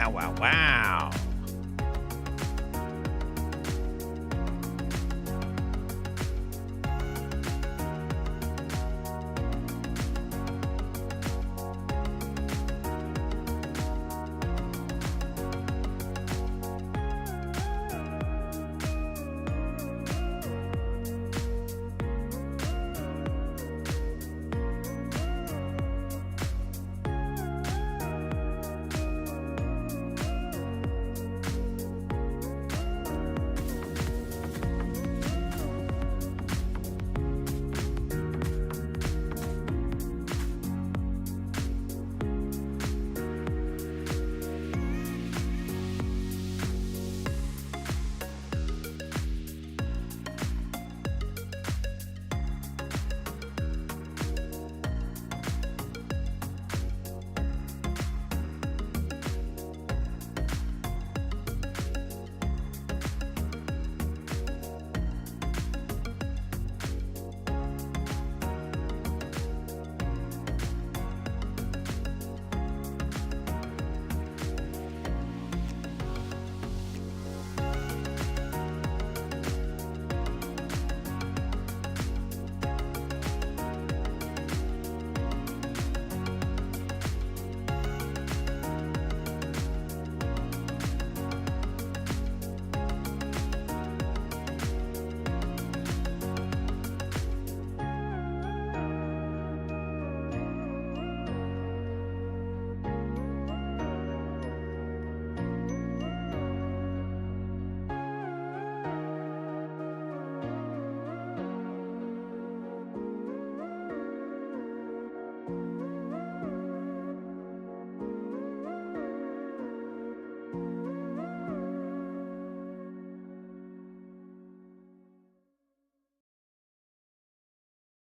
Wow, wow, wow.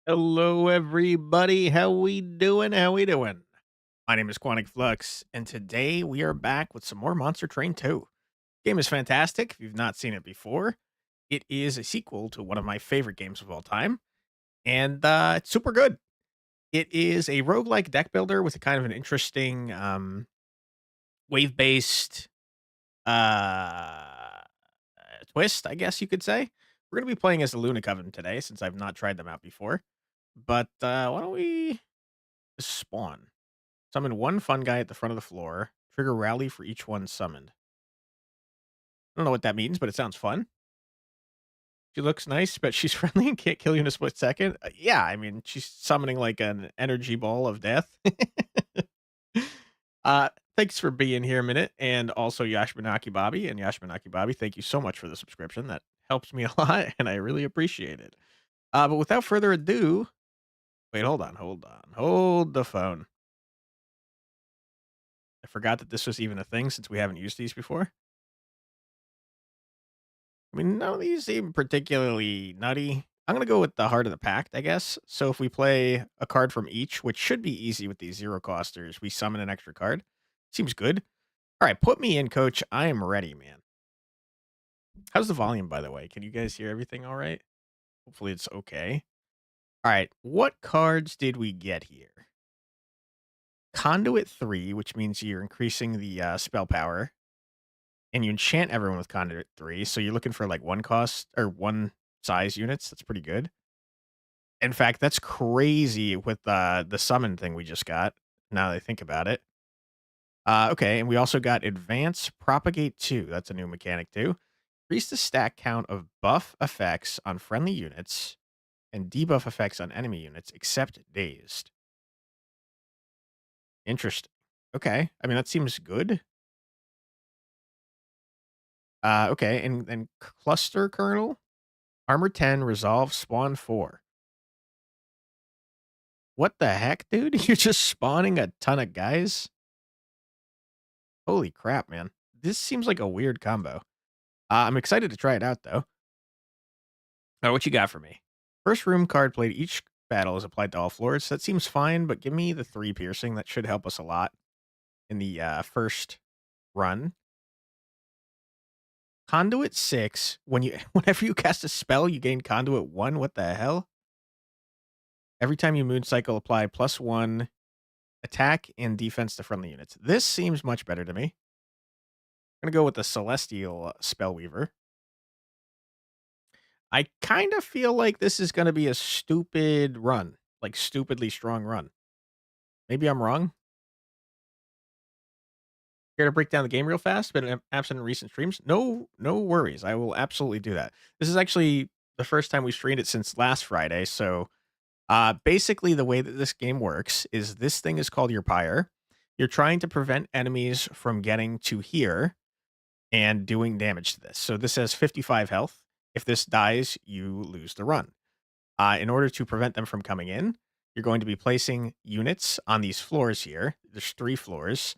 Hello, everybody. How we doing? How we doing? My name is Quantic Flux, and today we are back with some more Monster Train 2. Game is fantastic. If you've not seen it before, it is a sequel to one of my favorite games of all time, and it's super good. It is a roguelike deck builder with a kind of an interesting wave-based uh, twist, I guess you could say. We're going to be playing as the Luna Coven today, since I've not tried them out before. But why don't we just spawn? Summon one fun guy at the front of the floor. Trigger rally for each one summoned. I don't know what that means, but it sounds fun. She looks nice, but she's friendly and can't kill you in a split second. Yeah, I mean, she's summoning like an energy ball of death. uh, Thanks for being here a minute. And also Yashmanaki Bobby and Yashmanaki Bobby, thank you so much for the subscription. That helps me a lot, and I really appreciate it. But without further ado, wait, hold the phone. I forgot that this was even a thing since we haven't used these before. I mean, none of these seem particularly nutty. I'm gonna go with the heart of the pact, I guess. So if we play a card from each, which should be easy with these zero costers, we summon an extra card. Seems good. All right, put me in, coach. I am ready, man. How's the volume, by the way? Can you guys hear everything all right? Hopefully it's okay. All right, what cards did we get here? Conduit 3, which means you're increasing the spell power. And you enchant everyone with Conduit 3, so you're looking for, like, 1 cost or 1 size units, that's pretty good. In fact, that's crazy with, the summon thing we just got, now that I think about it. Okay, and we also got Advance Propagate 2, that's a new mechanic too. Increase the stack count of buff effects on friendly units and debuff effects on enemy units, except dazed. Interesting. Okay, I mean, that seems good. Okay, and Cluster Kernel? Armor 10, Resolve, Spawn 4. What the heck, dude? You're just spawning a ton of guys? Holy crap, man. This seems like a weird combo. I'm excited to try it out, though. What you got for me? First room card played each battle is applied to all floors. That seems fine, but give me the 3 piercing. That should help us a lot in the first run. Conduit 6. Whenever you cast a spell, you gain Conduit 1. What the hell? Every time you moon cycle, apply +1 attack and defense to friendly units. This seems much better to me. I'm gonna go with the Celestial Spellweaver. I kind of feel like this is gonna be a stupid run, like stupidly strong run. Maybe I'm wrong. Here to break down the game real fast, but absent in recent streams. No, no worries. I will absolutely do that. This is actually the first time we streamed it since last Friday. So, basically, the way that this game works is this thing is called your Pyre. You're trying to prevent enemies from getting to here and doing damage to this. So this has 55 health. If this dies, you lose the run. In order to prevent them from coming in, you're going to be placing units on these floors here. There's 3 floors,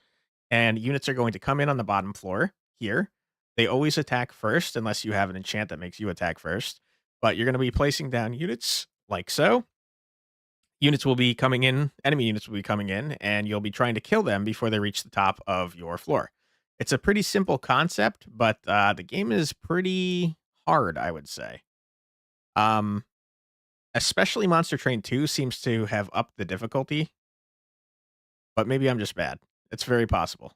and units are going to come in on the bottom floor here. They always attack first, unless you have an enchant that makes you attack first. But you're going to be placing down units like so. Units will be coming in, enemy units will be coming in, and you'll be trying to kill them before they reach the top of your floor. It's a pretty simple concept, but the game is pretty hard, I would say. Um, Especially Monster Train 2 seems to have upped the difficulty, but maybe I'm just bad. It's very possible.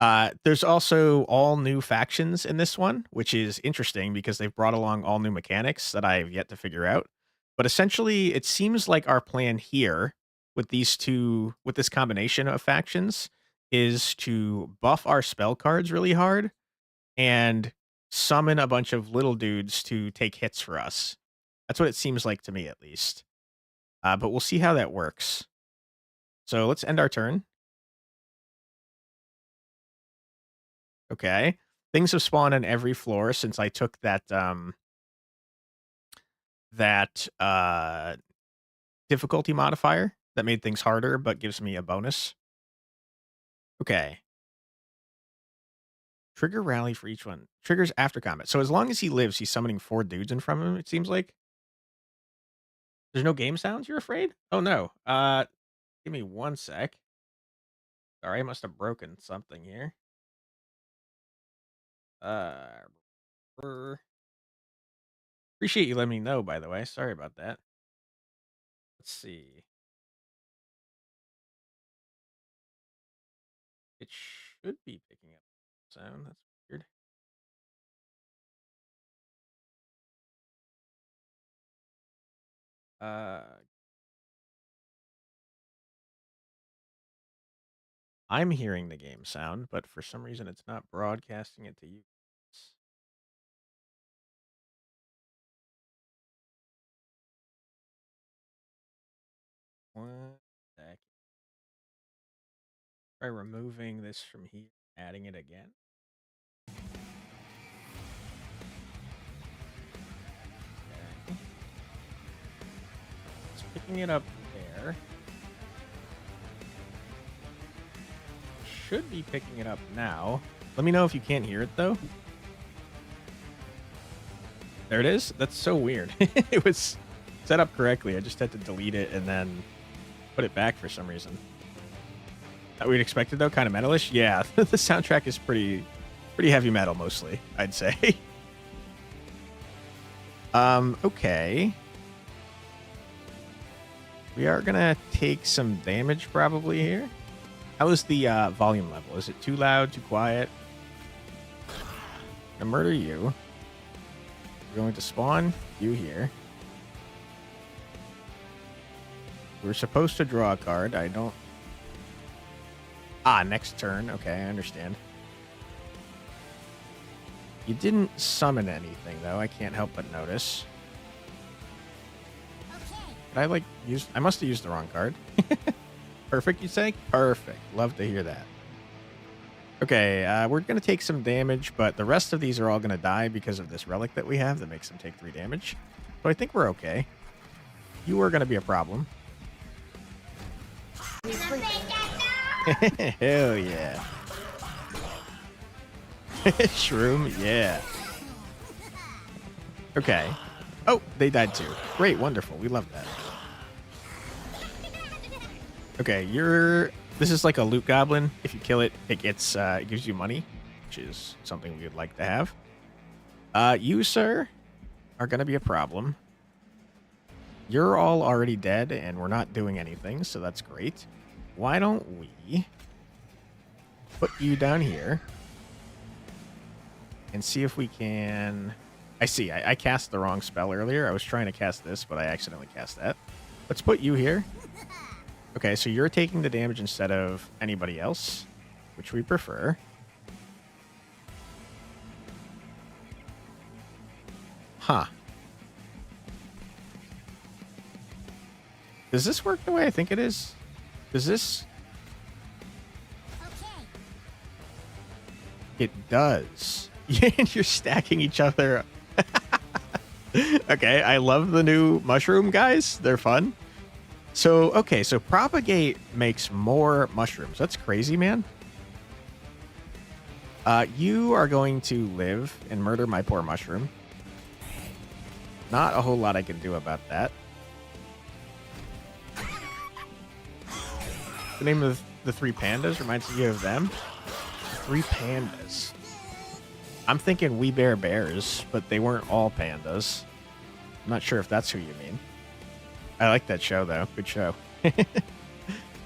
There's also all new factions in this one, which is interesting because they've brought along all new mechanics that I've yet to figure out. But essentially, it seems like our plan here with with this combination of factions is to buff our spell cards really hard and summon a bunch of little dudes to take hits for us. That's what it seems like to me, at least. But we'll see how that works. So let's end our turn. Okay. Things have spawned on every floor since I took that difficulty modifier that made things harder but gives me a bonus. Okay. Trigger rally for each one. Triggers after combat. So as long as he lives, he's summoning 4 dudes in front of him, it seems like. There's no game sounds, you're afraid? Oh no. Give me 1 sec. Sorry, I must have broken something here. Uh Appreciate you letting me know, by the way. Sorry about that. Let's see. It should be picking up sound. That's weird. I'm hearing the game sound, but for some reason it's not broadcasting it to you. One sec. Try removing this from here, adding it again. Okay. It's picking it up there. Should be picking it up now. Let me know if you can't hear it though. There it is. That's so weird. It was set up correctly. I just had to delete it and then put it back for some reason. That we'd expected though, kind of metalish. Yeah, the soundtrack is pretty heavy metal mostly, I'd say. Okay. We are gonna take some damage probably here. How is the volume level? Is it too loud, too quiet? I'm gonna murder you. We're going to spawn you here. We're supposed to draw a card. I don't... next turn. Okay, I understand. You didn't summon anything, though. I can't help but notice. Did I, use... I must have used the wrong card. Perfect, you say? Perfect. Love to hear that. Okay, we're going to take some damage, but the rest of these are all going to die because of this relic that we have that makes them take 3 damage. So I think we're okay. You are going to be a problem. Hell yeah. Shroom, yeah. Okay. Oh, they died too. Great, wonderful. We love that. Okay, this is like a loot goblin. If you kill it, it gives you money, which is something we would like to have. You, sir, are going to be a problem. You're all already dead, and we're not doing anything, so that's great. Why don't we put you down here and see if we can... I see. I cast the wrong spell earlier. I was trying to cast this, but I accidentally cast that. Let's put you here. Okay, so you're taking the damage instead of anybody else, which we prefer. Huh. Does this work the way I think it is? Does this... It does. You're stacking each other. Okay, I love the new mushroom guys. They're fun. So, okay, so propagate makes more mushrooms. That's crazy, man. You are going to live and murder my poor mushroom. Not a whole lot I can do about that. The name of the three pandas reminds you of them. Three pandas. I'm thinking We Bear Bears, but they weren't all pandas. I'm not sure if that's who you mean. I like that show, though. Good show.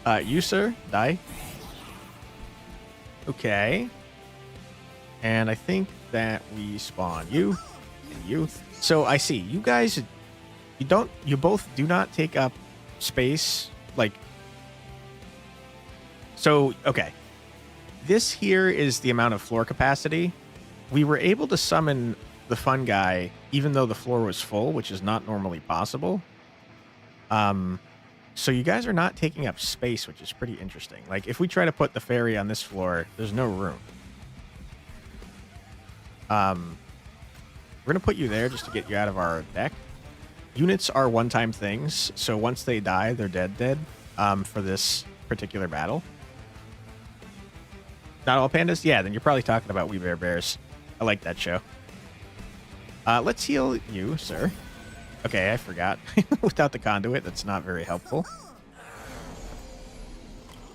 You, sir, die. Okay. And I think that we spawn you and you. So I see. You guys, you both do not take up space. Like, so, okay. This here is the amount of floor capacity. We were able to summon the fun guy, even though the floor was full, which is not normally possible. So you guys are not taking up space, which is pretty interesting. Like, if we try to put the fairy on this floor, there's no room. We're going to put you there just to get you out of our deck. Units are one-time things, so once they die, they're dead, for this particular battle. Not all pandas? Yeah, then you're probably talking about We Bear Bears. I like that show. Let's heal you, sir. Okay, I forgot. Without the conduit, that's not very helpful.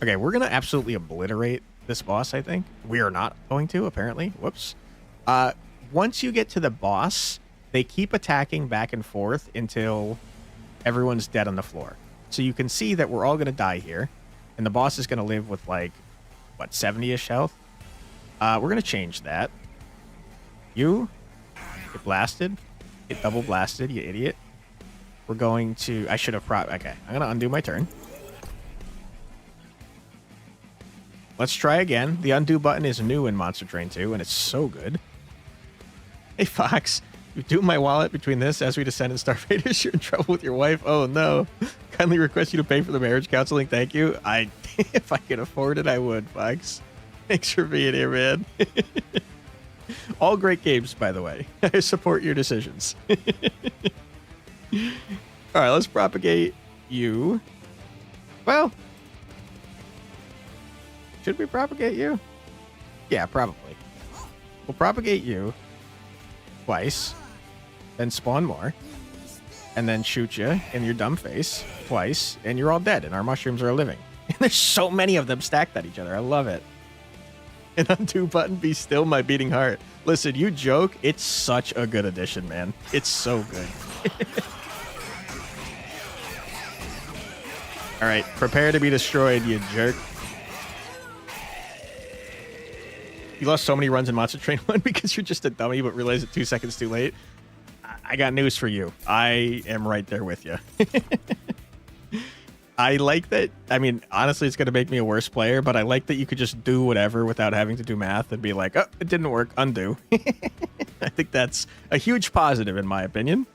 Okay, we're going to absolutely obliterate this boss, I think. We are not going to, apparently. Whoops. Once you get to the boss, they keep attacking back and forth until everyone's dead on the floor. So you can see that we're all going to die here. And the boss is going to live with, like, what, 70-ish health? We're going to change that. You get blasted. Get double blasted, you idiot. We're going to... I should have... Okay, I'm going to undo my turn. Let's try again. The undo button is new in Monster Train 2, and it's so good. Hey, Fox. You do my wallet between this as we descend in Star Raiders. You're in trouble with your wife. Oh, no. Kindly request you to pay for the marriage counseling. Thank you. If I could afford it, I would, Fox. Thanks for being here, man. All great games, by the way. I support your decisions. All right, let's propagate you. Well, should we propagate you? Yeah, probably. We'll propagate you twice, then spawn more, and then shoot you in your dumb face twice, and you're all dead, and our mushrooms are living. And there's so many of them stacked at each other. I love it. An undo button, be still my beating heart. Listen, you joke. It's such a good addition, man. It's so good. All right, prepare to be destroyed, you jerk. You lost so many runs in Monster Train 1 because you're just a dummy, but realized it 2 seconds too late. I got news for you. I am right there with you. I like that. I mean, honestly, it's going to make me a worse player, but I like that you could just do whatever without having to do math and be like, oh, it didn't work. Undo. I think that's a huge positive in my opinion.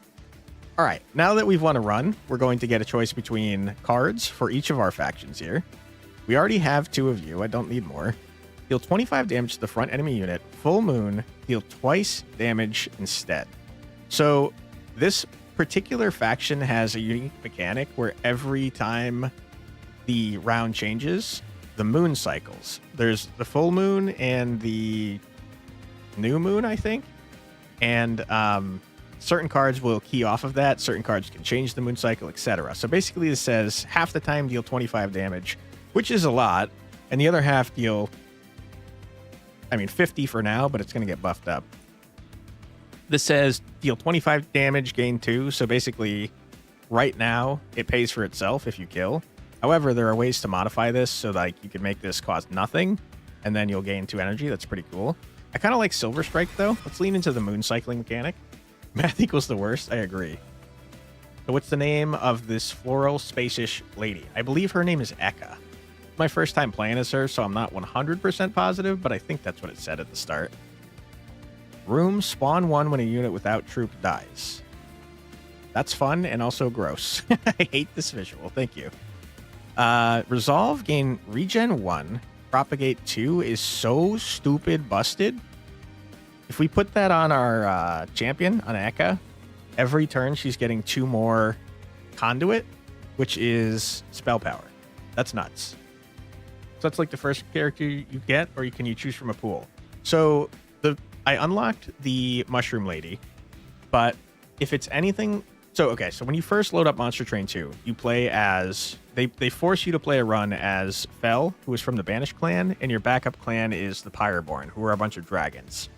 All right. Now that we've won a run, we're going to get a choice between cards for each of our factions here. We already have 2 of you. I don't need more. Deal 25 damage to the front enemy unit. Full moon. Deal twice damage instead. So this particular faction has a unique mechanic where every time the round changes, the moon cycles. There's the full moon and the new moon, I think. And certain cards will key off of that. Certain cards can change the moon cycle, etc. So basically this says half the time deal 25 damage, which is a lot. And the other half deal, 50 for now, but it's going to get buffed up. This says deal 25 damage, gain 2. So basically, right now, it pays for itself if you kill. However, there are ways to modify this so like you can make this cost nothing. and then you'll gain 2 energy. That's pretty cool. I kind of like Silver Strike, though. Let's lean into the moon cycling mechanic. Math equals the worst. I agree. So what's the name of this floral, space-ish lady? I believe her name is Eka. My first time playing as her, so I'm not 100% positive, but I think that's what it said at the start. Room, spawn 1 when a unit without troop dies. That's fun and also gross. I hate this visual. Thank you. Resolve, gain regen 1. Propagate 2 is so stupid busted. If we put that on our champion, on Eka, every turn she's getting 2 more conduit, which is spell power. That's nuts. So that's like the first character you get, or you choose from a pool. So I unlocked the Mushroom Lady, but if it's anything... So when you first load up Monster Train 2, you play as... They force you to play a run as Fel, who is from the Banished clan, and your backup clan is the Pyreborn, who are a bunch of dragons.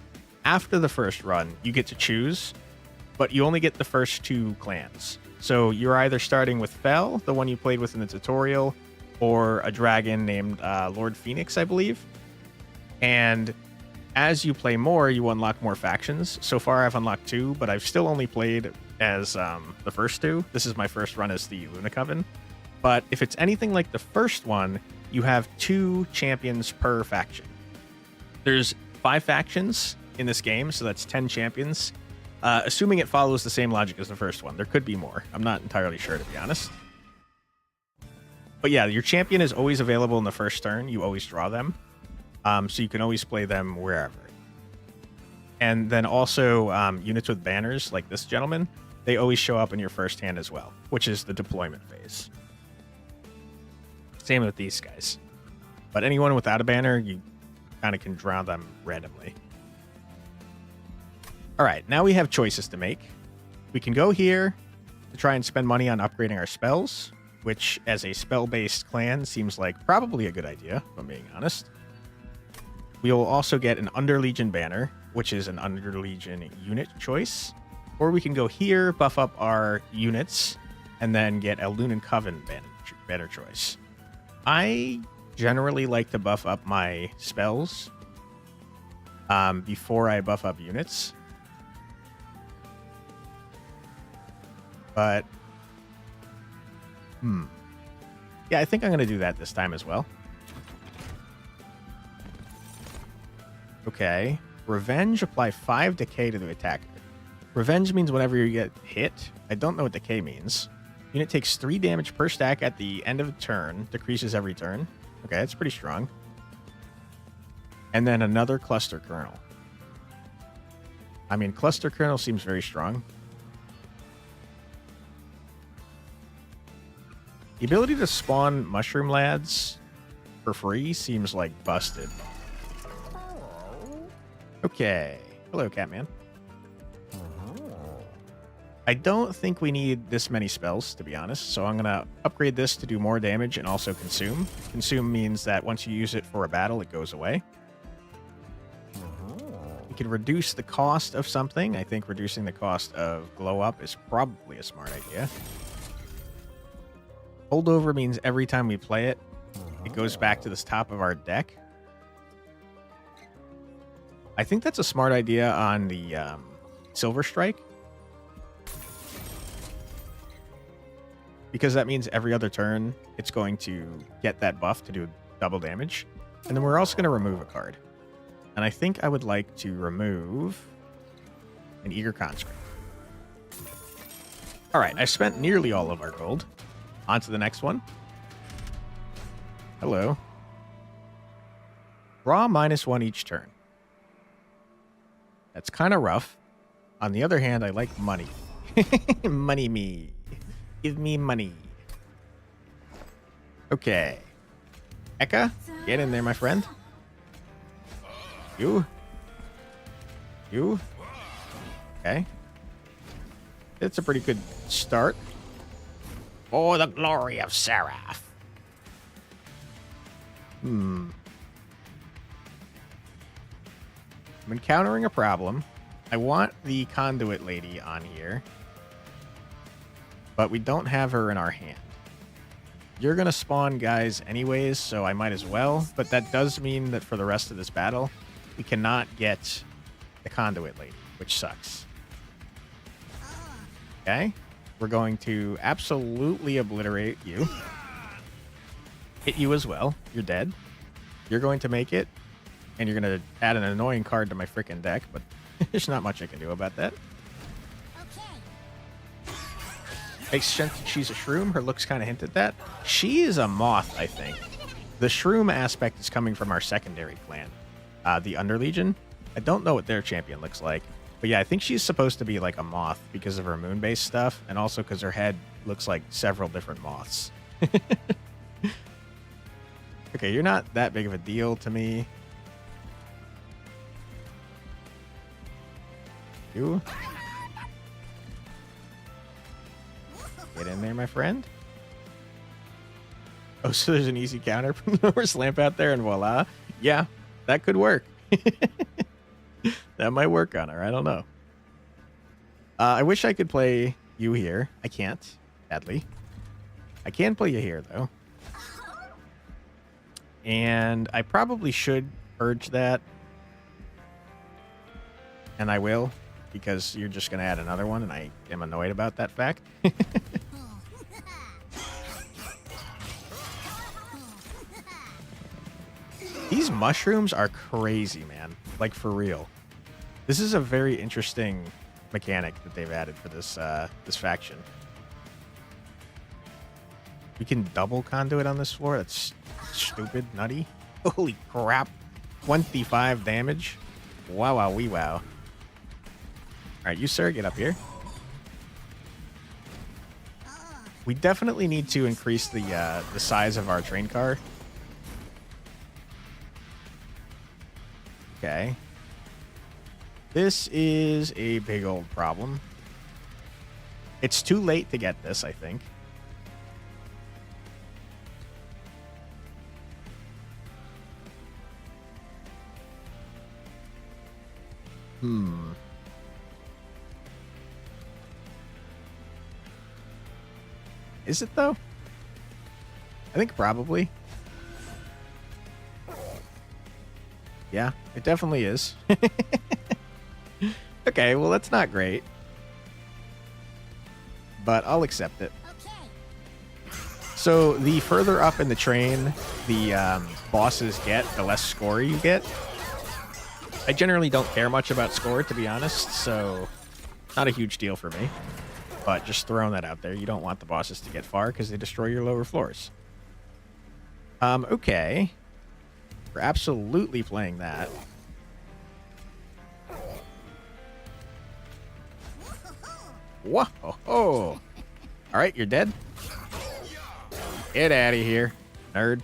After the first run, you get to choose, but you only get the first 2 clans. So you're either starting with Fel, the one you played with in the tutorial, or a dragon named Lord Phoenix, I believe. And as you play more, you unlock more factions. So far, I've unlocked 2, but I've still only played as the first 2. This is my first run as the Luna Coven. But if it's anything like the first one, you have 2 champions per faction. There's 5 factions in this game, so that's 10 champions. Assuming it follows the same logic as the first one. There could be more. I'm not entirely sure, to be honest. But yeah, your champion is always available in the first turn. You always draw them. So you can always play them wherever. And then also units with banners, like this gentleman, they always show up in your first hand as well, which is the deployment phase. Same with these guys. But anyone without a banner, you kind of can draw them randomly. All right, now we have choices to make. We can go here to try and spend money on upgrading our spells, which as a spell-based clan seems like probably a good idea, if I'm being honest. We will also get an Underlegion banner, which is an Underlegion unit choice. Or we can go here, buff up our units, and then get a Lunan Coven banner choice. I generally like to buff up my spells before I buff up units. But, yeah, I think I'm going to do that this time as well. Okay. Revenge, apply 5 decay to the attacker. Revenge means whenever you get hit. I don't know what decay means. Unit takes 3 damage per stack at the end of a turn. Decreases every turn. Okay, that's pretty strong. And then another cluster kernel. I mean, cluster kernel seems very strong. The ability to spawn mushroom lads for free seems like busted. Okay. Hello, Catman. I don't think we need this many spells, to be honest, so I'm going to upgrade this to do more damage and also consume. Consume means that once you use it for a battle, it goes away. We can reduce the cost of something. I think reducing the cost of glow up is probably a smart idea. Holdover means every time we play it, it goes back to the top of our deck. I think that's a smart idea on the Silver Strike. Because that means every other turn, it's going to get that buff to do double damage. And then we're also going to remove a card. And I think I would like to remove an Eager Conscript. All right, I spent nearly all of our gold. On to the next one. Hello. Draw -1 each turn. That's kind of rough. On the other hand, I like money. Money me. Give me money. Okay. Eka, get in there, my friend. You. Okay. It's a pretty good start. For the glory of Seraph. I'm encountering a problem. I want the conduit lady on here. But we don't have her in our hand. You're going to spawn guys anyways, so I might as well. But that does mean that for the rest of this battle, we cannot get the conduit lady, which sucks. Okay? We're going to absolutely obliterate you. Hit you as well. You're dead. You're going to make it. And you're going to add an annoying card to my freaking deck, but there's not much I can do about that. Makes sense she's a shroom. Her looks kind of hint at that. She is a moth, I think. The shroom aspect is coming from our secondary clan, the Underlegion. I don't know what their champion looks like. But yeah, I think she's supposed to be like a moth because of her moon-based stuff, and also because her head looks like several different moths. Okay, you're not that big of a deal to me. You? Get in there, my friend. Oh, so there's an easy counter from the Norse lamp out there, and voila. Yeah, that could work. That might work on her. I don't know. I wish I could play you here. I can't, sadly. I can play you here, though. And I probably should purge that. And I will, because you're just going to add another one, and I am annoyed about that fact. These mushrooms are crazy, man. Like, for real. This is a very interesting mechanic that they've added for this this faction. We can double conduit on this floor? That's stupid, nutty. Holy crap. 25 damage. Wow, wow, wee wow. All right, you, sir, get up here. We definitely need to increase the size of our train car. Okay. This is a big old problem. It's too late to get this, I think. Is it, though? I think probably. Yeah, it definitely is. Okay, well, that's not great. But I'll accept it. Okay. So the further up in the train the bosses get, the less score you get. I generally don't care much about score, to be honest, so not a huge deal for me. But just throwing that out there, you don't want the bosses to get far because they destroy your lower floors. Okay. We're absolutely playing that. Whoa! All right, you're dead. Get out of here, nerd.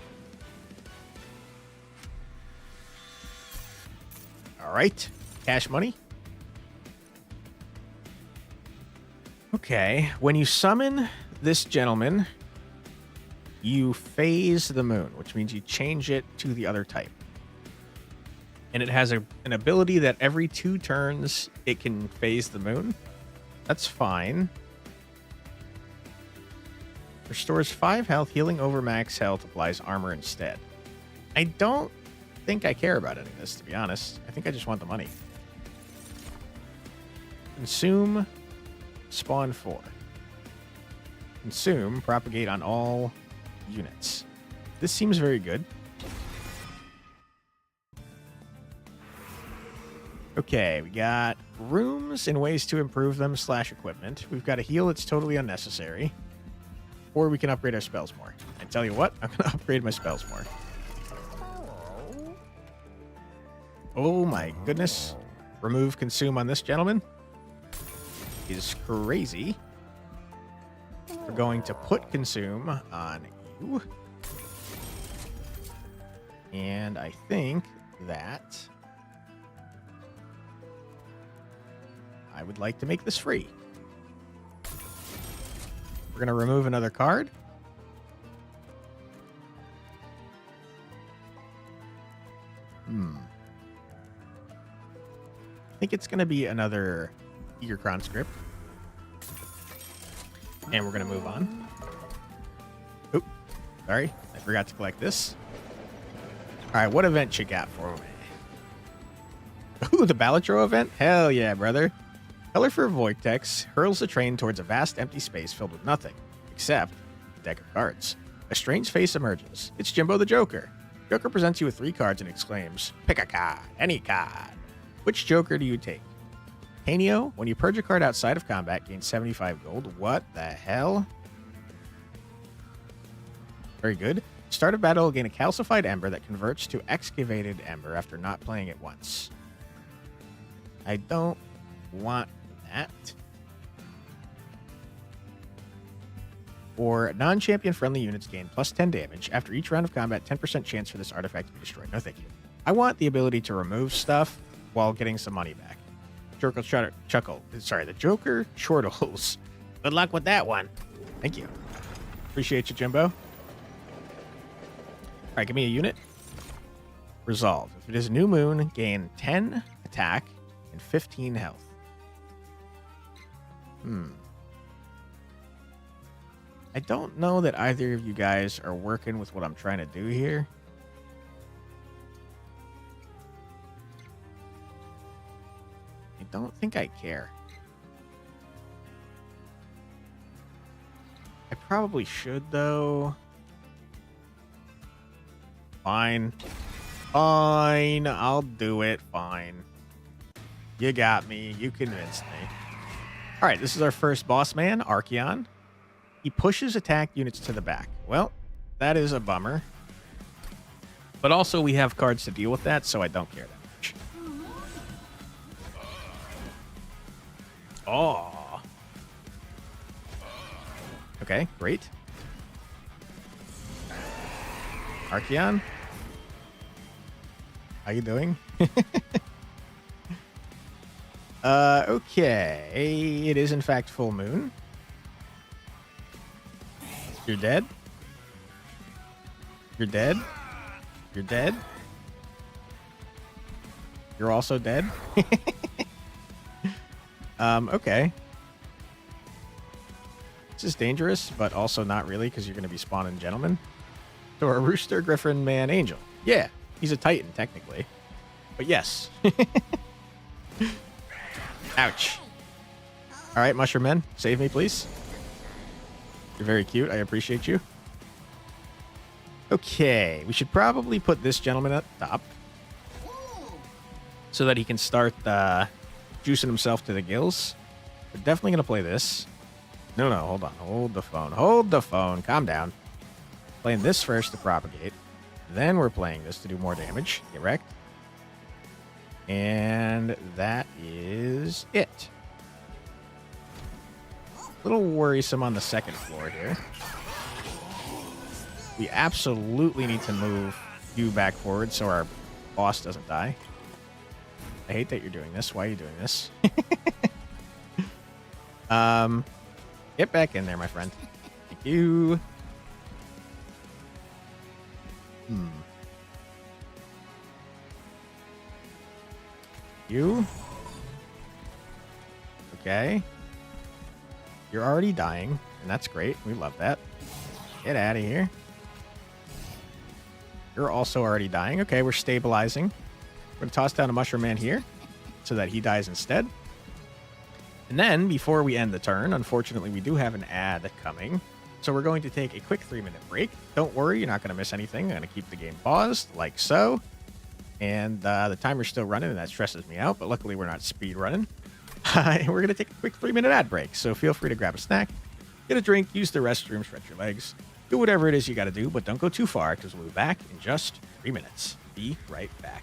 All right, cash money. Okay, when you summon this gentleman, you phase the moon, which means you change it to the other type. And it has an ability that every 2 turns, it can phase the moon. That's fine. Restores 5 health, healing over max health, applies armor instead. I don't think I care about any of this, to be honest. I think I just want the money. Consume, spawn 4. Consume, propagate on all units. This seems very good. Okay, we got rooms and ways to improve them / equipment. We've got a heal that's totally unnecessary. Or we can upgrade our spells more. I tell you what, I'm going to upgrade my spells more. Oh my goodness. Remove consume on this gentleman is crazy. We're going to put consume on you. And I think that I would like to make this free. We're going to remove another card. I think it's going to be another Eagercron script. And we're going to move on. Oop. Sorry, I forgot to collect this. All right, what event you got for me? Ooh, the Balatro event? Hell yeah, brother. Colorful Vortex hurls the train towards a vast empty space filled with nothing, except a deck of cards. A strange face emerges. It's Jimbo the Joker. Joker presents you with 3 cards and exclaims, pick a card, any card. Which Joker do you take? Hanio, when you purge a card outside of combat, gain 75 gold. What the hell? Very good. Start of battle, gain a calcified ember that converts to excavated ember after not playing it once. I don't want that. Or non-champion friendly units gain plus 10 damage. After each round of combat, 10% chance for this artifact to be destroyed. No, thank you. I want the ability to remove stuff while getting some money back. The Joker chortles. Good luck with that one. Thank you. Appreciate you, Jimbo. All right, give me a unit. Resolve. If it is a new moon, gain 10 attack and 15 health. I don't know that either of you guys are working with what I'm trying to do here. I don't think I care. I probably should, though. Fine. Fine. I'll do it. Fine. You got me. You convinced me. All right, this is our first boss man, Archeon. He pushes attack units to the back. Well, that is a bummer. But also, we have cards to deal with that, so I don't care that much. Oh. Okay, great. Archeon? How you doing? Okay. It is, in fact, full moon. You're dead? You're dead? You're dead? You're also dead? Okay. This is dangerous, but also not really, because you're going to be spawning gentlemen. So a rooster, griffin, man, angel. Yeah, he's a titan, technically. But yes. Ouch. All right, mushroom men, save me, please. You're very cute. I appreciate you. Okay, we should probably put this gentleman at the top so that he can start juicing himself to the gills. We're definitely going to play this. No, hold on. Hold the phone. Hold the phone. Calm down. Playing this first to propagate. Then we're playing this to do more damage. Get wrecked. And that is it. A little worrisome on the second floor here. We absolutely need to move you back forward so our boss doesn't die. I hate that you're doing this. Why are you doing this? Get back in there, my friend. Thank you. You? Okay. You're already dying, and that's great. We love that. Get out of here. You're also already dying. Okay, we're stabilizing. We're going to toss down a mushroom man here so that he dies instead. And then, before we end the turn, unfortunately, we do have an ad coming. So we're going to take a quick 3-minute break. Don't worry, you're not going to miss anything. I'm going to keep the game paused, like so. And the timer's still running, and that stresses me out. But luckily, we're not speed running. And we're going to take a quick 3-minute ad break. So feel free to grab a snack, get a drink, use the restroom, stretch your legs. Do whatever it is you got to do, but don't go too far because we'll be back in just 3 minutes. Be right back.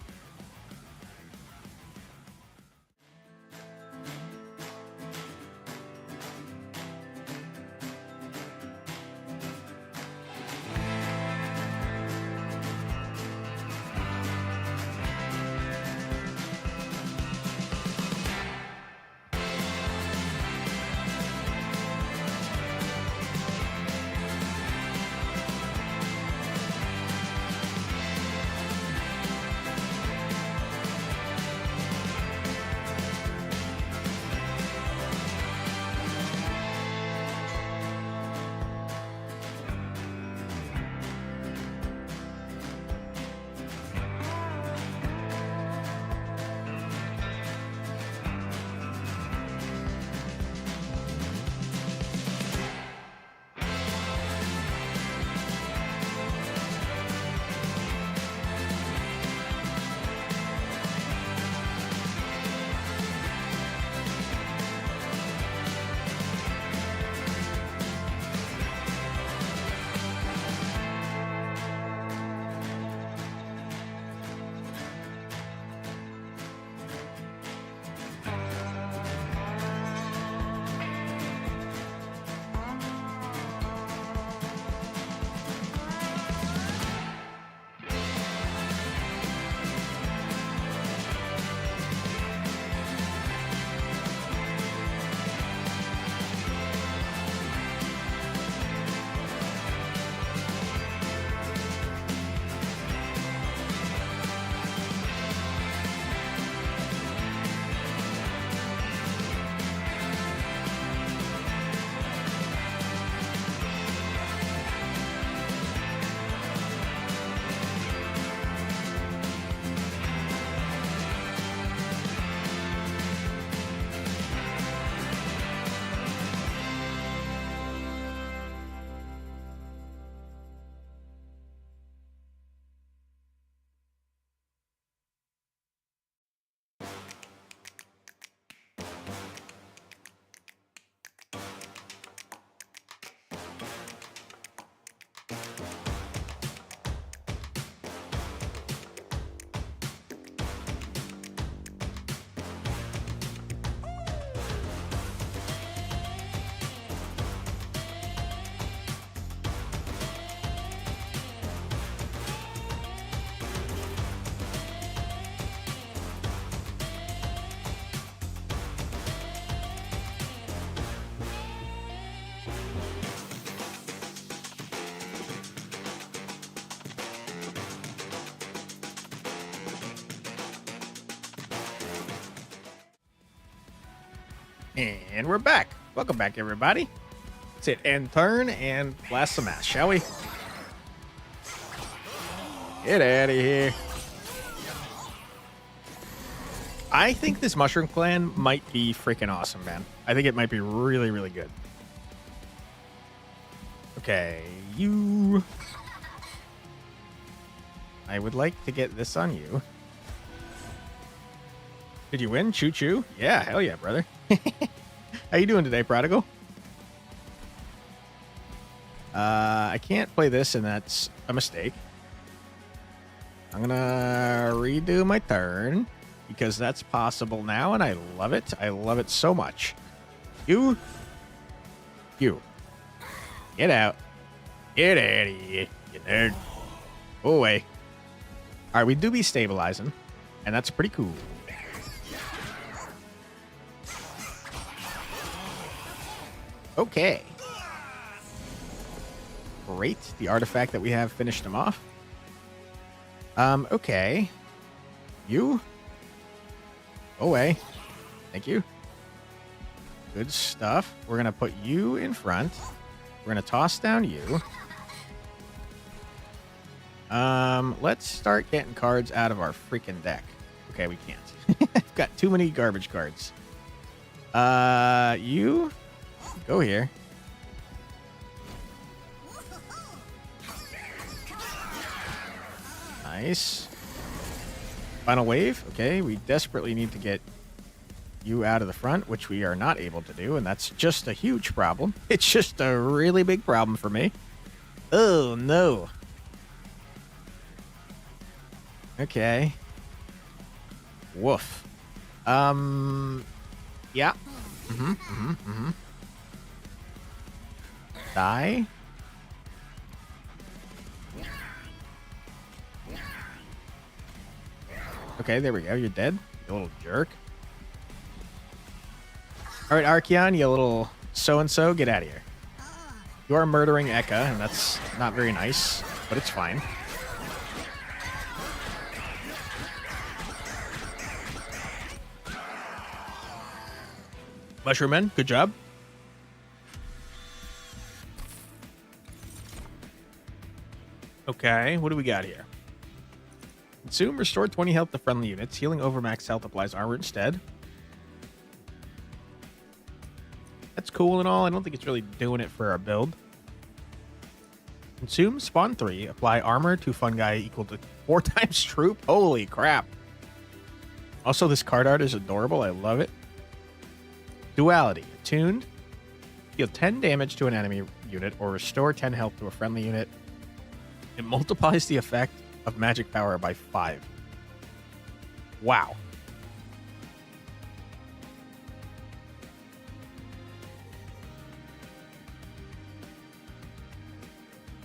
And we're back. Welcome back, everybody. Let's hit end turn and blast some ass, shall we? Get out of here. I think this Mushroom Clan might be freaking awesome, man. I think it might be really, really good. Okay, you... I would like to get this on you. Did you win? Choo-choo? Yeah, hell yeah, brother. How you doing today, Prodigal? I can't play this, and that's a mistake. I'm gonna redo my turn, because that's possible now, and I love it. I love it so much. You. Get out. Get out of here, you nerd. Go away. All right, we do be stabilizing, and that's pretty cool. Okay. Great. The artifact that we have finished him off. Okay. You. Go away. Thank you. Good stuff. We're going to put you in front. We're going to toss down you. Let's start getting cards out of our freaking deck. Okay, we can't. I've got too many garbage cards. You go here. Nice. Final wave. Okay, we desperately need to get you out of the front, which we are not able to do, and that's just a huge problem. It's just a really big problem for me. Oh, no. Okay. Woof. Yeah. Die. Okay, there we go. You're dead, you little jerk. All right, Archeon, you little so-and-so, get out of here. You are murdering Eka, and that's not very nice, but it's fine. Mushroom Men, good job. Okay, what do we got here? Consume, restore 20 health to friendly units. Healing over max health applies armor instead. That's cool and all. I don't think it's really doing it for our build. Consume, spawn 3. Apply armor to fungi equal to 4 times troop. Holy crap. Also, this card art is adorable. I love it. Duality. Attuned. Deal 10 damage to an enemy unit or restore 10 health to a friendly unit. It multiplies the effect of magic power by 5. Wow.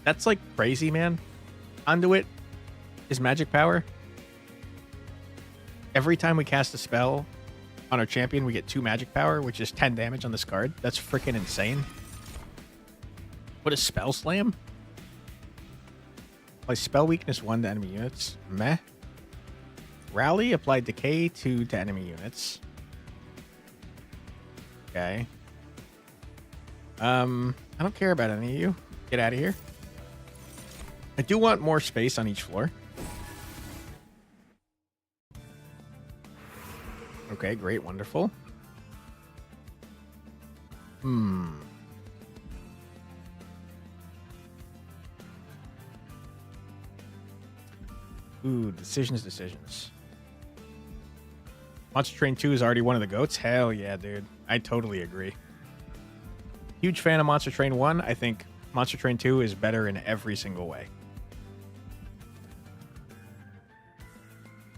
That's like crazy, man. Conduit is magic power. Every time we cast a spell on our champion, we get 2 magic power, which is 10 damage on this card. That's freaking insane. What is Spell Slam? Apply spell weakness 1 to enemy units. Meh. Rally, apply decay 2 to enemy units. Okay. I don't care about any of you. Get out of here. I do want more space on each floor. Okay, great, wonderful. Ooh, decisions. Monster Train 2 is already one of the GOATs? Hell yeah, dude. I totally agree. Huge fan of Monster Train 1. I think Monster Train 2 is better in every single way.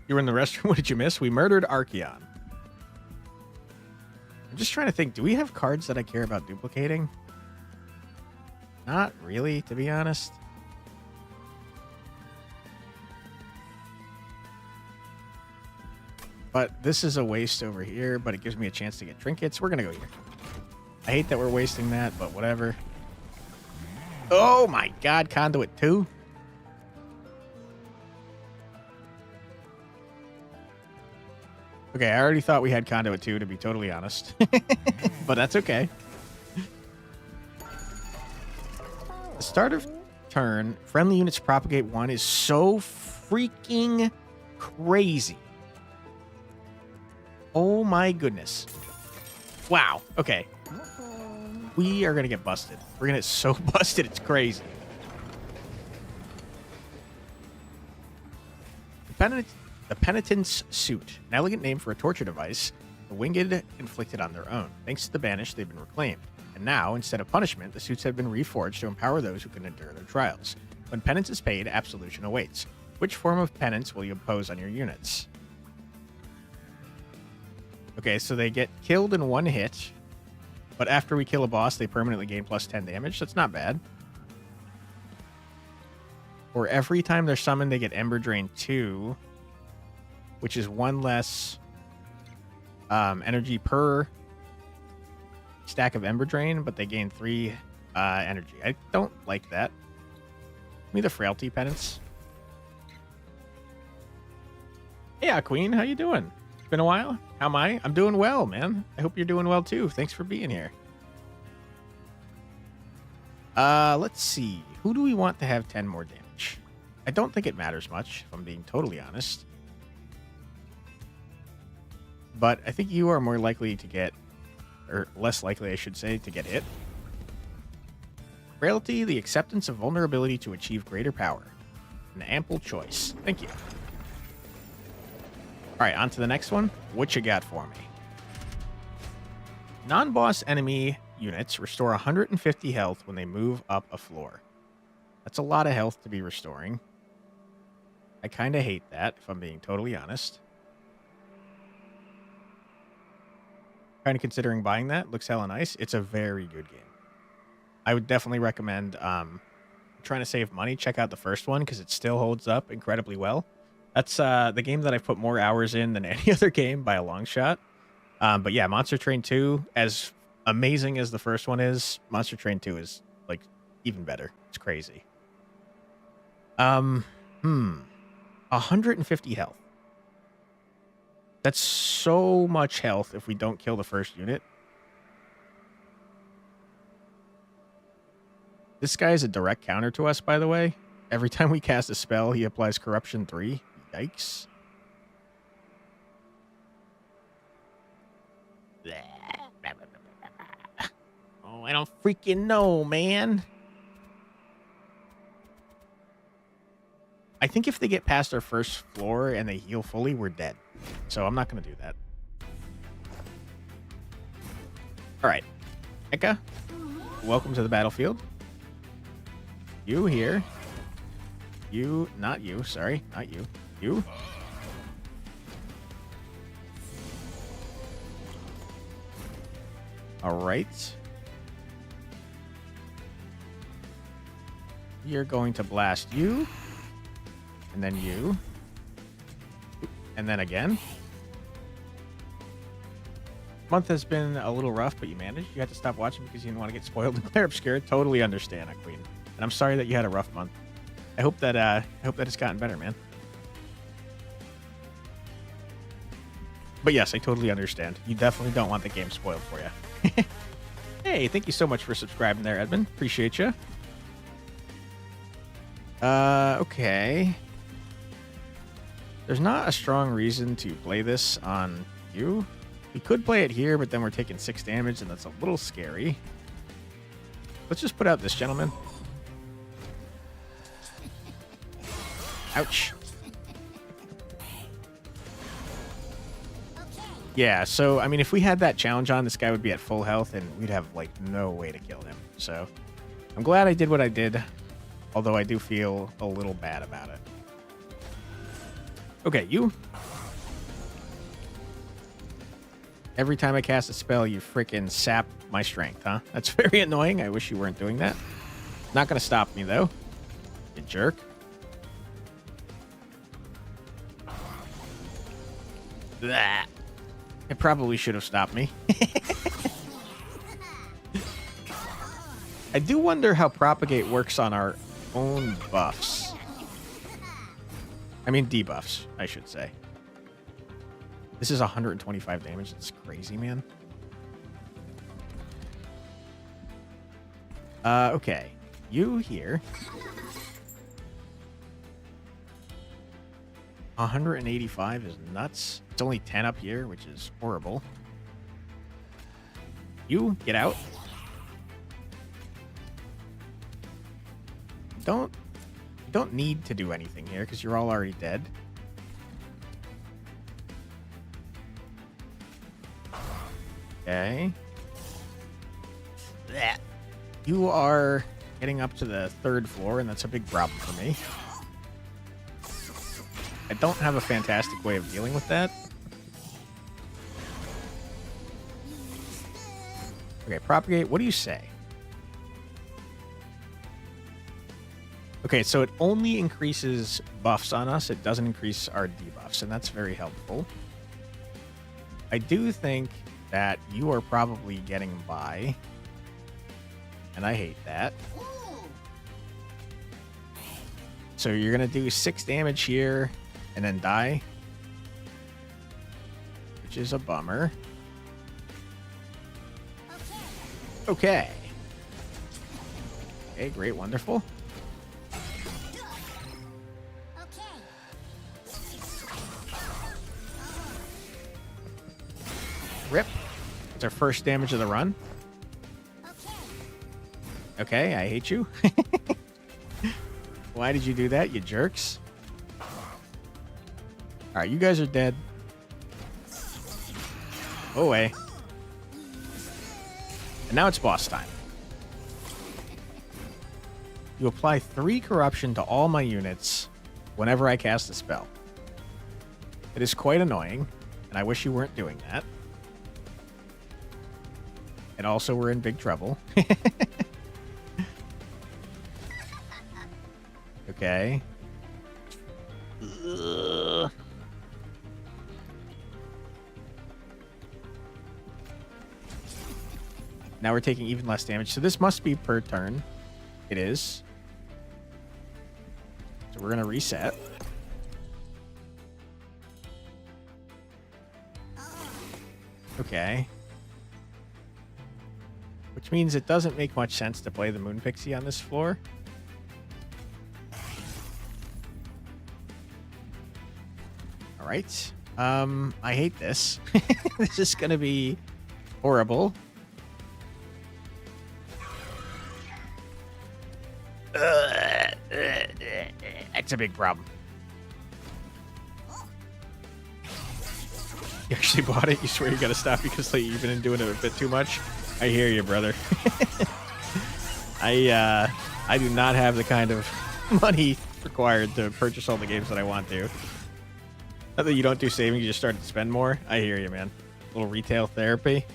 You were in the restroom. What did you miss? We murdered Archeon. I'm just trying to think. Do we have cards that I care about duplicating? Not really, to be honest. But this is a waste over here, but it gives me a chance to get trinkets. We're going to go here. I hate that we're wasting that, but whatever. Oh my god, Conduit 2? Okay, I already thought we had Conduit 2, to be totally honest. But that's okay. The start of turn, friendly units propagate 1 is so freaking crazy. Oh my goodness. Wow. Okay. We are going to get busted. We're going to get so busted, it's crazy. The Penitent's Suit, an elegant name for a torture device the winged inflicted on their own. Thanks to the banished, they've been reclaimed. And now, instead of punishment, the suits have been reforged to empower those who can endure their trials. When penance is paid, absolution awaits. Which form of penance will you impose on your units? Okay, so they get killed in 1 hit, but after we kill a boss, they permanently gain plus 10 damage. That's not bad. Or every time they're summoned, they get Ember Drain 2, which is 1 less energy per stack of Ember Drain, but they gain 3 energy. I don't like that. Give me the Frailty Penance. Yeah, Queen, how you doing? It's been a while. How am I? I'm doing well, man. I hope you're doing well, too. Thanks for being here. Let's see. Who do we want to have 10 more damage? I don't think it matters much, if I'm being totally honest. But I think you are more likely to get, or less likely, I should say, to get hit. Frailty, the acceptance of vulnerability to achieve greater power. An ample choice. Thank you. All right, on to the next one. What you got for me? Non-boss enemy units restore 150 health when they move up a floor. That's a lot of health to be restoring. I kind of hate that, if I'm being totally honest. Kind of considering buying that. Looks hella nice. It's a very good game. I would definitely recommend trying to save money. Check out the first one because it still holds up incredibly well. That's the game that I've put more hours in than any other game by a long shot. But yeah, Monster Train 2, as amazing as the first one is, Monster Train 2 is like even better. It's crazy. 150 health. That's so much health if we don't kill the first unit. This guy is a direct counter to us, by the way. Every time we cast a spell, he applies Corruption 3. Yikes. Oh, I don't freaking know, man. I think if they get past our first floor and they heal fully, we're dead. So I'm not going to do that. All right. Eka, welcome to the battlefield. You here. You, not you, sorry, not you. You. All right. You're going to blast you. And then you. And then again. Month has been a little rough, but you managed. You had to stop watching because you didn't want to get spoiled in Claire Obscure. Totally understand, Queen. And I'm sorry that you had a rough month. I hope that it's gotten better, man. But yes, I totally understand. You definitely don't want the game spoiled for you. Hey, thank you so much for subscribing there, Edmund. Appreciate you. Okay. There's not a strong reason to play this on you. We could play it here, but then we're taking 6 damage, and that's a little scary. Let's just put out this gentleman. Ouch. Yeah, so, I mean, if we had that challenge on, this guy would be at full health, and we'd have, like, no way to kill him. So, I'm glad I did what I did, although I do feel a little bad about it. Okay, you. Every time I cast a spell, you freaking sap my strength, huh? That's very annoying. I wish you weren't doing that. Not going to stop me, though. You jerk. Blah. It probably should have stopped me. I do wonder how Propagate works on our own buffs. I mean debuffs, I should say. This is 125 damage. That's crazy, man. Okay. You here. 185 is nuts. It's only 10 up here, which is horrible. You get out. Don't need to do anything here because you're all already dead. Okay. You are getting up to the 3rd floor, and that's a big problem for me. I don't have a fantastic way of dealing with that. Okay, propagate. What do you say? Okay, so it only increases buffs on us. It doesn't increase our debuffs, and that's very helpful. I do think that you are probably getting by, and I hate that. So you're going to do 6 damage here and then die, which is a bummer. Okay. Okay, great, wonderful. Rip. It's our first damage of the run. Okay, I hate you. Why did you do that, you jerks? Alright, you guys are dead. Go away. And now it's boss time. You apply 3 corruption to all my units whenever I cast a spell. It is quite annoying, and I wish you weren't doing that. And also, we're in big trouble. Okay. Ugh. Now we're taking even less damage. So this must be per turn. It is. So we're going to reset. Okay. Which means it doesn't make much sense to play the Moon Pixie on this floor. All right. I hate this. This is going to be horrible. That's a big problem. You actually bought it? You swear you gotta stop because like, you've been doing it a bit too much? I hear you, brother. I do not have the kind of money required to purchase all the games that I want to. Not that you don't do saving, you just start to spend more. I hear you, man. A little retail therapy.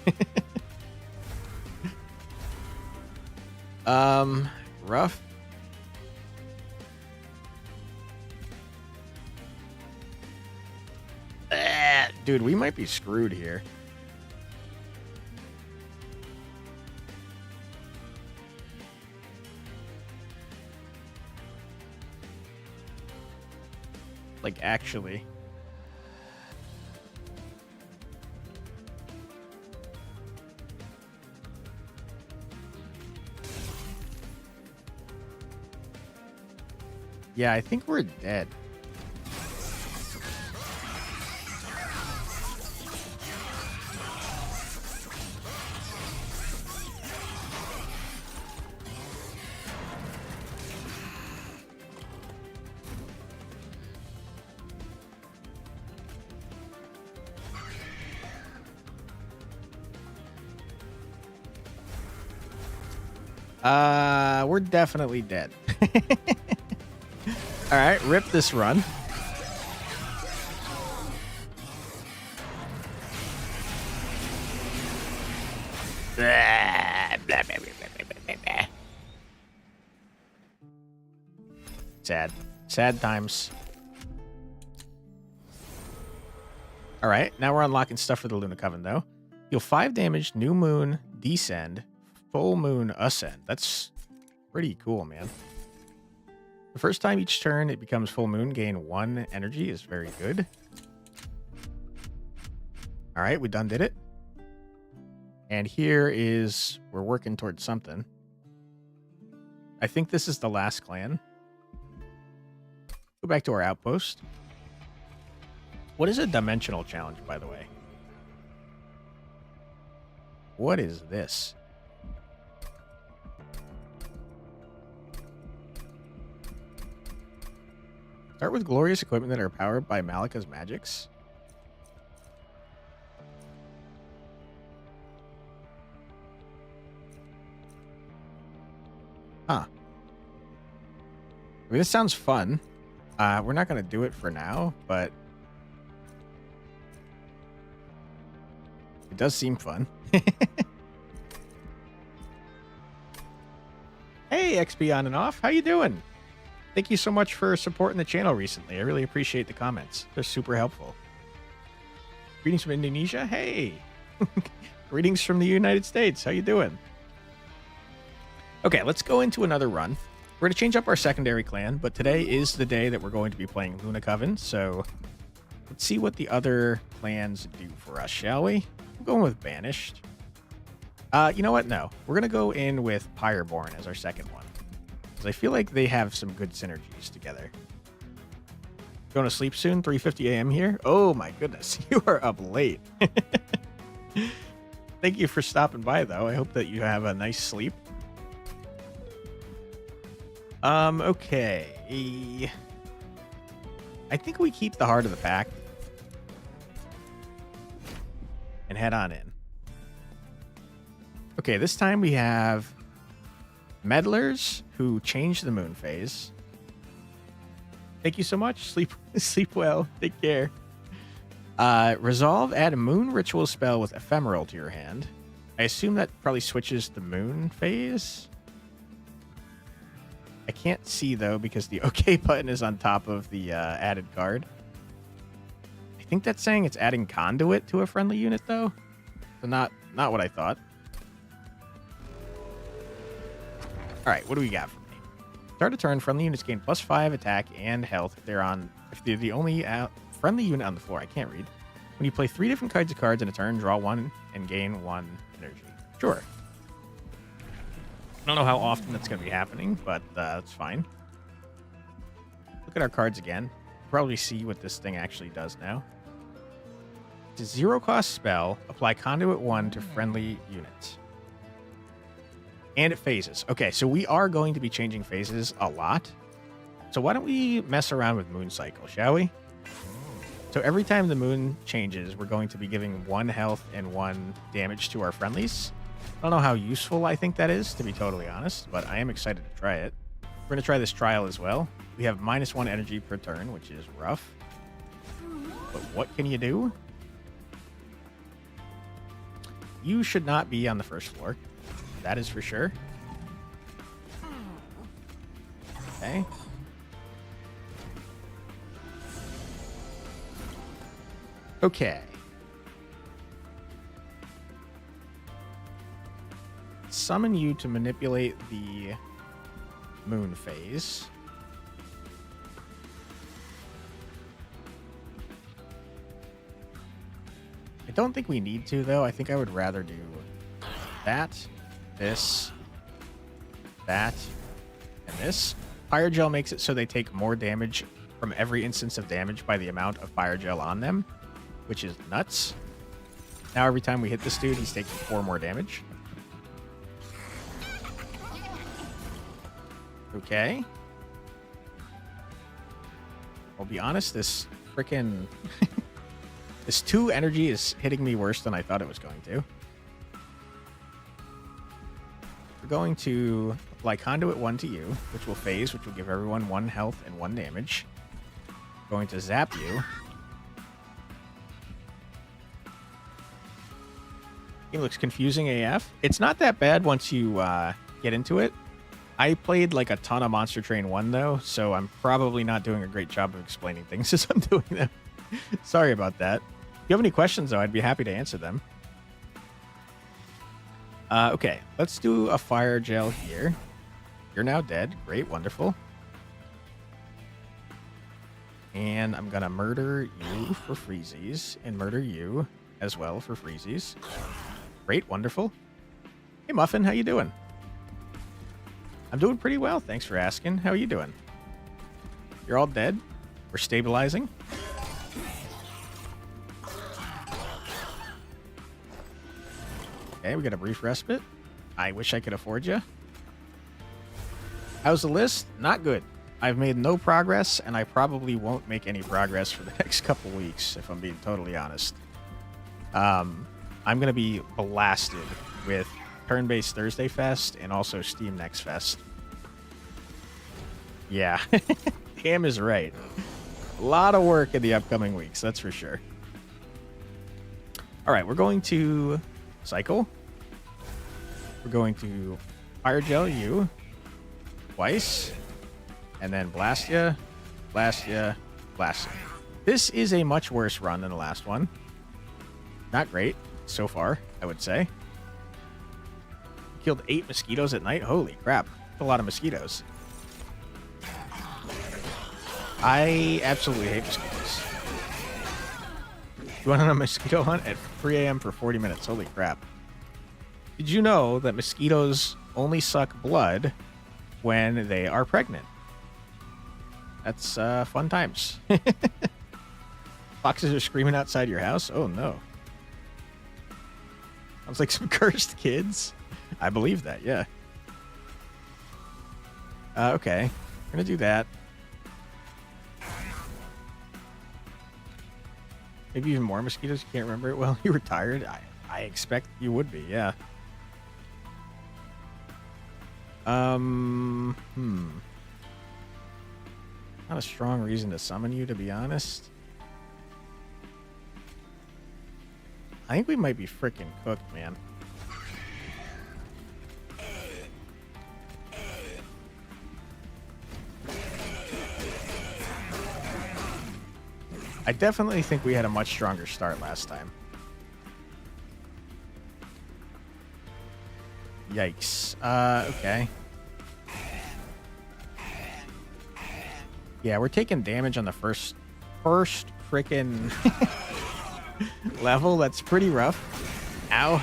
Rough. Dude, we might be screwed here. Like, actually. Yeah, I think we're dead. We're definitely dead. All right, rip this run. Sad. Sad times. All right, now we're unlocking stuff for the Luna Coven, though. Deal 5 damage, New Moon, Descend, Full Moon, Ascend. That's pretty cool, man. The first time each turn it becomes full moon, gain 1 energy is very good. All right, we done did it. And here is, we're working towards something. I think this is the last clan. Go back to our outpost. What is a dimensional challenge, by the way? What is this? Start with glorious equipment that are powered by Malika's magics. Huh. I mean, this sounds fun. We're not going to do it for now, but it does seem fun. Hey, XP on and off. How you doing? Thank you so much for supporting the channel recently. I really appreciate the comments. They're super helpful. Greetings from Indonesia. Hey. Greetings from the United States. How you doing? Okay, let's go into another run. We're going to change up our secondary clan, but today is the day that we're going to be playing Luna Coven, so let's see what the other clans do for us, shall we? I'm going with Banished. You know what? No. We're going to go in with Pyreborn as our second one, because I feel like they have some good synergies together. Going to sleep soon? 3:50 a.m. here? Oh my goodness, you are up late. Thank you for stopping by, though. I hope that you have a nice sleep. Okay. I think we keep the heart of the pack and head on in. Okay, this time we have meddlers who change the moon phase. Thank you so much. Sleep well. Take care. Resolve, add a moon ritual spell with ephemeral to your hand. I assume that probably switches the moon phase. I can't see, though, because the OK button is on top of the added card. I think that's saying it's adding conduit to a friendly unit, though. So not what I thought. All right, what do we got for me? Start a turn, friendly units gain +5 attack and health if they're the only friendly unit on the floor. I can't read. When you play 3 different kinds of cards in a turn, draw 1 and gain 1 energy. Sure. I don't know how often that's going to be happening, but that's fine. Look at our cards again. Probably see what this thing actually does now. It's a 0-cost spell. Apply Conduit 1 to friendly units. And it phases. Okay, so we are going to be changing phases a lot. So why don't we mess around with Moon Cycle, shall we? So every time the moon changes, we're going to be giving 1 health and 1 damage to our friendlies. I don't know how useful I think that is, to be totally honest, but I am excited to try it. We're going to try this trial as well. We have -1 energy per turn, which is rough. But what can you do? You should not be on the first floor. That is for sure. Okay. Okay. Summon you to manipulate the moon phase. I don't think we need to, though. I think I would rather do that, this, that, and this. Fire Gel makes it so they take more damage from every instance of damage by the amount of Fire Gel on them, which is nuts. Now every time we hit this dude, he's taking 4 more damage. Okay. I'll be honest, this frickin' this 2 energy is hitting me worse than I thought it was going to. We're going to apply Conduit 1 to you, which will phase, which will give everyone 1 health and 1 damage. Going to zap you. It looks confusing AF. It's not that bad once you get into it. I played like a ton of Monster Train 1, though, so I'm probably not doing a great job of explaining things as I'm doing them. Sorry about that. If you have any questions, though, I'd be happy to answer them. Okay, let's do a Fire Gel here. You're now dead. Great, wonderful. And I'm going to murder you for freezies and murder you as well for freezies. Great, wonderful. Hey, Muffin, how you doing? I'm doing pretty well, thanks for asking. How are you doing? You're all dead? We're stabilizing. Okay, we got a brief respite. I wish I could afford you. How's the list? Not good. I've made no progress, and I probably won't make any progress for the next couple weeks, if I'm being totally honest. I'm going to be blasted with Turn-Based Thursday Fest and also Steam Next Fest. Yeah, Ham is right. A lot of work in the upcoming weeks, that's for sure. All right, we're going to cycle. We're going to Fire Gel you twice, and then blast ya, blast ya, blast ya. This is a much worse run than the last one. Not great so far, I would say. Killed 8 mosquitoes at night. Holy crap. That's a lot of mosquitoes. I absolutely hate mosquitoes. You went on a mosquito hunt at 3 a.m. for 40 minutes. Holy crap. Did you know that mosquitoes only suck blood when they are pregnant? That's fun times. Foxes are screaming outside your house? Oh, no. Sounds like some cursed kids. I believe that, yeah. Okay. We're going to do that. Maybe even more mosquitoes? You can't remember it well? You were tired? I expect you would be, yeah. Not a strong reason to summon you, to be honest. I think we might be freaking cooked, man. I definitely think we had a much stronger start last time. Yikes. Okay. Yeah, we're taking damage on the first frickin' level. That's pretty rough. Ow.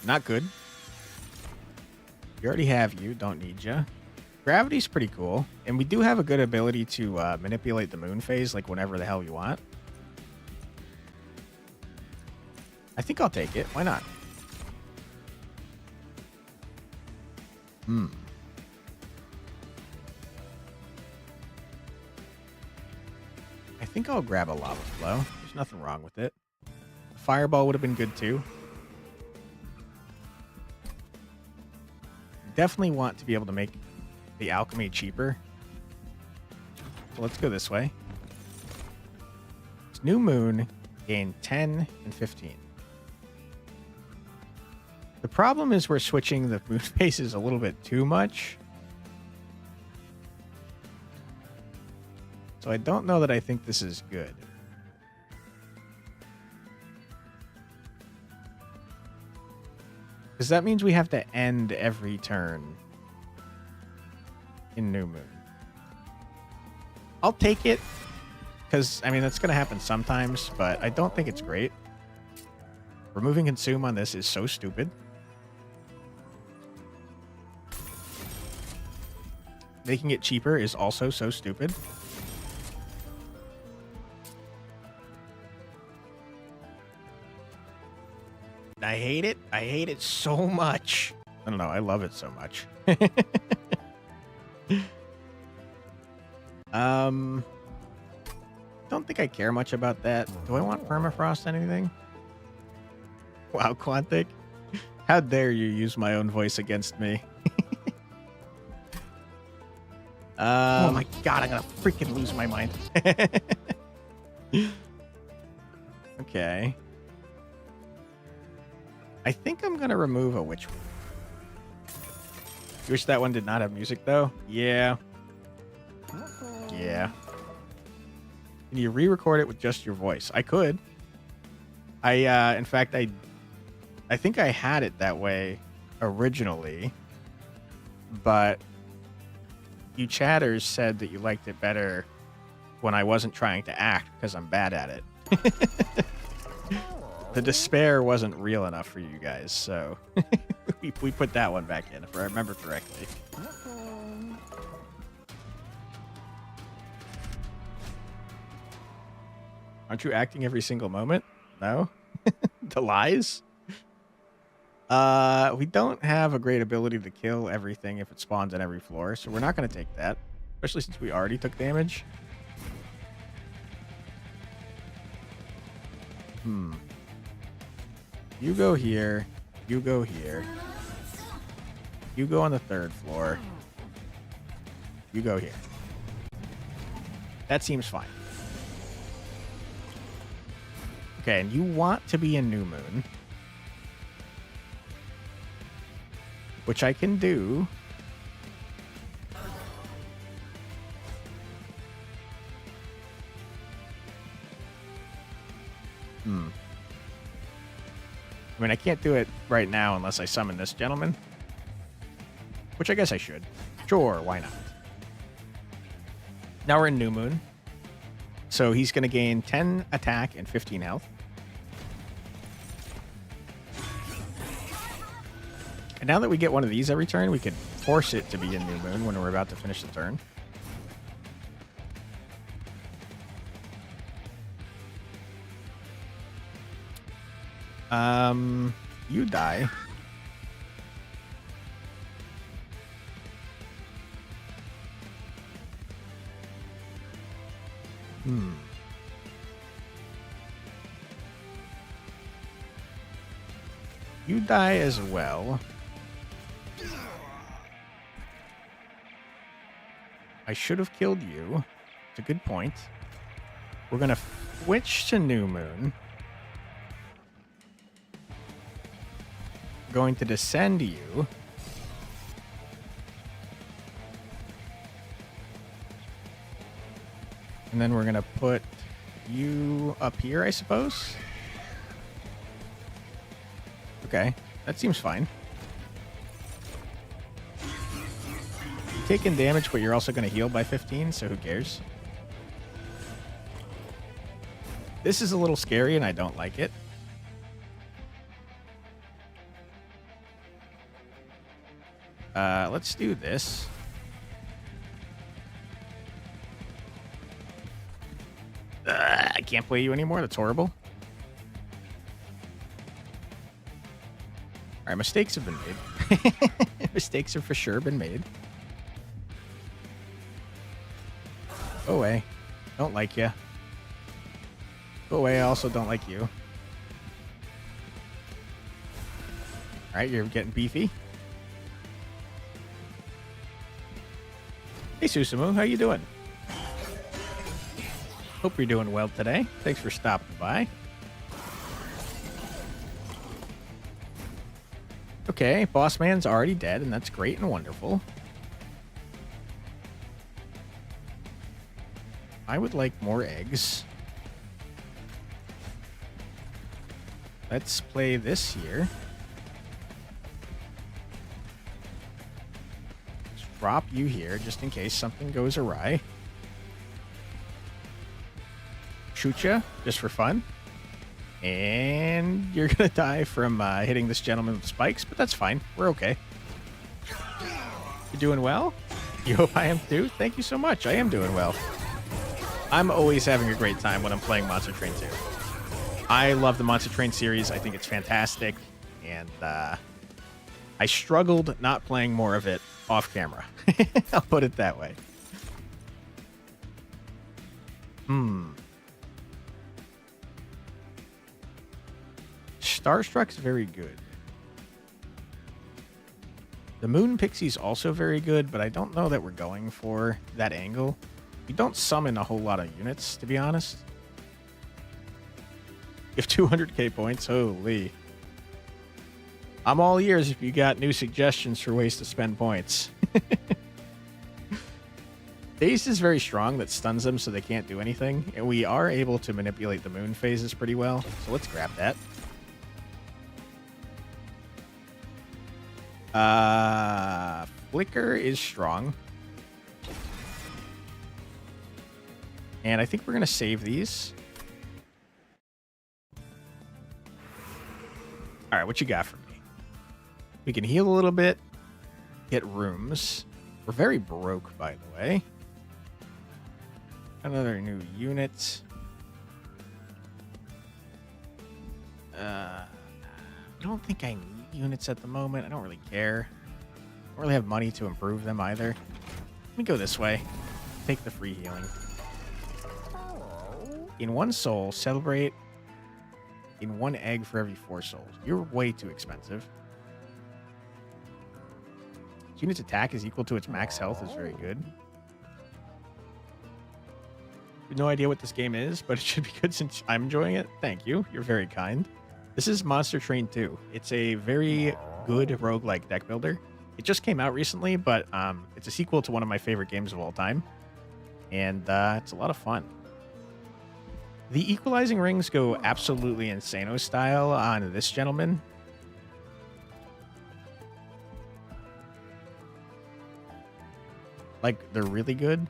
Not good. We already have you. Don't need you. Gravity's pretty cool. And we do have a good ability to manipulate the moon phase, like whenever the hell we want. I think I'll take it. Why not? I think I'll grab a lava flow. There's nothing wrong with it. A fireball would have been good too. Definitely want to be able to make the alchemy cheaper. So let's go this way. It's new moon, gain 10 and 15. The problem is we're switching the moon phases a little bit too much. So I don't know that I think this is good. Because that means we have to end every turn in new moon. I'll take it. Because, I mean, that's going to happen sometimes, but I don't think it's great. Removing consume on this is so stupid. Making it cheaper is also so stupid. I hate it. I hate it so much. I don't know. I love it so much. Don't think I care much about that. Do I want permafrost anything? Wow, Quantic. How dare you use my own voice against me? Oh my god, I'm gonna freaking lose my mind. Okay. I think I'm gonna remove a witch. You wish that one did not have music though? Yeah. Yeah. Can you re-record it with just your voice? I could. In fact, I think I had it that way originally, but you chatters said that you liked it better when I wasn't trying to act because I'm bad at it. The despair wasn't real enough for you guys, so we put that one back in, if I remember correctly. Aren't you acting every single moment? No? The lies? We don't have a great ability to kill everything if it spawns on every floor, so we're not going to take that. Especially since we already took damage. You go here. You go here. You go on the 3rd floor. You go here. That seems fine. Okay, and you want to be in New Moon. Which I can do. I mean, I can't do it right now unless I summon this gentleman. Which I guess I should. Sure, why not? Now we're in New Moon. So he's going to gain 10 attack and 15 health. And now that we get one of these every turn, we could force it to be in New Moon when we're about to finish the turn. You die. You die as well. I should have killed you. It's a good point. We're going to switch to New Moon. Going to descend you. And then we're going to put you up here, I suppose. Okay, that seems fine. You're taking damage, but you're also going to heal by 15, so who cares? This is a little scary, and I don't like it. Let's do this. I can't play you anymore. That's horrible. All right, mistakes have been made. Mistakes have for sure been made. Go away. Don't like you. Go away. I also don't like you. All right, you're getting beefy. Hey, Susumu, how you doing? Hope you're doing well today. Thanks for stopping by. Okay, Boss Man's already dead, and that's great and wonderful. I would like more eggs. Let's play this here. Let's drop you here, just in case something goes awry. Shoot ya, just for fun. And you're gonna die from hitting this gentleman with spikes, but that's fine. We're okay. You're doing well? You hope I am too? Thank you so much. I am doing well. I'm always having a great time when I'm playing Monster Train 2. I love the Monster Train series. I think it's fantastic. And I struggled not playing more of it off camera. I'll put it that way. Starstruck's very good. The Moon Pixie's also very good, but I don't know that we're going for that angle. We don't summon a whole lot of units, to be honest. You have 200k points? Holy. I'm all ears if you got new suggestions for ways to spend points. Phase is very strong. That stuns them so they can't do anything. And we are able to manipulate the moon phases pretty well. So let's grab that. Flicker is strong. And I think we're going to save these. All right, what you got for me? We can heal a little bit, get rooms. We're very broke, by the way. Another new unit. I don't think I need units at the moment. I don't really care. I don't really have money to improve them either. Let me go this way. Take the free healing. In 1 soul, celebrate in 1 egg for every 4 souls. You're way too expensive. Its unit's attack is equal to its max health is very good. No idea what this game is, but it should be good since I'm enjoying it. Thank you. You're very kind. This is Monster Train 2. It's a very good roguelike deck builder. It just came out recently, but it's a sequel to one of my favorite games of all time. And it's a lot of fun. The equalizing rings go absolutely insano style on this gentleman. Like, they're really good,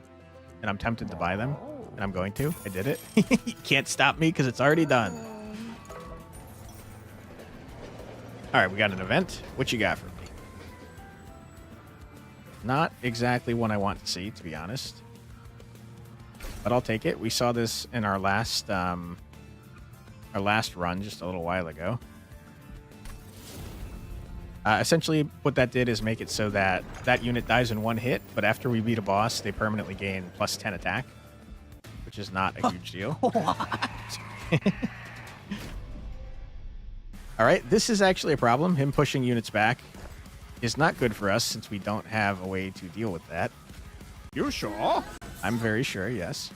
and I'm tempted to buy them, and I'm going to. I did it. You can't stop me because it's already done. All right, we got an event. What you got for me? Not exactly one I want to see, to be honest. But I'll take it. We saw this in our last run just a little while ago. Essentially, what that did is make it so that that unit dies in 1 hit, but after we beat a boss, they permanently gain plus 10 attack, which is not a huge deal. All right, this is actually a problem. Him pushing units back is not good for us since we don't have a way to deal with that. You sure? I'm very sure, yes.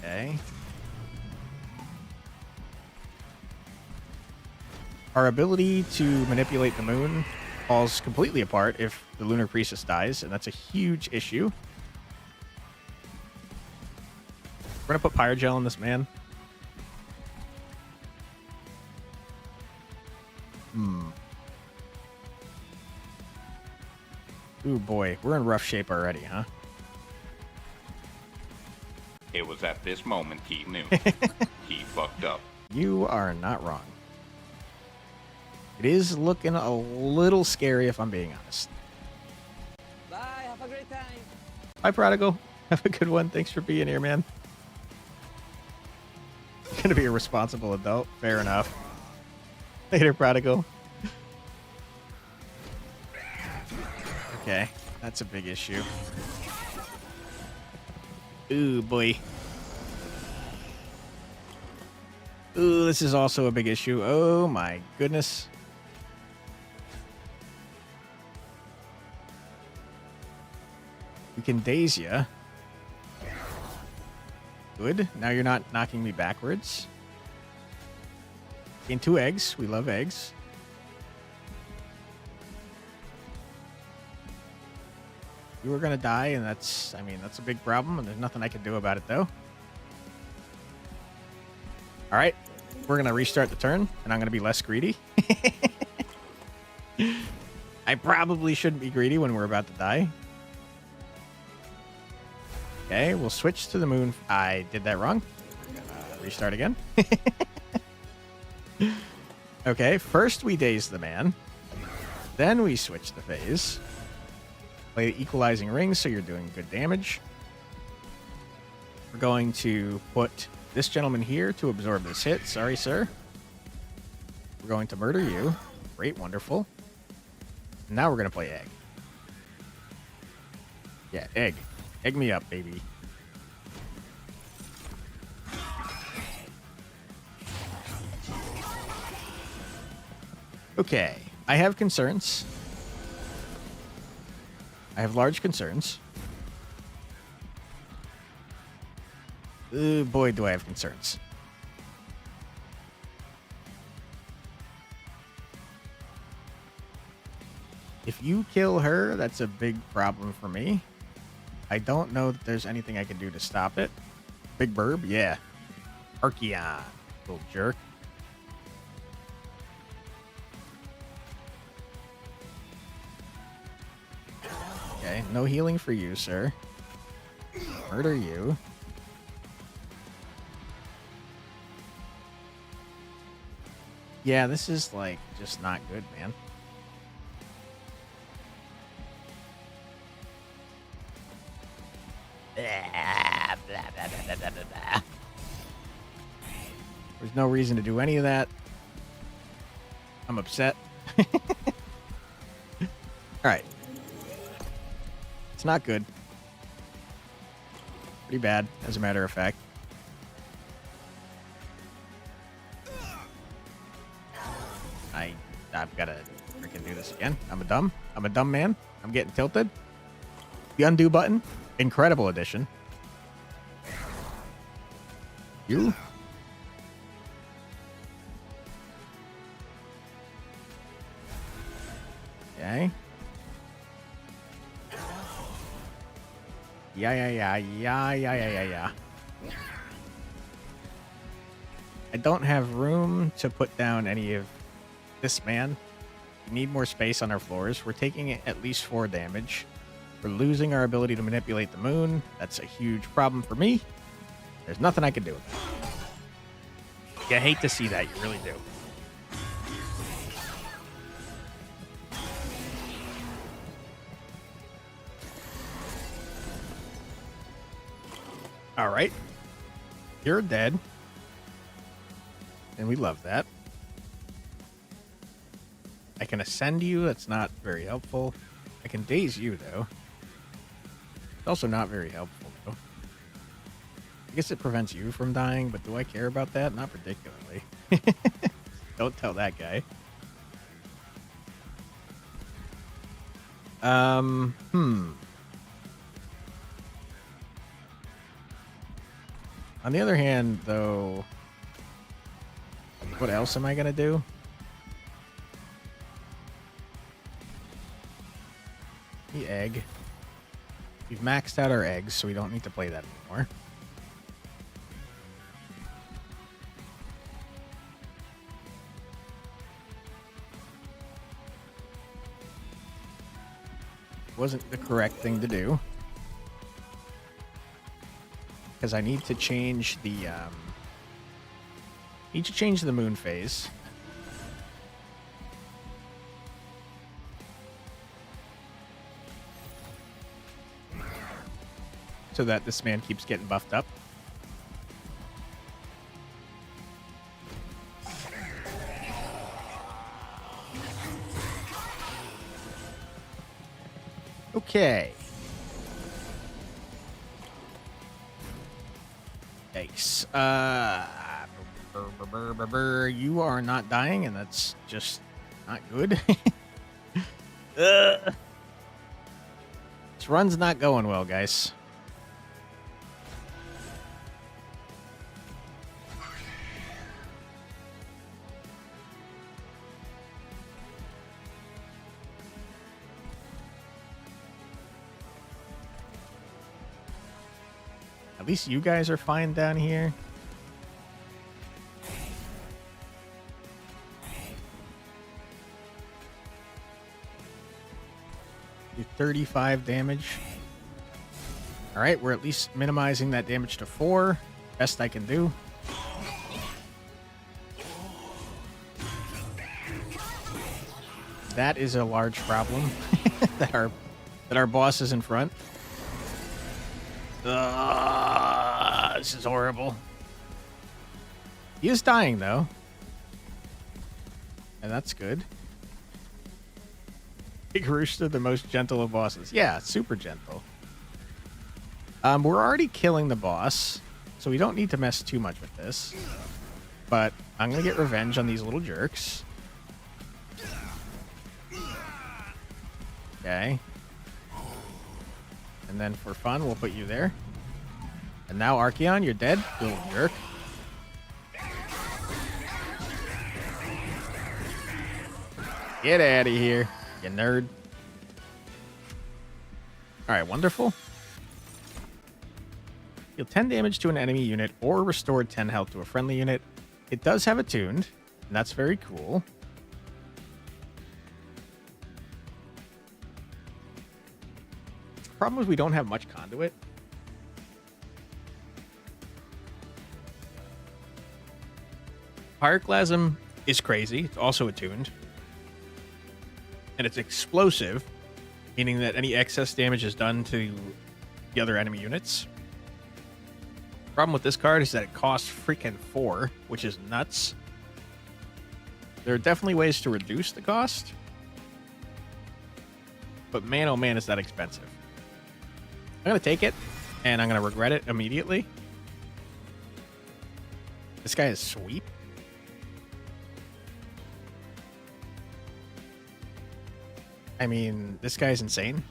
Okay. Our ability to manipulate the moon falls completely apart if the Lunar Priestess dies, and that's a huge issue. We're going to put Pyre Gel on this man. Ooh, boy. We're in rough shape already, huh? It was at this moment he knew. He fucked up. You are not wrong. It is looking a little scary if I'm being honest. Bye, have a great time. Bye, Prodigal. Have a good one. Thanks for being here, man. You're gonna be a responsible adult. Fair enough. Later, Prodigal. Okay, that's a big issue. Ooh, boy. Ooh, this is also a big issue. Oh, my goodness. We can daze ya. Good. Now you're not knocking me backwards. Gain 2 eggs. We love eggs. You were going to die, and that's a big problem, and there's nothing I can do about it, though. All right. We're going to restart the turn, and I'm going to be less greedy. I probably shouldn't be greedy when we're about to die. Okay, we'll switch to the moon. I did that wrong. We're gonna restart again. Okay, first we daze the man. Then we switch the phase. Play the equalizing ring, so you're doing good damage. We're going to put this gentleman here to absorb this hit. Sorry, sir. We're going to murder you. Great, wonderful. Now we're going to play egg. Yeah, egg. Egg me up, baby. Okay, I have concerns. I have large concerns. Boy, do I have concerns. If you kill her, that's a big problem for me. I don't know that there's anything I can do to stop it. Big Burb? Yeah. Archeon. Little jerk. Okay, no healing for you, sir. Murder you. Yeah, this is, like, just not good, man. There's no reason to do any of that. I'm upset. Alright. It's not good. Pretty bad, as a matter of fact. I've got to freaking do this again. I'm a dumb man. I'm getting tilted. The undo button. Incredible addition. You. Okay. Yeah. I don't have room to put down any of this man. We need more space on our floors. We're taking at least 4 damage. We're losing our ability to manipulate the moon. That's a huge problem for me. There's nothing I can do with that. You hate to see that. You really do. All right. You're dead. And we love that. I can ascend you. That's not very helpful. I can daze you, though. It's also not very helpful, though. I guess it prevents you from dying, but do I care about that? Not particularly. Don't tell that guy. On the other hand, though, what else am I going to do? The egg. We've maxed out our eggs, so we don't need to play that anymore. Wasn't the correct thing to do. Because I need to change the moon phase. So that this man keeps getting buffed up. Okay. Yikes. You are not dying, and that's just not good. This run's not going well, guys. At least you guys are fine down here. Do 35 damage. All right, we're at least minimizing that damage to 4. Best I can do. That is a large problem that our boss is in front. This is horrible. He is dying, though. And that's good. Big Rooster, the most gentle of bosses. Yeah, super gentle. We're already killing the boss, so we don't need to mess too much with this. But I'm going to get revenge on these little jerks. Okay. And then for fun, we'll put you there. And now, Archeon, you're dead, you little jerk. Get out of here, you nerd. Alright, wonderful. Deal 10 damage to an enemy unit or restore 10 health to a friendly unit. It does have attuned, and that's very cool. problem is we don't have much conduit. Pyroclasm is crazy. It's also attuned. And it's explosive, meaning that any excess damage is done to the other enemy units. Problem with this card is that it costs freaking 4, which is nuts. There are definitely ways to reduce the cost. But man, oh man, is that expensive. I'm going to take it, and I'm going to regret it immediately. This guy is sweep. I mean, this guy's insane.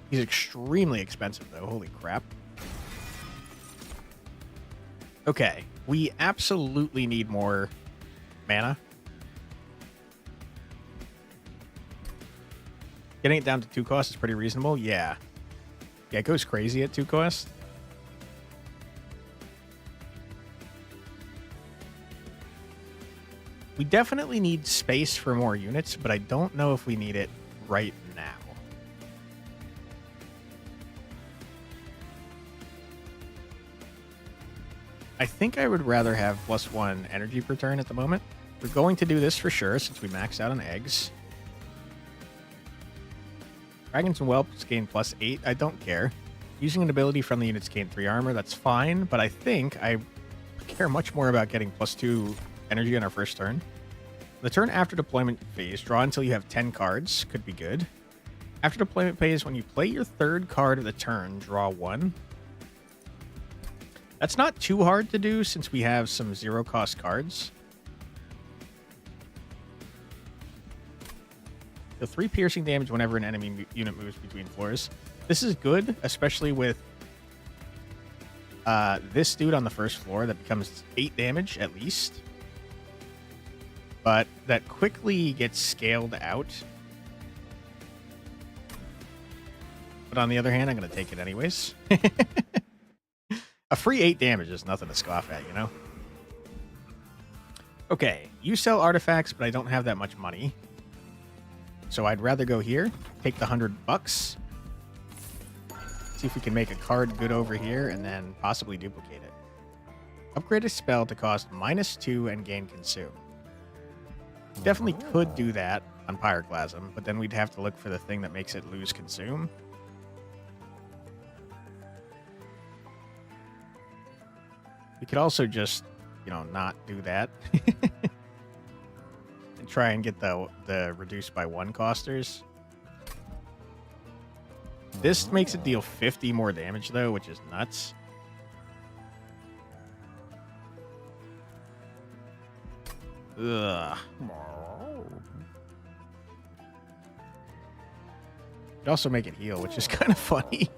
He's extremely expensive, though. Holy crap. Okay, we absolutely need more mana. Getting it down to 2 cost is pretty reasonable. Yeah. Yeah, it goes crazy at 2 cost. We definitely need space for more units, but I don't know if we need it right now. I think I would rather have +1 energy per turn at the moment. We're going to do this for sure since we maxed out on eggs. Dragons and Whelps gain +8. I don't care. Using an ability from the units gain 3 armor. That's fine, but I think I care much more about getting +2 energy on our first turn. The turn after deployment phase, draw until you have 10 cards. Could be good. After deployment phase, when you play your 3rd card of the turn, draw 1. That's not too hard to do since we have some 0-cost cards. Deal 3 piercing damage whenever an enemy unit moves between floors. This is good, especially with this dude on the first floor that becomes 8 damage at least. But that quickly gets scaled out. But on the other hand, I'm going to take it anyways. A free 8 damage is nothing to scoff at, you know? Okay, you sell artifacts, but I don't have that much money. So I'd rather go here, take the $100. See if we can make a card good over here, and then possibly duplicate it. Upgrade a spell to cost -2 and gain consume. Definitely could do that on Pyroclasm, but then we'd have to look for the thing that makes it lose consume. We could also just, you know, not do that. And try and get the reduced by 1 costers. This makes it deal 50 more damage, though, which is nuts. Ugh. Could also make it heal, which is kind of funny.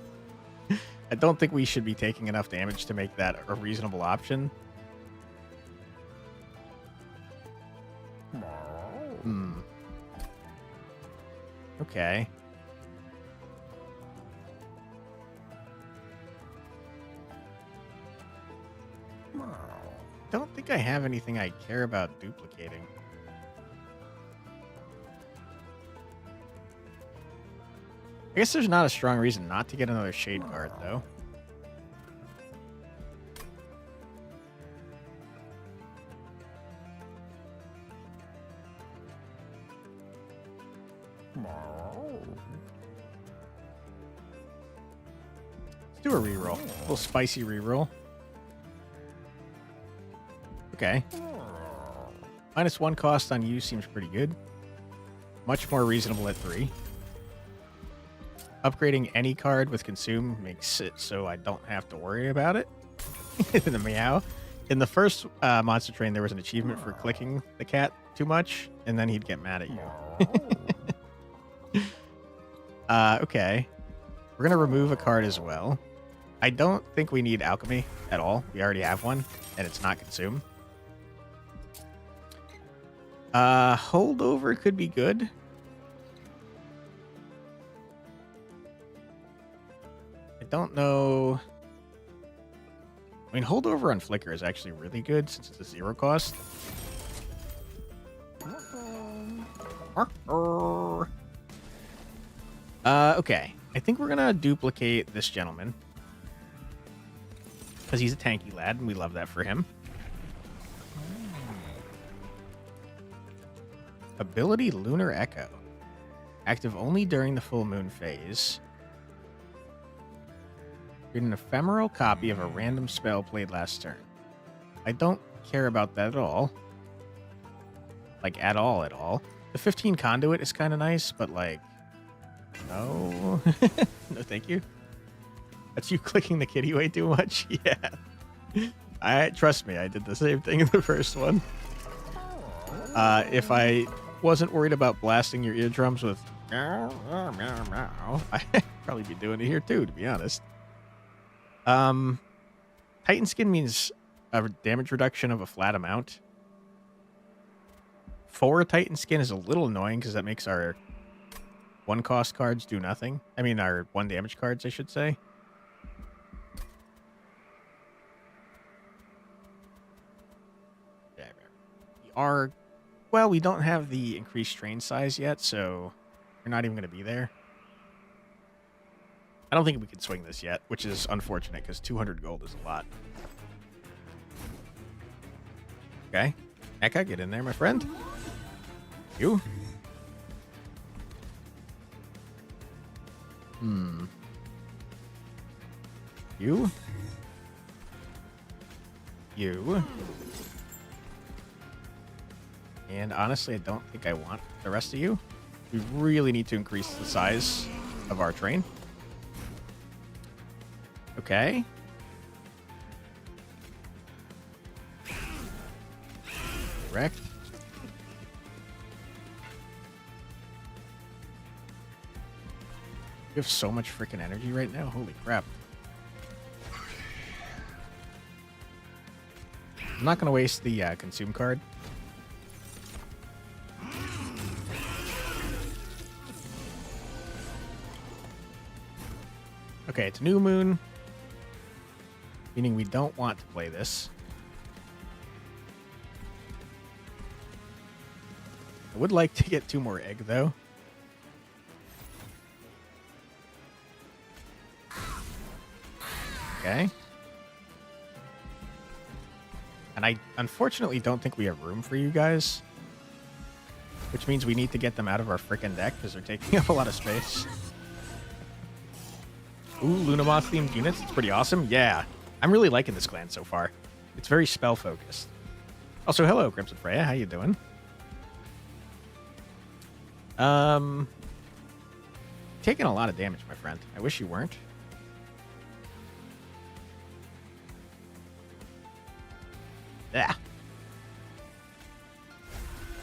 I don't think we should be taking enough damage to make that a reasonable option. Okay. Don't think I have anything I care about duplicating. I guess there's not a strong reason not to get another shade card, though. Let's do a reroll. A little spicy reroll. Okay. -1 cost on you seems pretty good. Much more reasonable at 3. Upgrading any card with consume makes it so I don't have to worry about it. The meow. In the first monster train, there was an achievement for clicking the cat too much, and then he'd get mad at you. Okay. We're going to remove a card as well. I don't think we need alchemy at all. We already have one, and it's not consume. Holdover could be good. I don't know. I mean, holdover on Flicker is actually really good since it's a 0 cost. Okay. I think we're going to duplicate this gentleman. Because he's a tanky lad, and we love that for him. Ability Lunar Echo. Active only during the full moon phase. Create an ephemeral copy of a random spell played last turn. I don't care about that at all. Like, at all. The 15 conduit is kind of nice, but like, no. No, thank you. That's you clicking the kitty way too much? Yeah. Trust me, I did the same thing in the first one. If I wasn't worried about blasting your eardrums with meow, meow, meow, meow, I'd probably be doing it here too, to be honest. Titan skin means a damage reduction of a flat amount. 4 Titan skin is a little annoying because that makes our 1 cost cards do nothing. I mean, our 1 damage cards, I should say. Well, we don't have the increased strain size yet, so we're not even going to be there. I don't think we can swing this yet, which is unfortunate because 200 gold is a lot. Okay. Eka, get in there, my friend. You. You. You. And honestly, I don't think I want the rest of you. We really need to increase the size of our train. Okay. Correct. You have so much freaking energy right now. Holy crap. I'm not going to waste the consume card. Okay, it's new moon, meaning we don't want to play this. I would like to get 2 more egg, though. Okay. And I unfortunately don't think we have room for you guys, which means we need to get them out of our frickin' deck because they're taking up a lot of space. Ooh, Lunamoth themed units. It's pretty awesome. Yeah. I'm really liking this clan so far. It's very spell focused. Also, hello, Crimson Freya. How you doing? Taking a lot of damage, my friend. I wish you weren't. Yeah.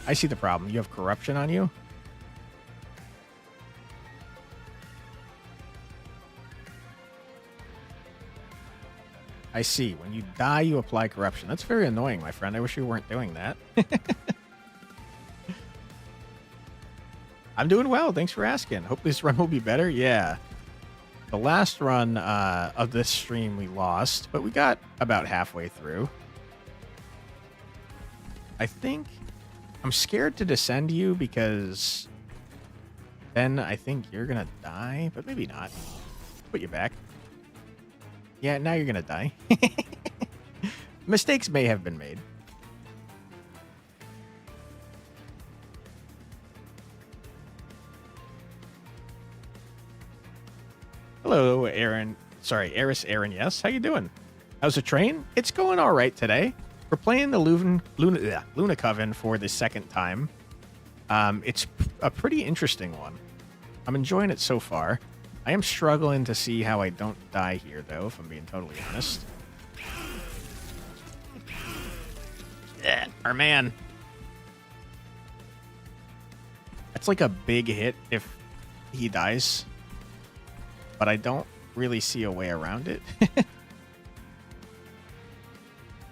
I see the problem. You have corruption on you. I see. When you die, you apply corruption. That's very annoying, my friend. I wish you weren't doing that. I'm doing well. Thanks for asking. Hope this run will be better. Yeah. The last run of this stream we lost, but we got about halfway through. I think I'm scared to descend you because then I think you're going to die, but maybe not. Put you back. Yeah, now you're going to die. Mistakes may have been made. Hello, Aaron. Sorry, Eris Aaron, yes. How you doing? How's the train? It's going all right today. We're playing the Luna Coven for the second time. It's a pretty interesting one. I'm enjoying it so far. I am struggling to see how I don't die here, though, if I'm being totally honest. Yeah, our man. That's like a big hit if he dies. But I don't really see a way around it.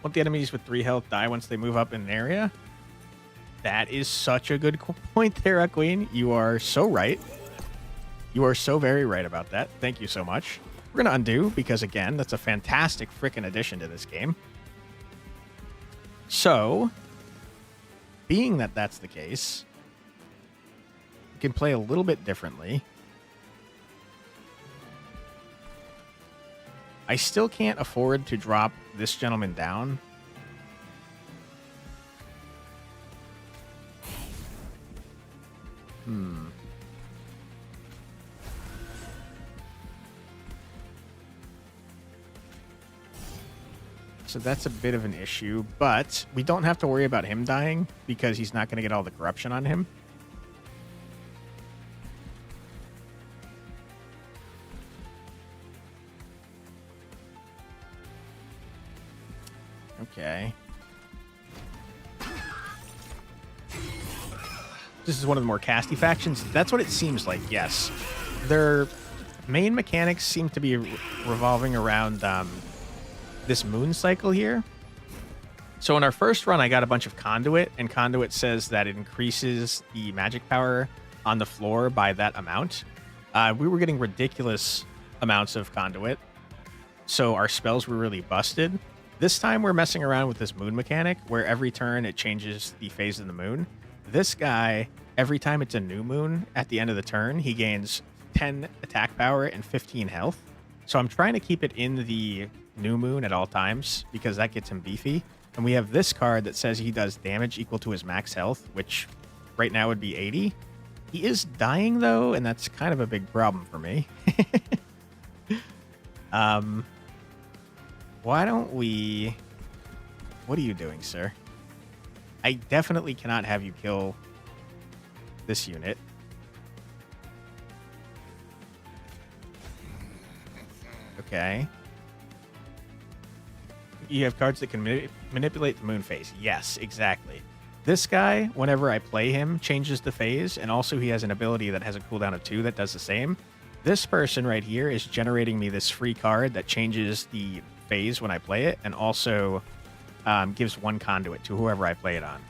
Want the enemies with 3 health die once they move up in an area? That is such a good point there, Queen. You are so right. You are so very right about that. Thank you so much. We're going to undo because, again, that's a fantastic freaking addition to this game. So, being that that's the case, we can play a little bit differently. I still can't afford to drop this gentleman down. So that's a bit of an issue, but we don't have to worry about him dying because he's not going to get all the corruption on him. Okay. This is one of the more casty factions. That's what it seems like, yes. Their main mechanics seem to be revolving around this moon cycle here. So in our first run, I got a bunch of conduit, and conduit says that it increases the magic power on the floor by that amount. We were getting ridiculous amounts of conduit, so our spells were really busted. This time we're messing around with this moon mechanic where every turn it changes the phase of the moon. This guy, every time it's a new moon at the end of the turn, he gains 10 attack power and 15 health. So I'm trying to keep it in the new moon at all times because that gets him beefy. And we have this card that says he does damage equal to his max health, which right now would be 80. He is dying though, and that's kind of a big problem for me. Why don't we... What are you doing, sir? I definitely cannot have you kill this unit. Okay. You have cards that can manipulate the moon phase. Yes, exactly. This guy, whenever I play him, changes the phase, and also he has an ability that has a cooldown of 2 that does the same. This person right here is generating me this free card that changes the phase when I play it, and also gives 1 conduit to whoever I play it on.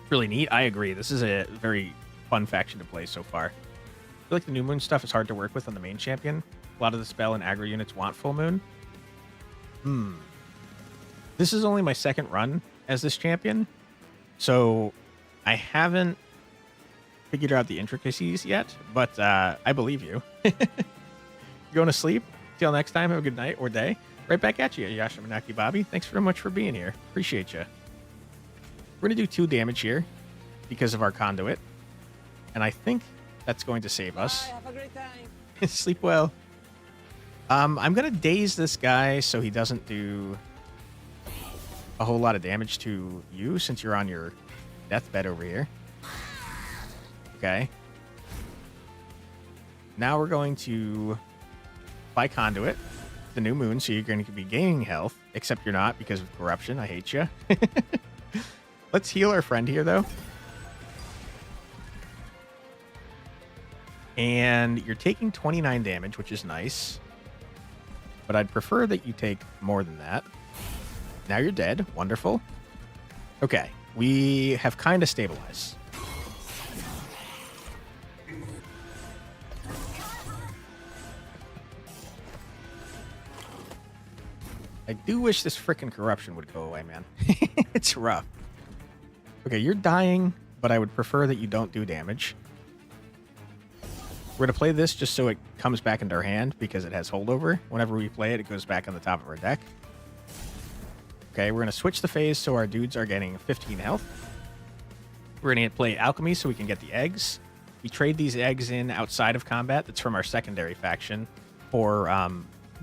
Really neat. I agree. This is a very fun faction to play so far. I feel like the new moon stuff is hard to work with on the main champion. A lot of the spell and aggro units want full moon. This is only my second run as this champion, so I haven't figured out the intricacies yet, but I believe you. You going to sleep? Till next time, have a good night or day. Right back at you, Yashamanaki Bobby. Thanks very much for being here. Appreciate you. We're going to do 2 damage here because of our conduit, and I think that's going to save us. Bye, have a great time. Sleep well. I'm going to daze this guy so he doesn't do a whole lot of damage to you since you're on your deathbed over here. Okay. Now we're going to buy conduit, the new moon, so you're going to be gaining health, except you're not because of corruption. I hate you. Let's heal our friend here, though. And you're taking 29 damage, which is nice. But I'd prefer that you take more than that. Now you're dead. Wonderful. Okay. We have kind of stabilized. I do wish this frickin' corruption would go away, man. It's rough. Okay, you're dying, but I would prefer that you don't do damage. We're going to play this just so it comes back into our hand because it has holdover. Whenever we play it, it goes back on the top of our deck. Okay, we're going to switch the phase so our dudes are getting 15 health. We're going to play alchemy so we can get the eggs. We trade these eggs in outside of combat. That's from our secondary faction for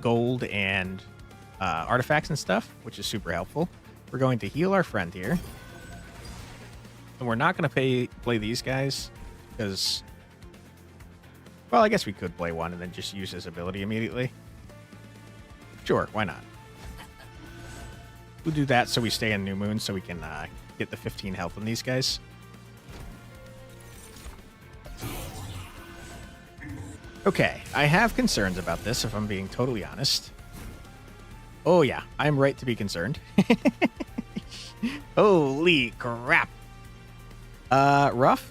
gold and artifacts and stuff, which is super helpful. We're going to heal our friend here. And we're not going to play these guys because... Well, I guess we could play one and then just use his ability immediately. Sure, why not? We'll do that so we stay in New Moon so we can get the 15 health on these guys. Okay, I have concerns about this, if I'm being totally honest. Oh yeah, I'm right to be concerned. Holy crap. Rough.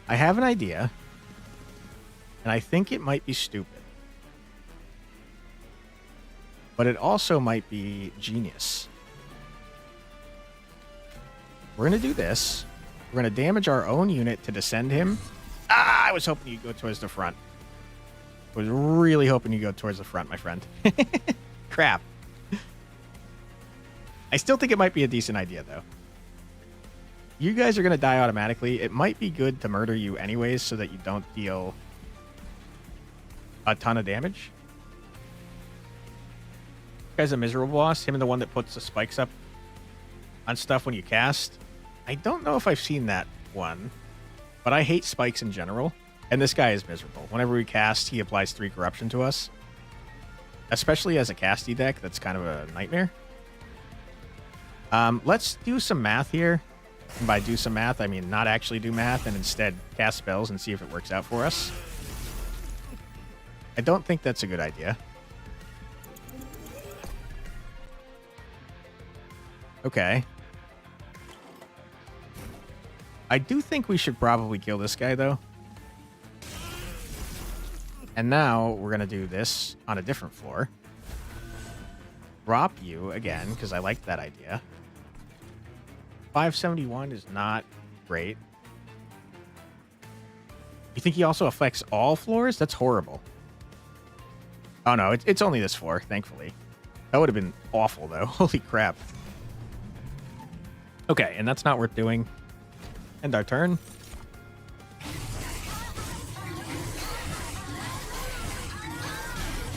I have an idea, and I think it might be stupid. But it also might be genius. We're going to do this. We're going to damage our own unit to descend him. Ah! Ah, I was hoping you'd go towards the front. I was really hoping you'd go towards the front, my friend. Crap. I still think it might be a decent idea, though. You guys are going to die automatically. It might be good to murder you anyways so that you don't deal a ton of damage. This guy's a miserable boss. Him and the one that puts the spikes up on stuff when you cast. I don't know if I've seen that one, but I hate spikes in general. And this guy is miserable. Whenever we cast, he applies 3 corruption to us. Especially as a casty deck, that's kind of a nightmare. Let's do some math here. And by do some math, I mean not actually do math and instead cast spells and see if it works out for us. I don't think that's a good idea. Okay. I do think we should probably kill this guy, though. And now we're going to do this on a different floor. Drop you again, because I like that idea. 571 is not great. You think he also affects all floors? That's horrible. Oh, no, it's only this floor, thankfully. That would have been awful, though. Holy crap. Okay, and that's not worth doing. End our turn.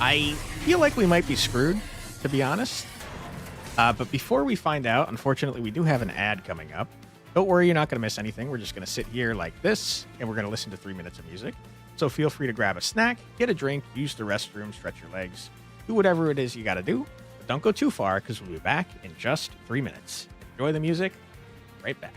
I feel like we might be screwed, to be honest. But before we find out, unfortunately, we do have an ad coming up. Don't worry, you're not going to miss anything. We're just going to sit here like this, and we're going to listen to 3 minutes of music. So feel free to grab a snack, get a drink, use the restroom, stretch your legs, do whatever it is you got to do. But don't go too far, because we'll be back in just 3 minutes. Enjoy the music. Right back.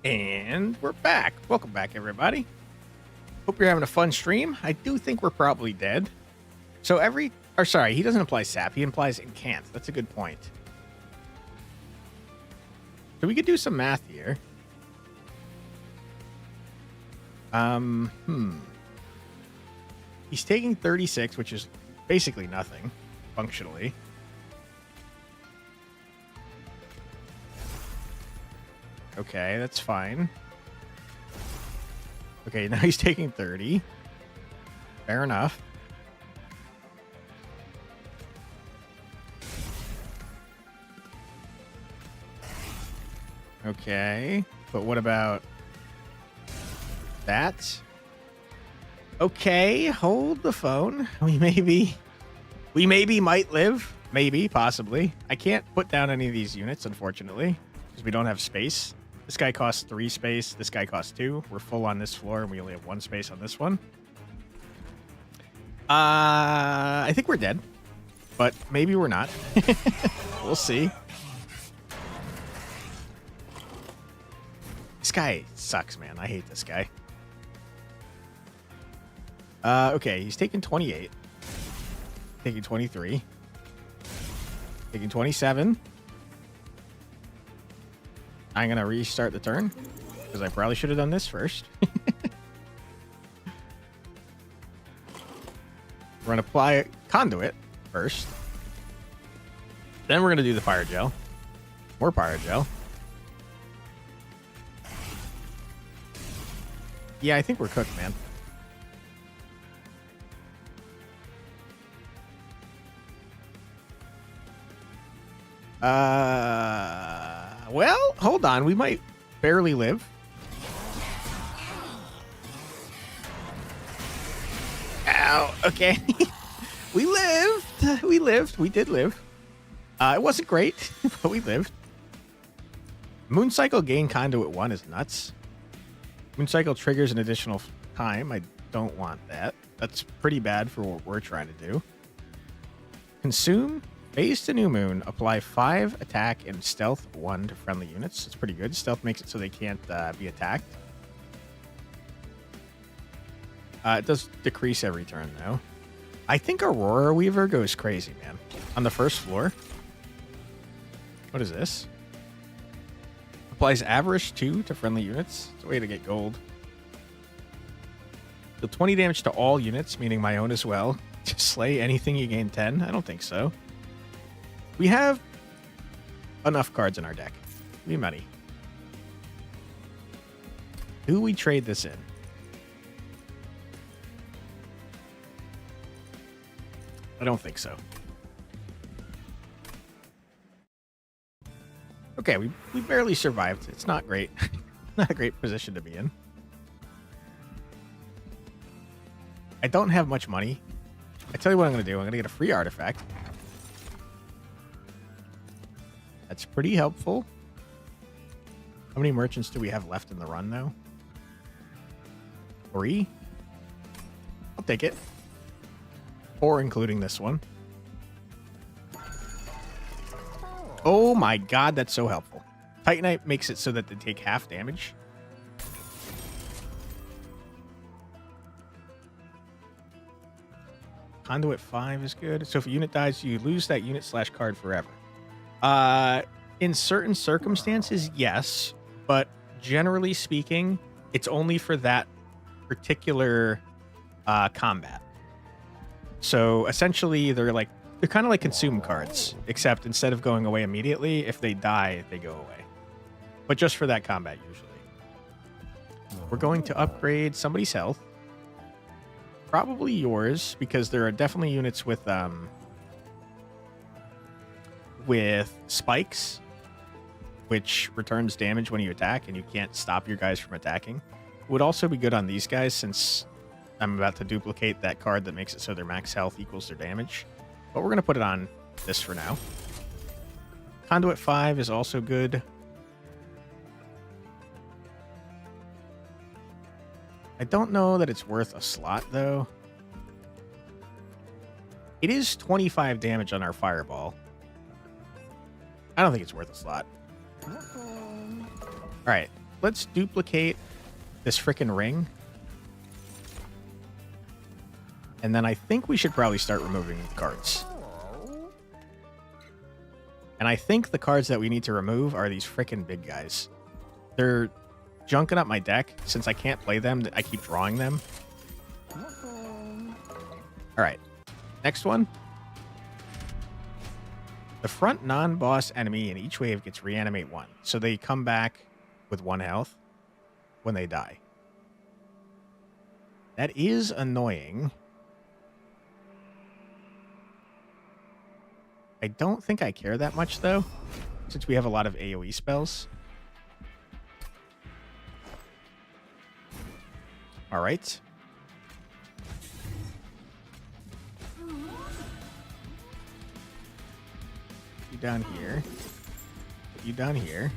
And we're back. Welcome back, everybody. Hope you're having a fun stream. I do think we're probably dead. So he doesn't apply sap. He implies incant. That's a good point. So we could do some math here. He's taking 36, which is basically nothing, functionally. Okay, that's fine. Okay, now he's taking 30. Fair enough. Okay, but what about that? Okay, hold the phone. We maybe might live. Maybe, possibly. I can't put down any of these units, unfortunately, because we don't have space. This guy costs 3 space. This guy costs 2. We're full on this floor, and we only have 1 space on this one. I think we're dead, but maybe we're not. We'll see. This guy sucks, man. I hate this guy. Okay, he's taking 28. Taking 23. Taking 27. I'm going to restart the turn, because I probably should have done this first. We're going to apply a conduit first. Then we're going to do the fire gel. More fire gel. Yeah, I think we're cooked, man. Well, hold on. We might barely live. Ow. Okay. We lived. We lived. We did live. It wasn't great, but we lived. Moon Cycle gain conduit 1 is nuts. Moon Cycle triggers an additional time. I don't want that. That's pretty bad for what we're trying to do. Consume. Phase to New Moon. Apply 5 attack and stealth 1 to friendly units. It's pretty good. Stealth makes it so they can't be attacked. It does decrease every turn, though. I think Aurora Weaver goes crazy, man. On the first floor. What is this? Applies Avarice 2 to friendly units. It's a way to get gold. Deal 20 damage to all units, meaning my own as well. To slay anything, you gain 10. I don't think so. We have enough cards in our deck. Give me money. Do we trade this in? I don't think so. Okay, we barely survived. It's not great. Not a great position to be in. I don't have much money. I tell you what I'm going to do. I'm going to get a free artifact. That's pretty helpful. How many merchants do we have left in the run, though? 3? I'll take it. 4, including this one. Oh my god, that's so helpful. Titanite makes it so that they take half damage. Conduit 5 is good. So if a unit dies, you lose that unit / card forever. In certain circumstances, yes. But generally speaking, it's only for that particular combat. So essentially, they're kind of like consume cards, except instead of going away immediately, if they die, they go away. But just for that combat, usually. We're going to upgrade somebody's health. Probably yours, because there are definitely units with spikes, which returns damage when you attack, and you can't stop your guys from attacking. Would also be good on these guys, since I'm about to duplicate that card that makes it so their max health equals their damage. But we're going to put it on this for now. Conduit 5 is also good. I don't know that it's worth a slot, though. It is 25 damage on our fireball. I don't think it's worth a slot. All right. let's duplicate this frickin' ring. And then I think we should probably start removing cards. And I think the cards that we need to remove are these frickin' big guys. They're junking up my deck. Since I can't play them, I keep drawing them. Alright. Next one. The front non-boss enemy in each wave gets reanimate 1. So they come back with 1 health when they die. That is annoying. I don't think I care that much, though, since we have a lot of AoE spells. All right. You down here. Put you down here.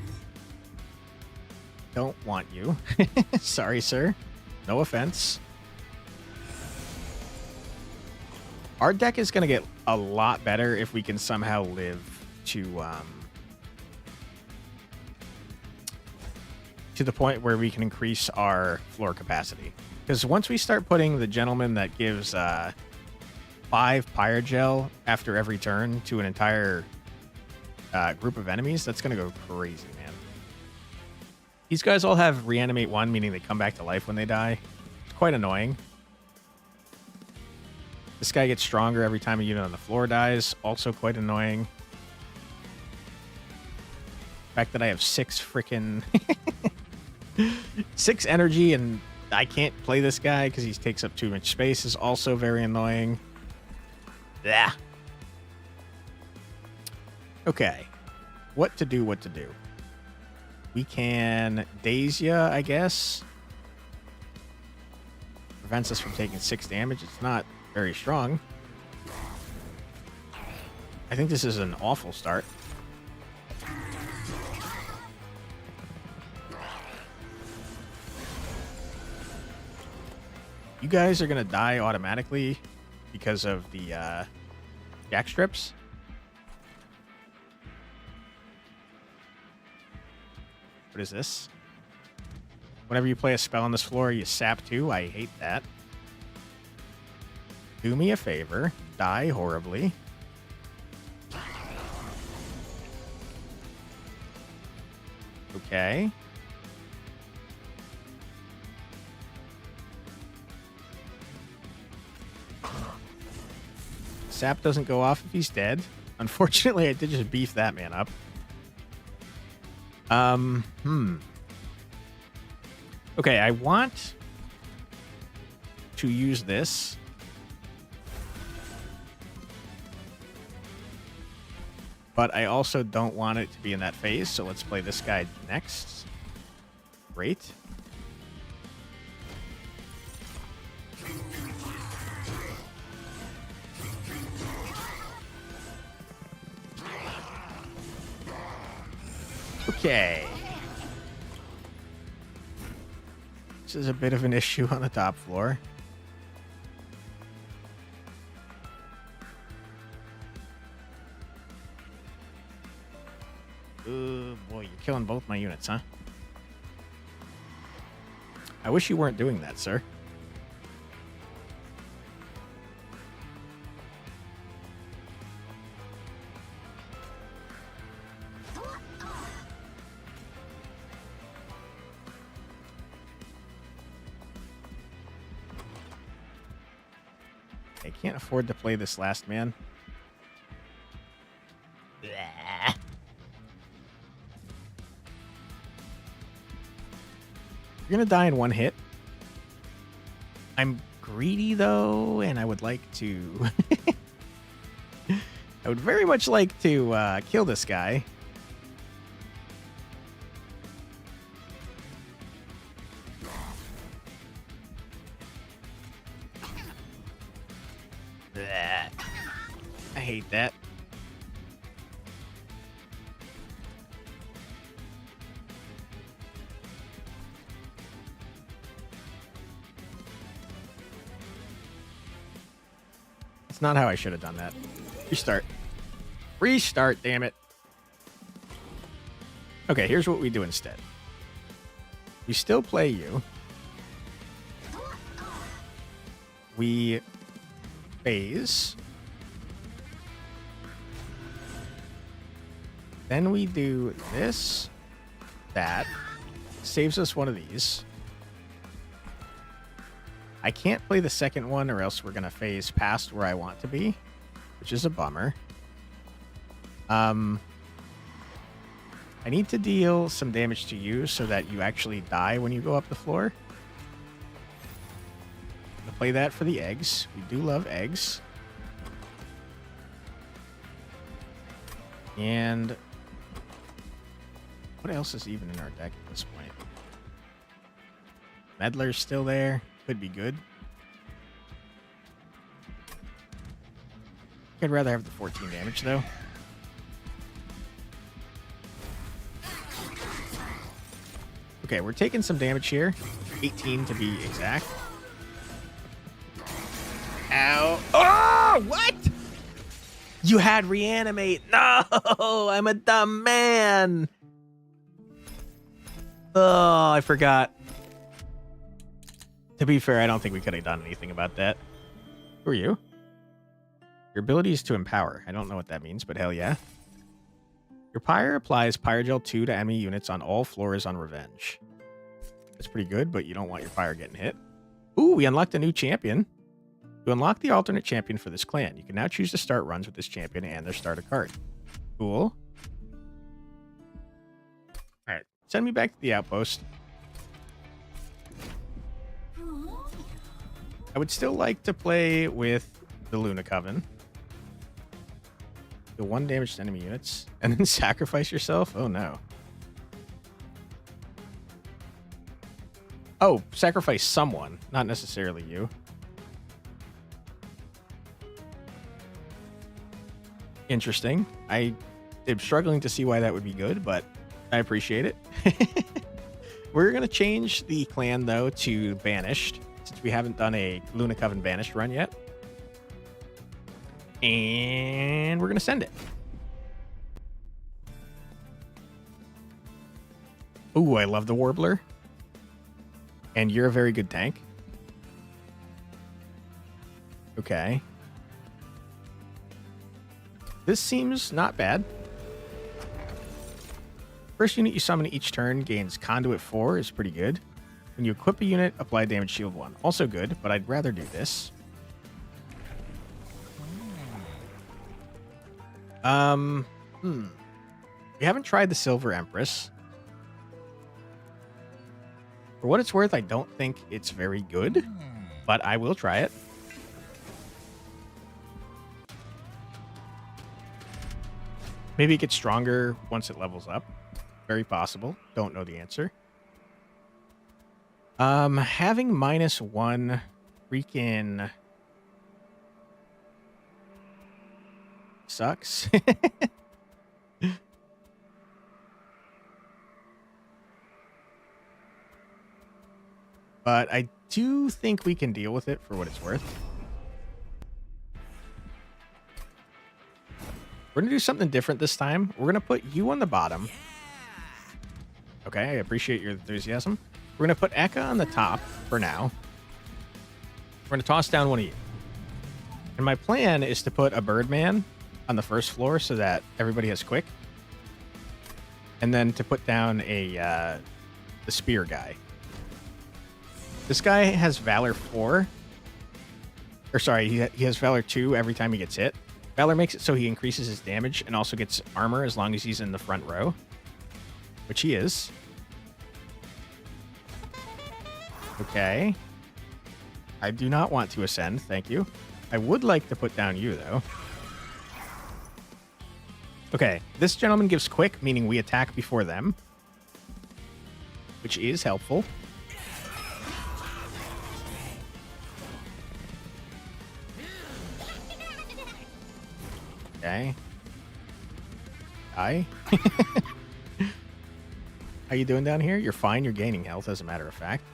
Don't want you. Sorry, sir. No offense. Our deck is going to get a lot better if we can somehow live to the point where we can increase our floor capacity. Because once we start putting the gentleman that gives 5 Pyre gel after every turn to an entire group of enemies, that's going to go crazy, man. These guys all have reanimate 1, meaning they come back to life when they die. It's quite annoying. This guy gets stronger every time a unit on the floor dies. Also quite annoying. The fact that I have 6 freaking 6 energy and I can't play this guy because he takes up too much space is also very annoying. Yeah. Okay. What to do, what to do. We can daze ya, I guess. Prevents us from taking 6 damage. It's not very strong. I think this is an awful start. You guys are going to die automatically because of the jack strips. What is this? Whenever you play a spell on this floor, you sap 2. I hate that. Do me a favor. Die horribly. Okay. Sap doesn't go off if he's dead. Unfortunately, I did just beef that man up. Okay, I want to use this. But I also don't want it to be in that phase, so let's play this guy next. Great. Okay. This is a bit of an issue on the top floor. Oh boy, you're killing both my units, huh? I wish you weren't doing that, sir. I can't afford to play this last man. Blah. You're gonna die in 1 hit. I'm greedy though, and I would like to I would very much like to kill this guy. Blah. I hate that. It's not how I should have done that. Restart. Restart, damn it. Okay, here's what we do instead. We still play you. We phase. Then we do this, that. Saves us one of these. I can't play the second one or else we're going to phase past where I want to be, which is a bummer. I need to deal some damage to you so that you actually die when you go up the floor. I'm going to play that for the eggs. We do love eggs. And what else is even in our deck at this point? Meddler's still there. Could be good. I'd rather have the 14 damage, though. Okay, we're taking some damage here. 18 to be exact. Ow. Oh, what? You had reanimate. No, I'm a dumb man. Oh, I forgot. To be fair, I don't think we could have done anything about that. Who are you? Your ability is to empower. I don't know what that means, but hell yeah. Your Pyre applies Pyre Gel 2 to enemy units on all floors on Revenge. That's pretty good, but you don't want your Pyre getting hit. Ooh, we unlocked a new champion. To unlock the alternate champion for this clan, you can now choose to start runs with this champion and their starter card. Cool. Alright, send me back to the outpost. I would still like to play with the Luna Coven. The 1 damage to enemy units. And then sacrifice yourself? Oh no. Oh, sacrifice someone. Not necessarily you. Interesting. I am struggling to see why that would be good, but I appreciate it. We're going to change the clan, though, to Banished, since we haven't done a Luna Coven Banished run yet. And we're going to send it. Ooh, I love the Warbler. And you're a very good tank. Okay. This seems not bad. First unit you summon each turn gains Conduit 4 is pretty good. When you equip a unit, apply damage shield 1. Also good, but I'd rather do this. We haven't tried the Silver Empress. For what it's worth, I don't think it's very good, but I will try it. Maybe it gets stronger once it levels up. Very possible. Don't know the answer. Having -1 freaking sucks. But I do think we can deal with it for what it's worth. We're going to do something different this time. We're going to put you on the bottom. Okay, I appreciate your enthusiasm. We're going to put Eka on the top for now. We're going to toss down one of you. And my plan is to put a Birdman on the first floor so that everybody has quick. And then to put down the spear guy. This guy has Valor 4. Or sorry, he has Valor 2 every time he gets hit. Valor makes it so he increases his damage and also gets armor as long as he's in the front row. Which he is. Okay. I do not want to ascend, thank you. I would like to put down you, though. Okay, this gentleman gives quick, meaning we attack before them. Which is helpful. Okay. Die. How you doing down here? You're fine. You're gaining health, as a matter of fact.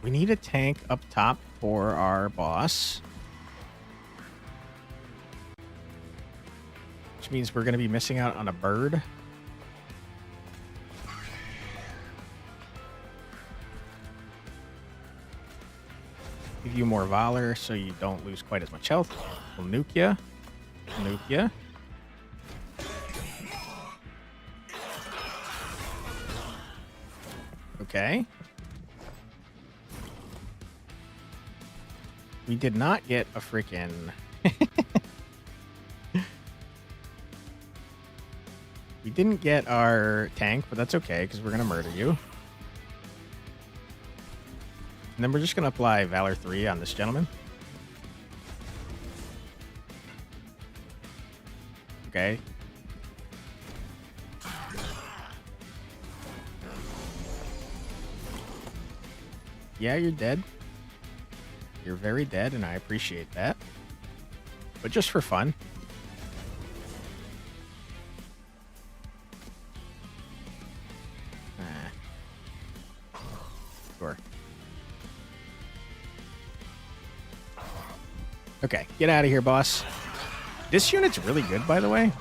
We need a tank up top for our boss. which means we're going to be missing out on a bird. Give you more Valor so you don't lose quite as much health. We'll nuke ya. Nuke ya. Okay. We did not get a freaking... We didn't get our tank, but that's okay, because we're going to murder you. And then we're just going to apply Valor 3 on this gentleman. Okay. Yeah, you're dead. You're very dead, and I appreciate that. But just for fun. Sure. Okay, get out of here, boss. This unit's really good, by the way.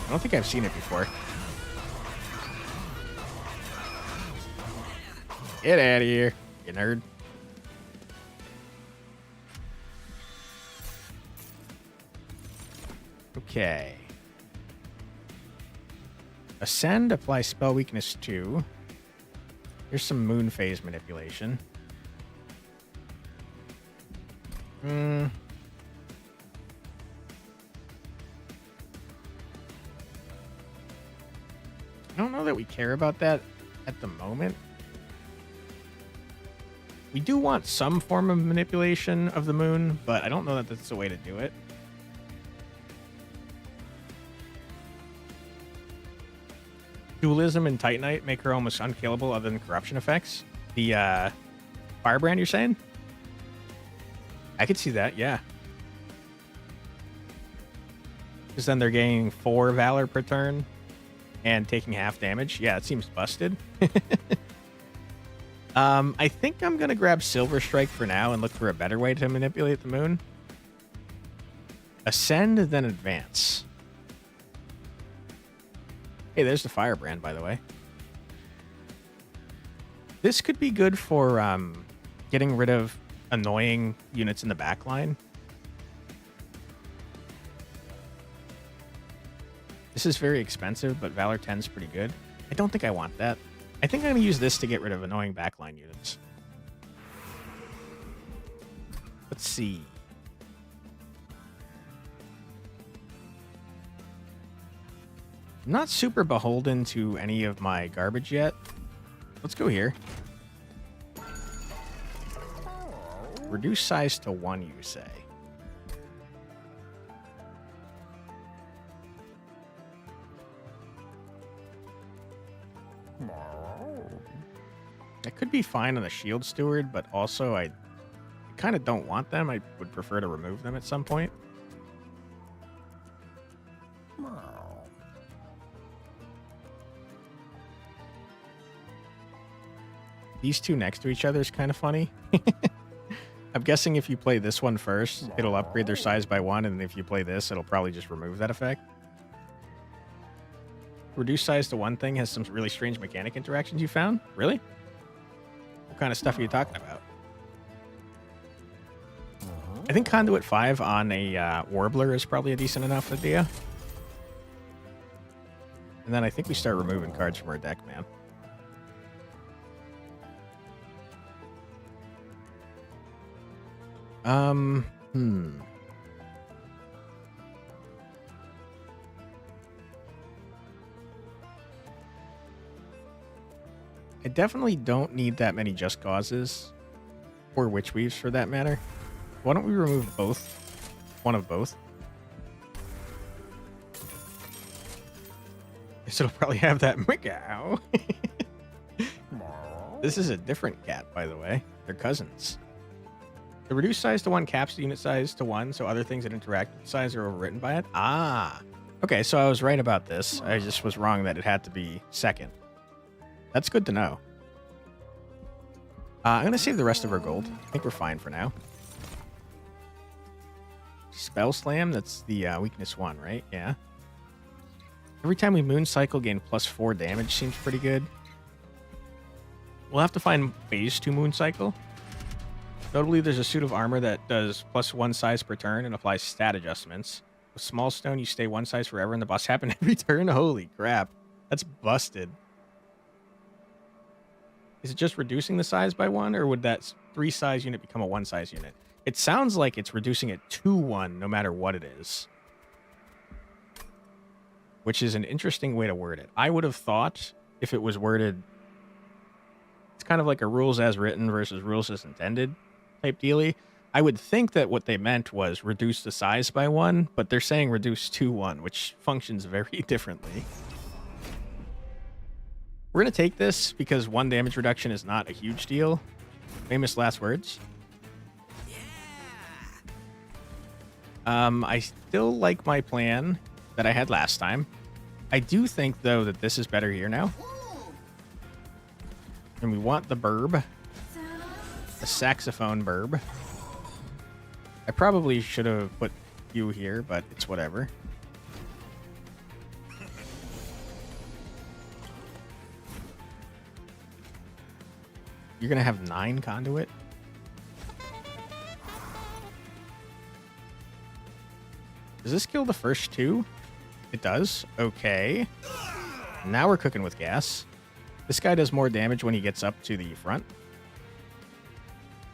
I don't think I've seen it before. Get out of here, you nerd. Okay. Ascend, apply spell weakness 2. Here's some moon phase manipulation. I don't know that we care about that at the moment. We do want some form of manipulation of the moon, but I don't know that that's the way to do it. Dualism and Titanite make her almost unkillable other than corruption effects. The Firebrand, you're saying? I could see that, yeah. Because then they're gaining 4 Valor per turn and taking half damage. Yeah, it seems busted. I think I'm going to grab Silver Strike for now and look for a better way to manipulate the moon. Ascend, then advance. Hey, there's the Firebrand, by the way. This could be good for getting rid of annoying units in the back line. This is very expensive, but Valor 10 is pretty good. I don't think I want that. I think I'm going to use this to get rid of annoying backline units. Let's see. I'm not super beholden to any of my garbage yet. Let's go here. Reduce size to 1, you say. That could be fine on the Shield Steward, but also I kind of don't want them. I would prefer to remove them at some point. These two next to each other is kind of funny. I'm guessing if you play this one first, it'll upgrade their size by 1, and if you play this, it'll probably just remove that effect. Reduce size to 1 thing has some really strange mechanic interactions you found? Really? What kind of stuff are you talking about? I think Conduit 5 on a Warbler is probably a decent enough idea. And then I think we start removing cards from our deck, man. I definitely don't need that many Just Causes, or Witch Weaves for that matter. Why don't we remove both? One of both. Guess it'll probably have that meow. This is a different cat, by the way. They're cousins. The reduce size to 1 caps the unit size to 1, so other things that interact with the size are overwritten by it. Ah. Okay, so I was right about this. I just was wrong that it had to be second. That's good to know. I'm going to save the rest of our gold. I think we're fine for now. Spell Slam, that's the weakness 1, right? Yeah. Every time we moon cycle, gain +4 damage. Seems pretty good. We'll have to find phase 2 moon cycle. Notably, there's a suit of armor that does +1 size per turn and applies stat adjustments. With Small Stone, you stay 1 size forever and the buffs happen every turn. Holy crap. That's busted. Is it just reducing the size by 1, or would that 3 size unit become a 1 size unit? It sounds like it's reducing it to 1 no matter what it is. Which is an interesting way to word it. I would have thought if it was worded... It's kind of like a rules as written versus rules as intended type dealy. I would think that what they meant was reduce the size by 1, but they're saying reduce to 1, which functions very differently. We're going to take this because 1 damage reduction is not a huge deal. Famous last words. I still like my plan that I had last time. I do think, though, that this is better here now. And we want the burb. The saxophone burb. I probably should have put you here, but it's whatever. You're going to have 9 conduit? Does this kill the first 2? It does. Okay. Now we're cooking with gas. This guy does more damage when he gets up to the front.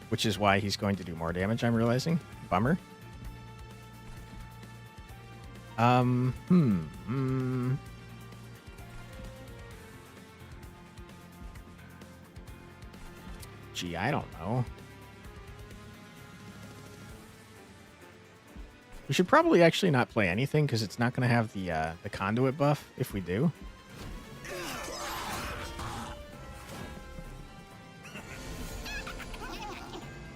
Which is why he's going to do more damage, I'm realizing. Bummer. Gee, I don't know. We should probably actually not play anything because it's not going to have the conduit buff if we do.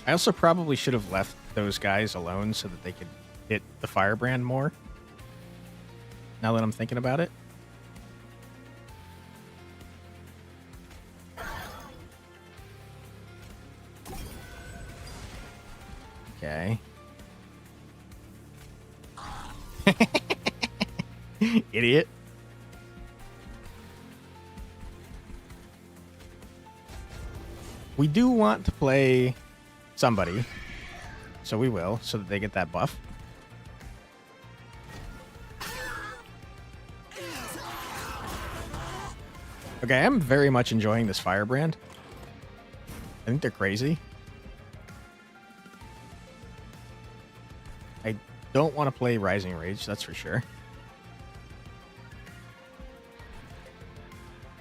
I also probably should have left those guys alone so that they could hit the firebrand more. Now that I'm thinking about it. Okay. Idiot. We do want to play somebody, so we will, so that they get that buff. Okay, I'm very much enjoying this firebrand. I think they're crazy. I don't want to play Rising Rage, that's for sure.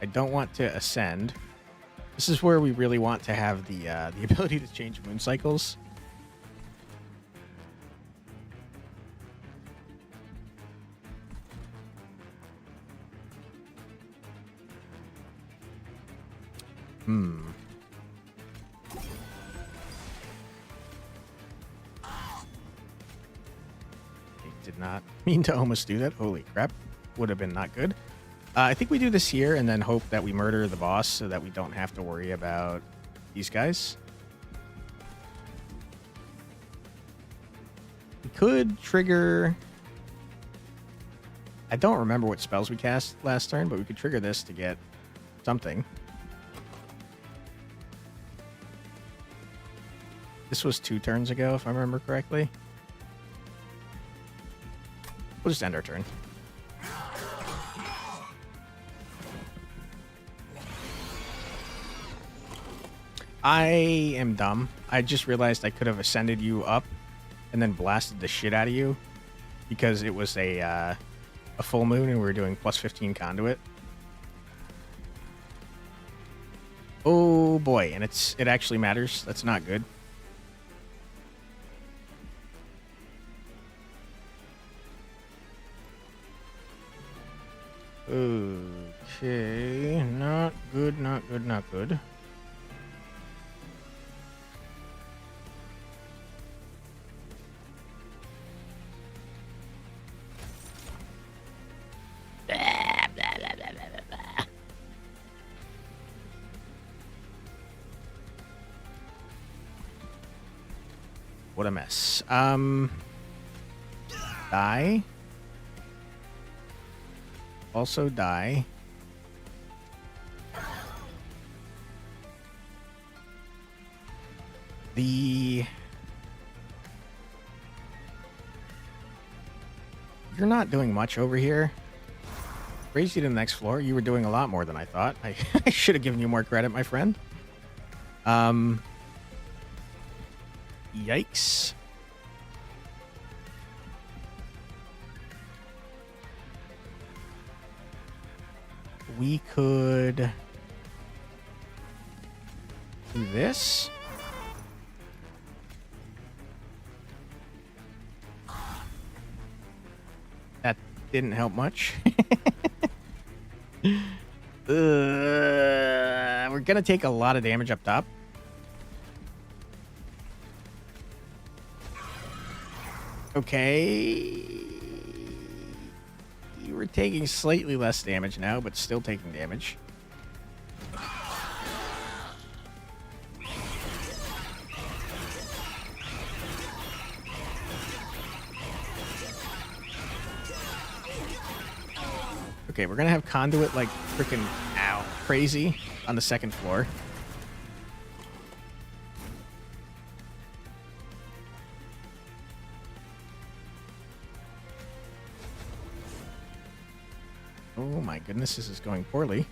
I don't want to ascend. This is where we really want to have the ability to change moon cycles. I did not mean to almost do that. Holy crap. Would have been not good. I think we do this here and then hope that we murder the boss so that we don't have to worry about these guys. We could trigger... I don't remember what spells we cast last turn, but we could trigger this to get something. This was 2 turns ago, if I remember correctly. We'll just end our turn. I am dumb. I just realized I could have ascended you up and then blasted the shit out of you because it was a full moon and we were doing +15 conduit. Oh boy, and it actually matters. That's not good. Okay, not good, not good, not good. What a mess. Die. Also die. You're not doing much over here. Raise you to the next floor. You were doing a lot more than I thought. I should have given you more credit, my friend. Yikes. We could do this. That didn't help much. We're gonna take a lot of damage up top. Okay. You were taking slightly less damage now, but still taking damage. Okay, we're gonna have conduit like freaking crazy on the second floor. Oh my goodness, this is going poorly.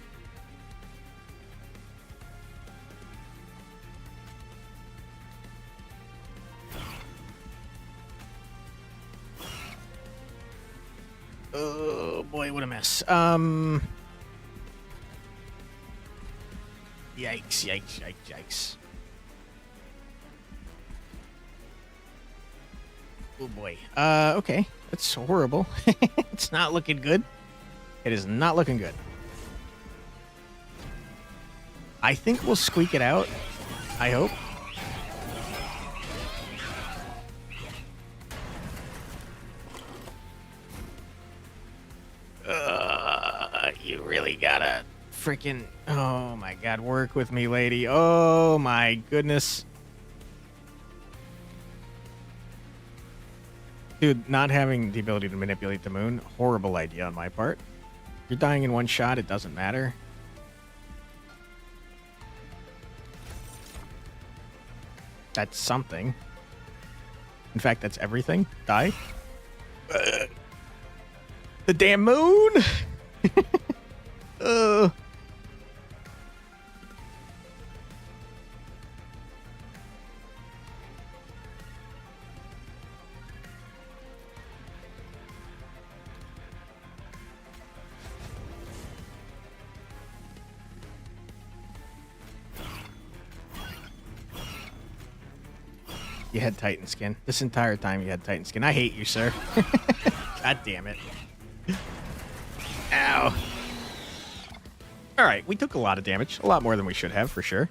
Oh boy, what a mess. Yikes, yikes, yikes, yikes. Oh boy. Okay. That's horrible. It's not looking good. It is not looking good. I think we'll squeak it out. I hope. You really gotta freaking... Oh my god, work with me, lady. Oh my goodness. Dude, not having the ability to manipulate the moon, horrible idea on my part. You're dying in one shot, it doesn't matter. That's something. In fact, that's everything. Die. The damn moon! You had Titan skin. This entire time you had Titan skin. I hate you, sir. God damn it. Ow. Alright, we took a lot of damage. A lot more than we should have, for sure.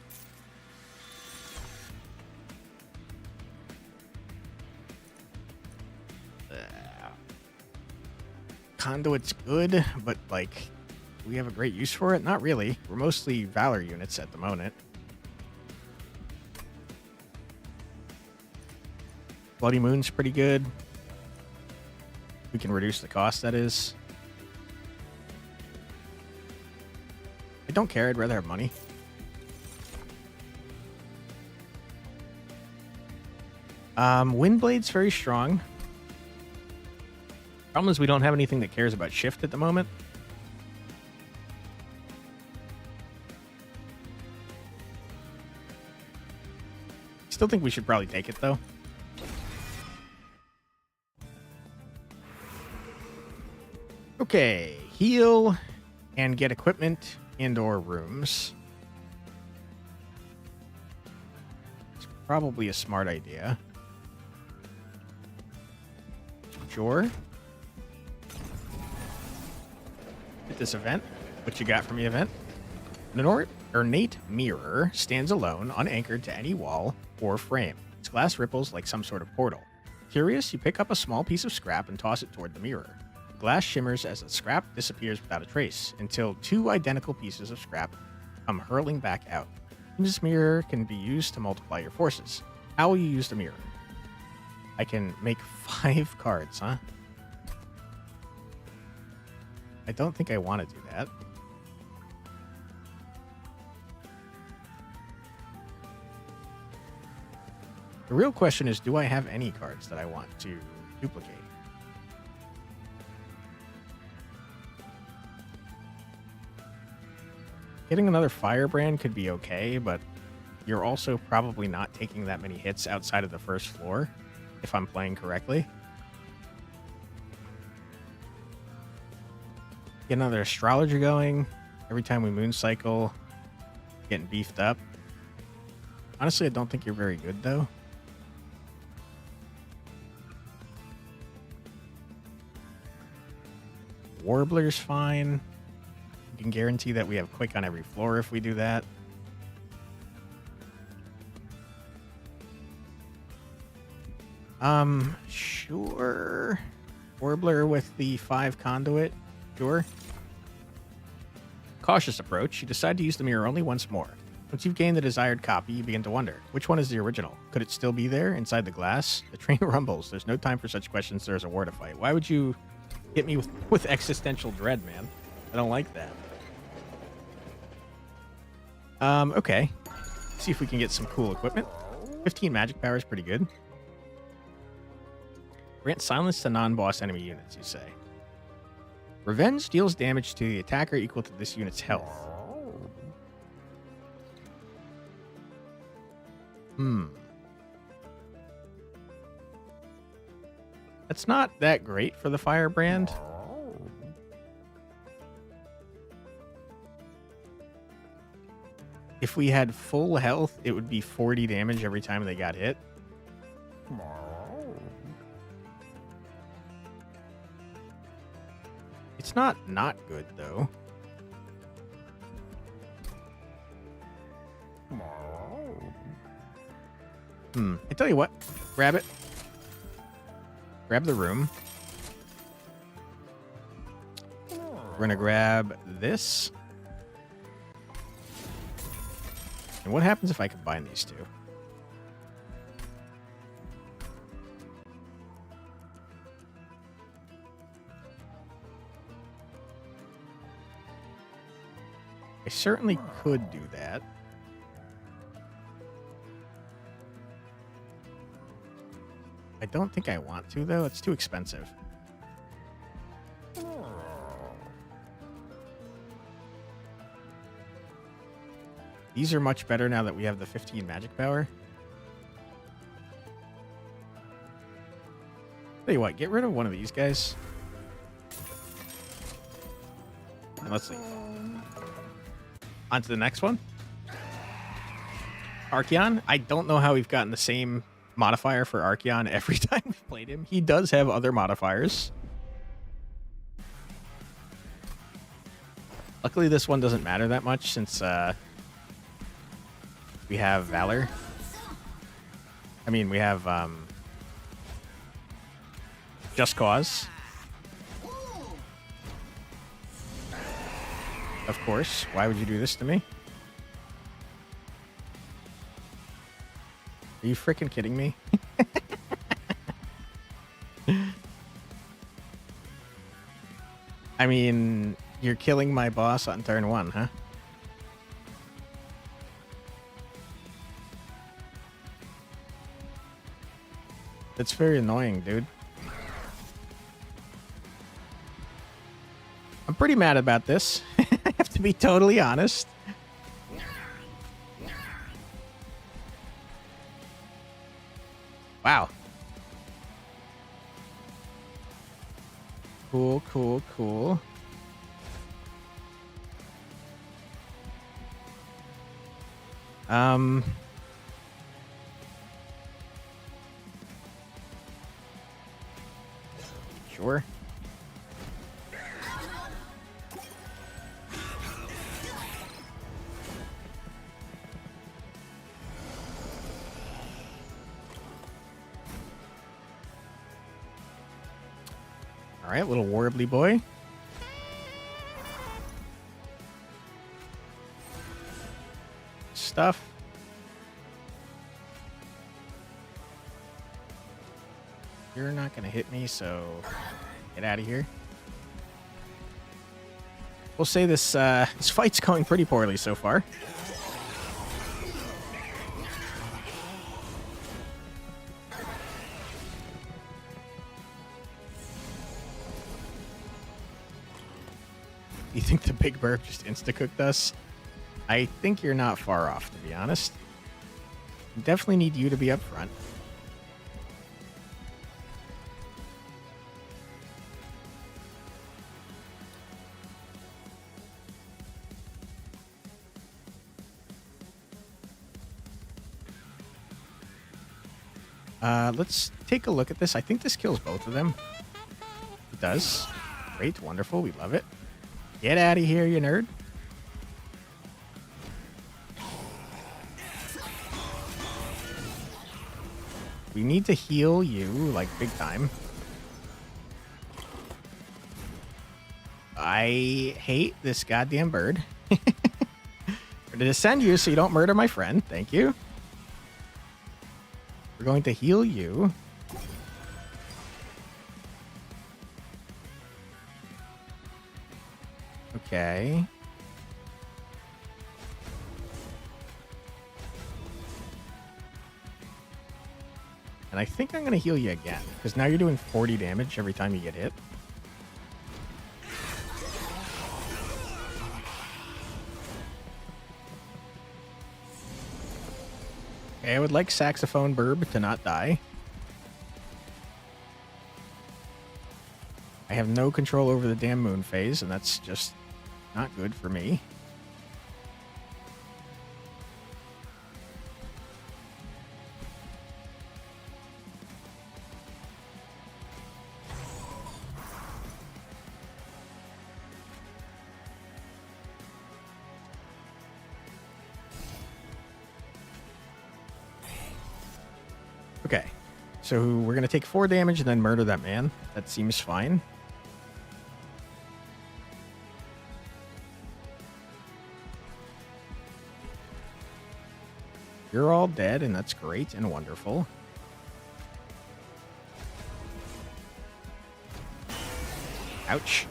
Conduit's good, but, like, do we have a great use for it? Not really. We're mostly Valor units at the moment. Bloody Moon's pretty good. We can reduce the cost, that is. I don't care. I'd rather have money. Windblade's very strong. Problem is we don't have anything that cares about shift at the moment. Still think we should probably take it, though. Okay, heal and get equipment and/or rooms. It's probably a smart idea. Sure. Hit this event. What you got from the event? An ornate mirror stands alone, unanchored to any wall or frame. Its glass ripples like some sort of portal. Curious, you pick up a small piece of scrap and toss it toward the mirror. Glass shimmers as the scrap disappears without a trace, until two identical pieces of scrap come hurling back out. This mirror can be used to multiply your forces. How will you use the mirror? I can make 5 cards, huh? I don't think I want to do that. The real question is, do I have any cards that I want to duplicate? Getting another Firebrand could be okay, but you're also probably not taking that many hits outside of the first floor, if I'm playing correctly. Get another Astrologer going. Every time we moon cycle, getting beefed up. Honestly, I don't think you're very good, though. Warbler's fine. You can guarantee that we have quick on every floor if we do that. Sure. Warbler with the 5 conduit. Sure. Cautious approach. You decide to use the mirror only once more. Once you've gained the desired copy, you begin to wonder, which one is the original? Could it still be there, inside the glass? The train rumbles. There's no time for such questions. There's a war to fight. Why would you hit me with existential dread, man? I don't like that. Okay. See if we can get some cool equipment. 15 magic power is pretty good. Grant silence to non-boss enemy units, you say. Revenge deals damage to the attacker equal to this unit's health. That's not that great for the Firebrand. If we had full health, it would be 40 damage every time they got hit. It's not good, though. I tell you what. Grab it. Grab the room. We're going to grab this. And what happens if I combine these two? I certainly could do that. I don't think I want to, though. It's too expensive. These are much better now that we have the 15 magic power. Tell you what, get rid of one of these guys. And let's leave. On to the next one. Archeon. I don't know how we've gotten the same modifier for Archeon every time we've played him. He does have other modifiers. Luckily, this one doesn't matter that much since we have Valor. I mean, we have Just Cause. Of course. Why would you do this to me? Are you freaking kidding me? I mean, you're killing my boss on turn 1, huh? That's very annoying, dude. I'm pretty mad about this. I have to be totally honest. Wow. Cool, cool, cool. Sure. All right, little warbly boy. Stuff. You're not going to hit me, so get out of here. We'll say this fight's going pretty poorly so far. You think the big burp just insta-cooked us? I think you're not far off, to be honest. Definitely need you to be up front. Let's take a look at this. I think this kills both of them. It does. Great, wonderful, we love it. Get out of here, you nerd. We need to heal you, like, big time. I hate this goddamn bird. We're going to send you so you don't murder my friend. Thank you. We're going to heal you. Okay. And I think I'm going to heal you again, because now you're doing 40 damage every time you get hit. Okay, I would like Saxophone Burb to not die. I have no control over the damn moon phase, and that's just not good for me. Okay, so we're going to take 4 damage and then murder that man. That seems fine. You're all dead, and that's great and wonderful. Ouch.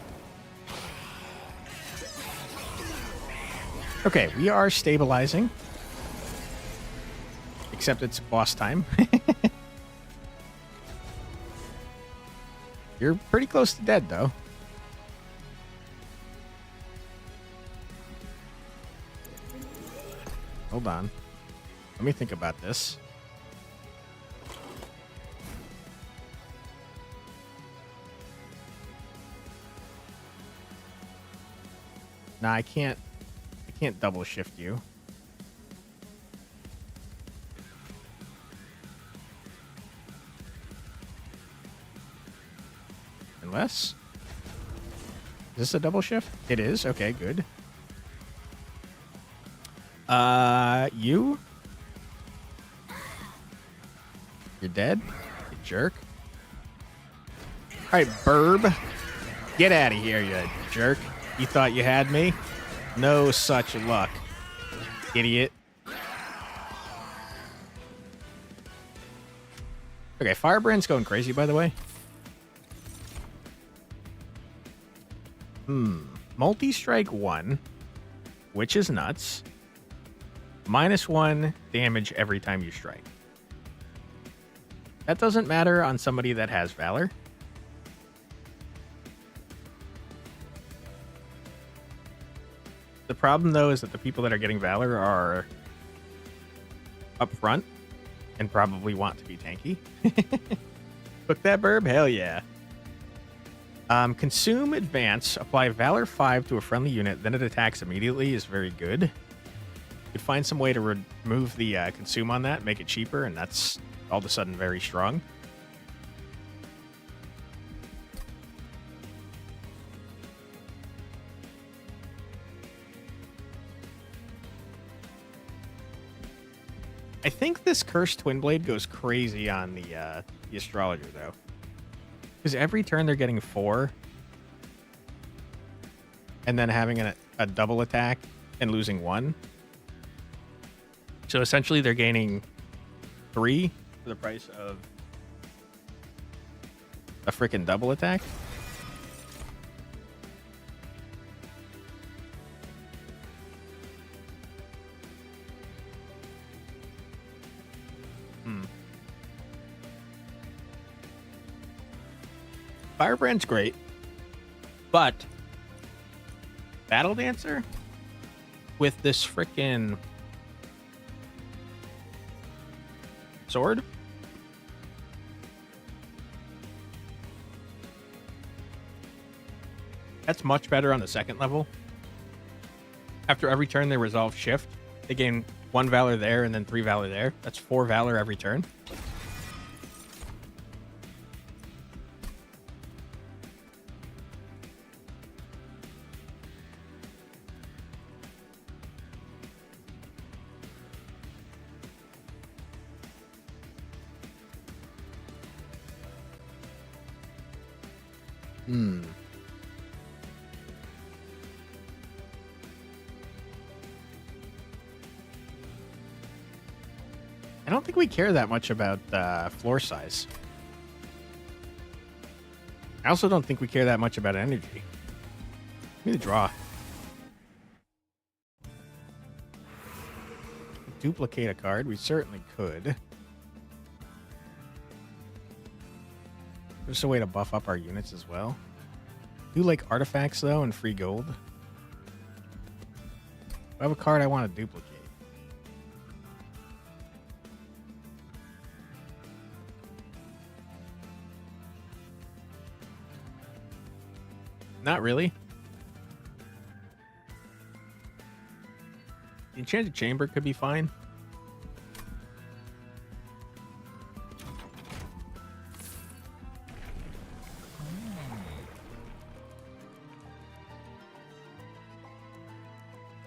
Okay, we are stabilizing. Except it's boss time. You're pretty close to dead, though. Hold on. Let me think about this. Nah, I can't double shift you. Unless... Is this a double shift? It is? Okay, good. You? You're dead? You jerk. Alright, Burb. Get out of here, you jerk. You thought you had me? No such luck, idiot. Okay, Firebrand's going crazy, by the way. Multi-strike 1, which is nuts. -1 damage every time you strike. That doesn't matter on somebody that has Valor. The problem, though, is that the people that are getting Valor are up front and probably want to be tanky. Cook that Burb? Hell yeah. Consume Advance. Apply Valor 5 to a friendly unit, then it attacks immediately is very good. You could find some way to remove the Consume on that, make it cheaper, and that's all of a sudden very strong. I think this Cursed Twin Blade goes crazy on the Astrologer, though. Because every turn they're getting 4. And then having a double attack and losing 1. So essentially they're gaining 3 for the price of a freaking double attack. Firebrand's great, but Battle Dancer with this frickin' sword? That's much better on the second level. After every turn, they resolve shift. They gain 1 Valor there and then 3 Valor there. That's 4 Valor every turn. I don't think we care that much about floor size. I also don't think we care that much about energy. Give me the draw. Duplicate a card. We certainly could. There's a way to buff up our units as well. Do like artifacts though and free gold. I have a card I want to duplicate. Not really. The Enchanted Chamber could be fine.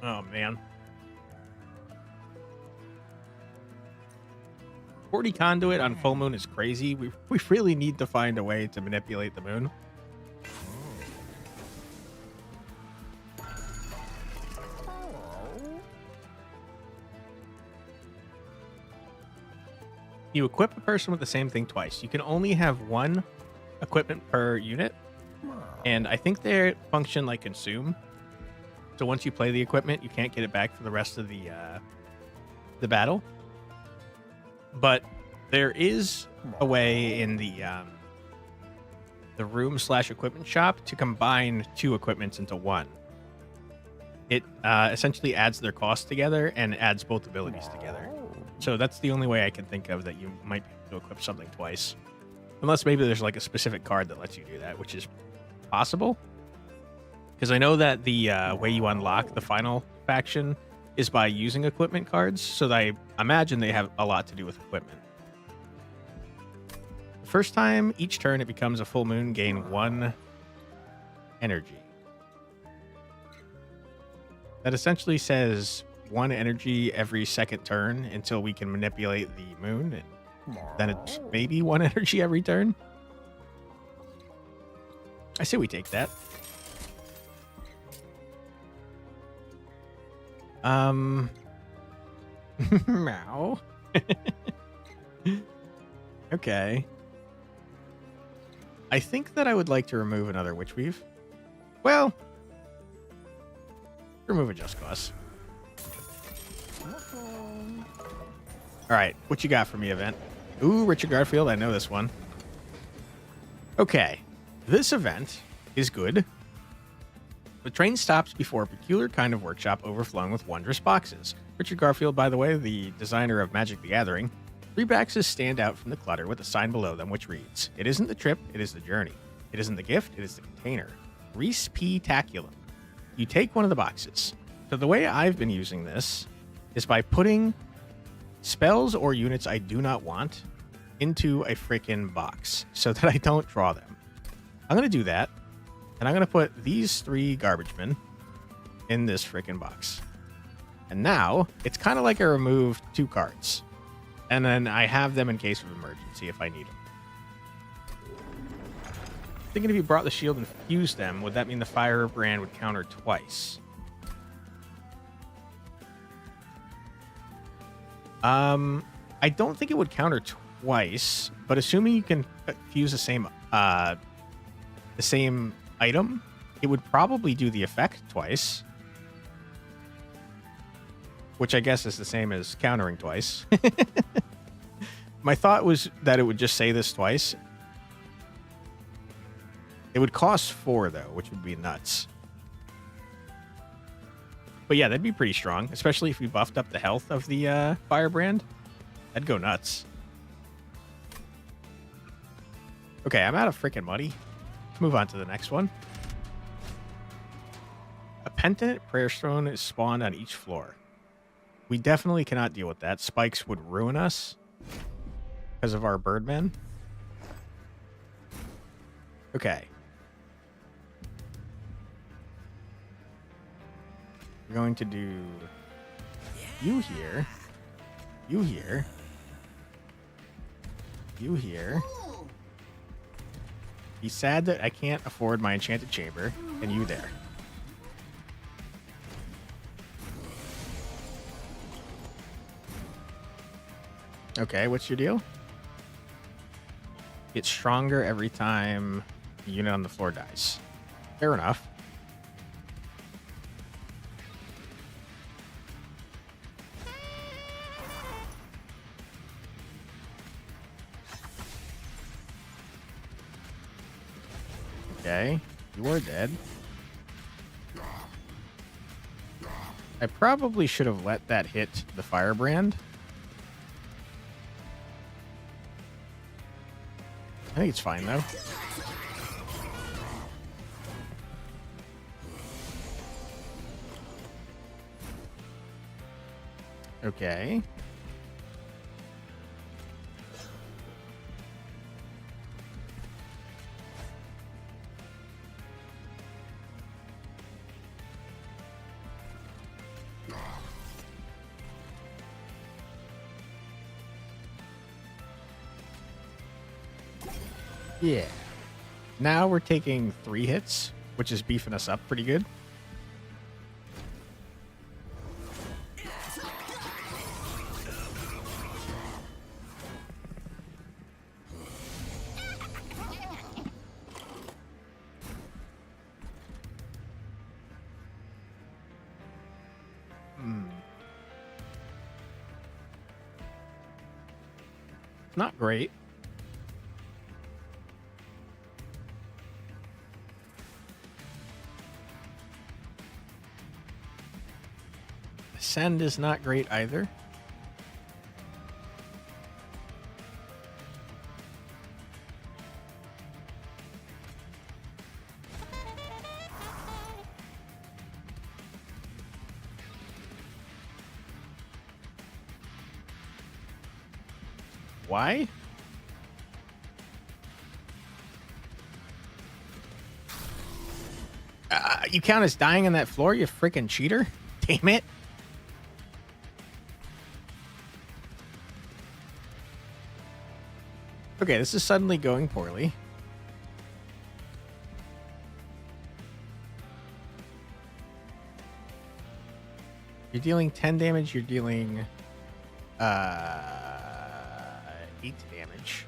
Oh, man. 40 Conduit on full moon is crazy. We really need to find a way to manipulate the moon. You equip a person with the same thing twice. You can only have 1 equipment per unit, and I think they function like consume. So once you play the equipment, you can't get it back for the rest of the battle. But there is a way in the room/equipment shop to combine 2 equipments into 1. It essentially adds their costs together and adds both abilities together. So that's the only way I can think of that you might be able to equip something twice. Unless maybe there's like a specific card that lets you do that, which is possible. Because I know that the way you unlock the final faction is by using equipment cards. So I imagine they have a lot to do with equipment. The first time each turn it becomes a full moon, gain 1 energy. That essentially says 1 energy every second turn until we can manipulate the moon, and then it's maybe 1 energy every turn. I say we take that. Meow. Okay. I think that I would like to remove another Witch Weave. Well, remove a Just Cause. All right, what you got for me, event? Ooh, Richard Garfield, I know this one. Okay, this event is good. The train stops before a peculiar kind of workshop overflowing with wondrous boxes. Richard Garfield, by the way, the designer of Magic the Gathering. 3 boxes stand out from the clutter with a sign below them which reads, "It isn't the trip, it is the journey. It isn't the gift, it is the container. Reese P. Taculum." You take one of the boxes. So the way I've been using this is by putting spells or units I do not want into a freaking box so that I don't draw them. I'm going to do that, and I'm going to put these 3 garbage men in this freaking box. And now, it's kind of like I removed 2 cards. And then I have them in case of emergency if I need them. Thinking if you brought the shield and fused them, would that mean the Firebrand would counter twice? I don't think it would counter twice, but assuming you can fuse the same item, it would probably do the effect twice, which I guess is the same as countering twice. My thought was that it would just say this twice. It would cost 4, though, which would be nuts. But yeah, that'd be pretty strong, especially if we buffed up the health of the firebrand. That'd go nuts. Okay, I'm out of freaking money. Let's move on to the next one. A penitent prayer stone is spawned on each floor. We definitely cannot deal with that. Spikes would ruin us because of our birdmen. Okay. We're going to do you here, you here, you here. He's sad that I can't afford my enchanted chamber, and you there. Okay, what's your deal? It's stronger every time the unit on the floor dies. Fair enough. Okay, you are dead. I probably should have let that hit the firebrand. I think it's fine, though. Okay. Yeah. Now we're taking 3 hits, which is beefing us up pretty good. Not great. Ascend is not great either. Why? You count as dying on that floor, you freaking cheater? Damn it. Okay, this is suddenly going poorly. You're dealing 10 damage, you're dealing 8 damage.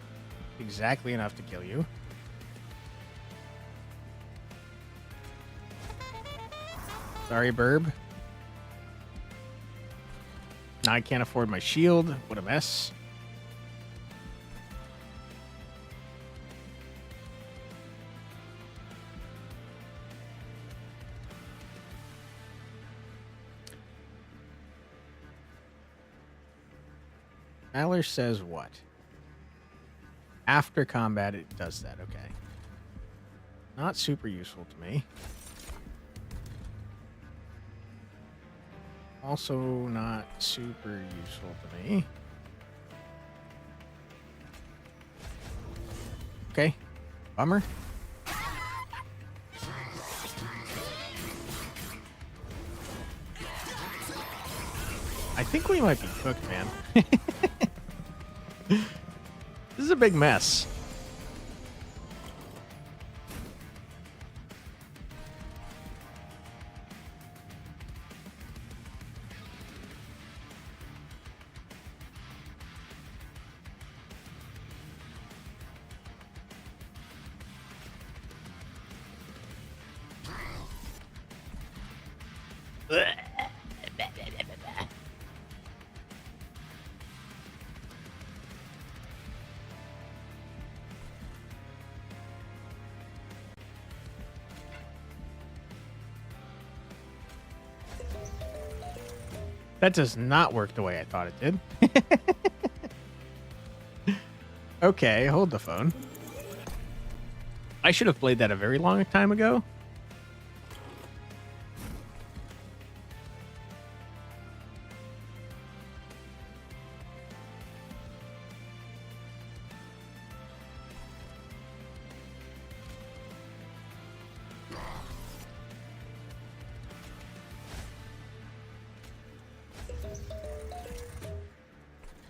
Exactly enough to kill you. Sorry, Burb. Now I can't afford my shield. What a mess. Valor says what? After combat, it does that. Okay. Not super useful to me. Also not super useful to me. Okay. Bummer. I think we might be cooked, man. This is a big mess. That does not work the way I thought it did. Okay, hold the phone. I should have played that a very long time ago.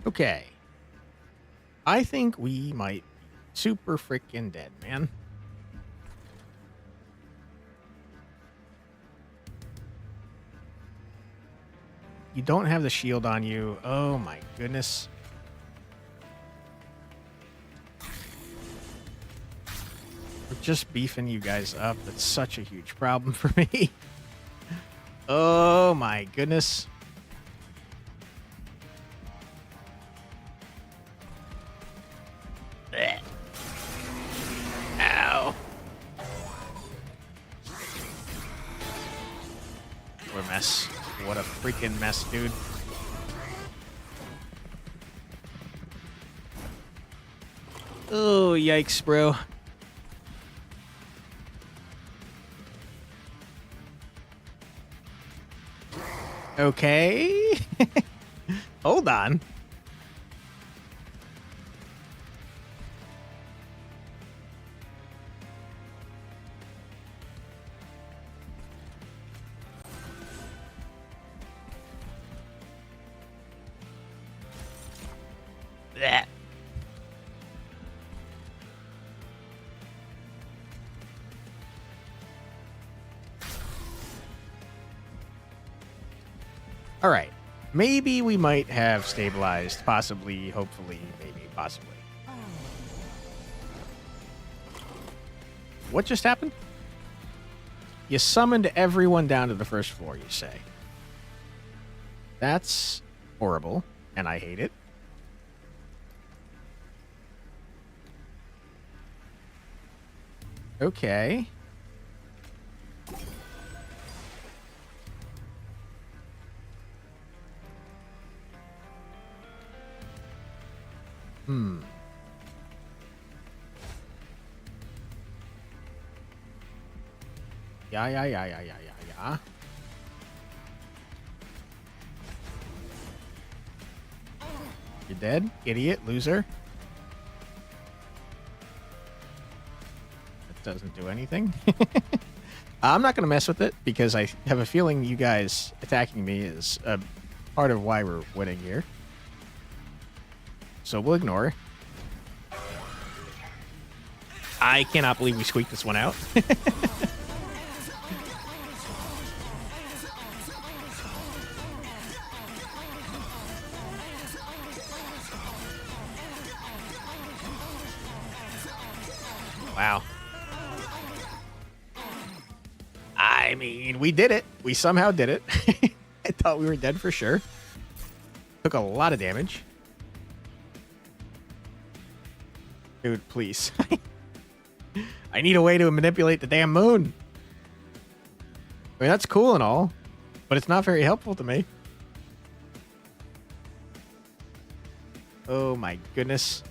Okay. I think we might be super freaking dead, man. You don't have the shield on you. Oh my goodness. We're just beefing you guys up. That's such a huge problem for me. Oh my goodness. Blech. Ow. What a mess. What a freaking mess, dude. Oh, yikes, bro. Okay. Hold on. Blech. All right. Maybe we might have stabilized. Possibly, hopefully, maybe, possibly. What just happened? You summoned everyone down to the first floor, you say. That's horrible, and I hate it. Okay. Hmm. Yeah. You're dead, idiot, loser. That doesn't do anything. I'm not going to mess with it because I have a feeling you guys attacking me is a part of why we're winning here. So we'll ignore. I cannot believe we squeaked this one out. Wow. I mean, we did it. We somehow did it. I thought we were dead for sure. Took a lot of damage. Dude, please. I need a way to manipulate the damn moon. I mean, that's cool and all, but it's not very helpful to me. Oh my goodness.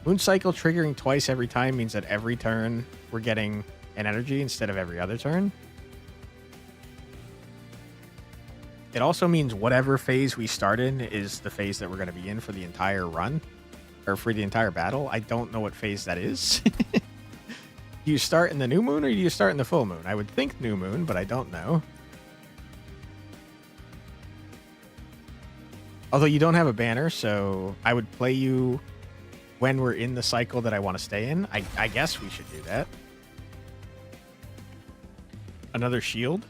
Moon cycle triggering twice every time means that every turn we're getting an energy instead of every other turn. It also means whatever phase we start in is the phase that we're going to be in for the entire run, or for the entire battle. I don't know what phase that is. Do you start in the new moon or do you start in the full moon? I would think new moon, but I don't know. Although you don't have a banner, so I would play you when we're in the cycle that I want to stay in. I guess we should do that. Another shield.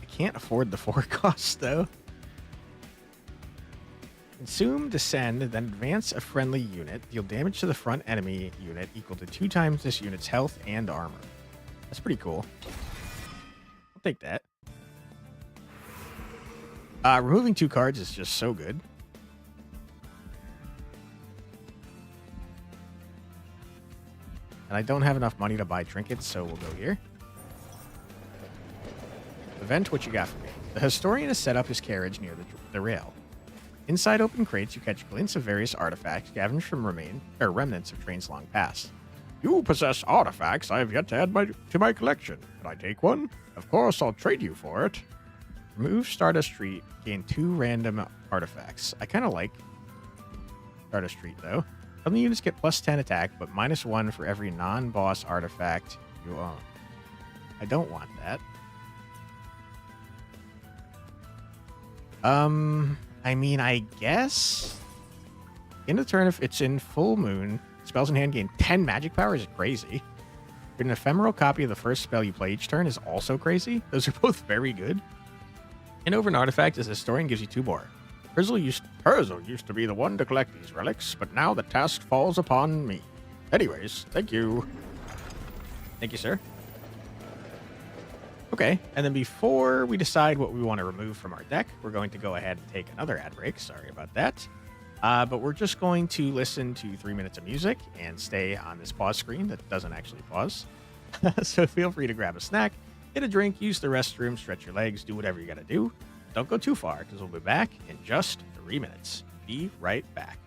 I can't afford the 4 costs, though. Consume, descend, then advance a friendly unit. Deal damage to the front enemy unit equal to 2 times this unit's health and armor. That's pretty cool. I'll take that. Removing 2 cards is just so good. And I don't have enough money to buy trinkets, so we'll go here. Event, what you got for me? The historian has set up his carriage near the rail. Inside open crates, you catch a glimpse of various artifacts scavenged from remnants of trains long past. You possess artifacts I have yet to add to my collection. Can I take one? Of course, I'll trade you for it. Remove Stardust Street, gain 2 random artifacts. I kind of like Stardust Street, though. Some units get plus 10 attack, but minus 1 for every non-boss artifact you own. I don't want that. I mean, I guess in a turn, if it's in full moon, spells in hand gain 10 magic power is crazy. An ephemeral copy of the first spell you play each turn is also crazy. Those are both very good. And over an artifact, as a historian gives you 2 more. Frizzle used to be the one to collect these relics, but now the task falls upon me. Anyways, thank you. Thank you, sir. Okay, and then before we decide what we want to remove from our deck, we're going to go ahead and take another ad break. Sorry about that. But we're just going to listen to 3 minutes of music and stay on this pause screen that doesn't actually pause. So feel free to grab a snack, get a drink, use the restroom, stretch your legs, do whatever you got to do. Don't go too far because we'll be back in just 3 minutes. Be right back.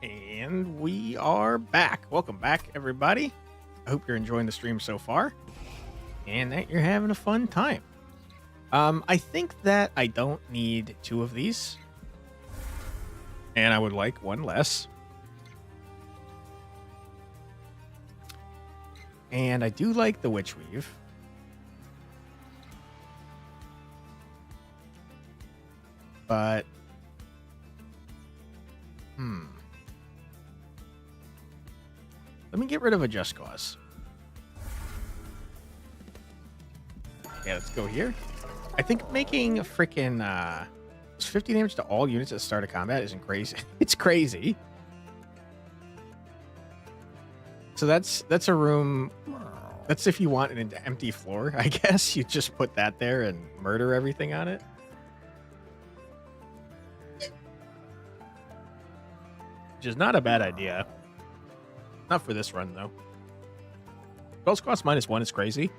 And we are back. Welcome back, everybody. I hope you're enjoying the stream so far and that you're having a fun time. I think that I don't need 2 of these, and I would like 1 less. And I do like the Witch Weave. But Let me get rid of a Just Cause. Yeah, let's go here. I think making freaking 50 damage to all units at the start of combat isn't crazy. It's crazy. So that's a room. That's if you want an empty floor, I guess. You just put that there and murder everything on it. Which is not a bad idea. Not for this run, though. Spells cost -1 is crazy.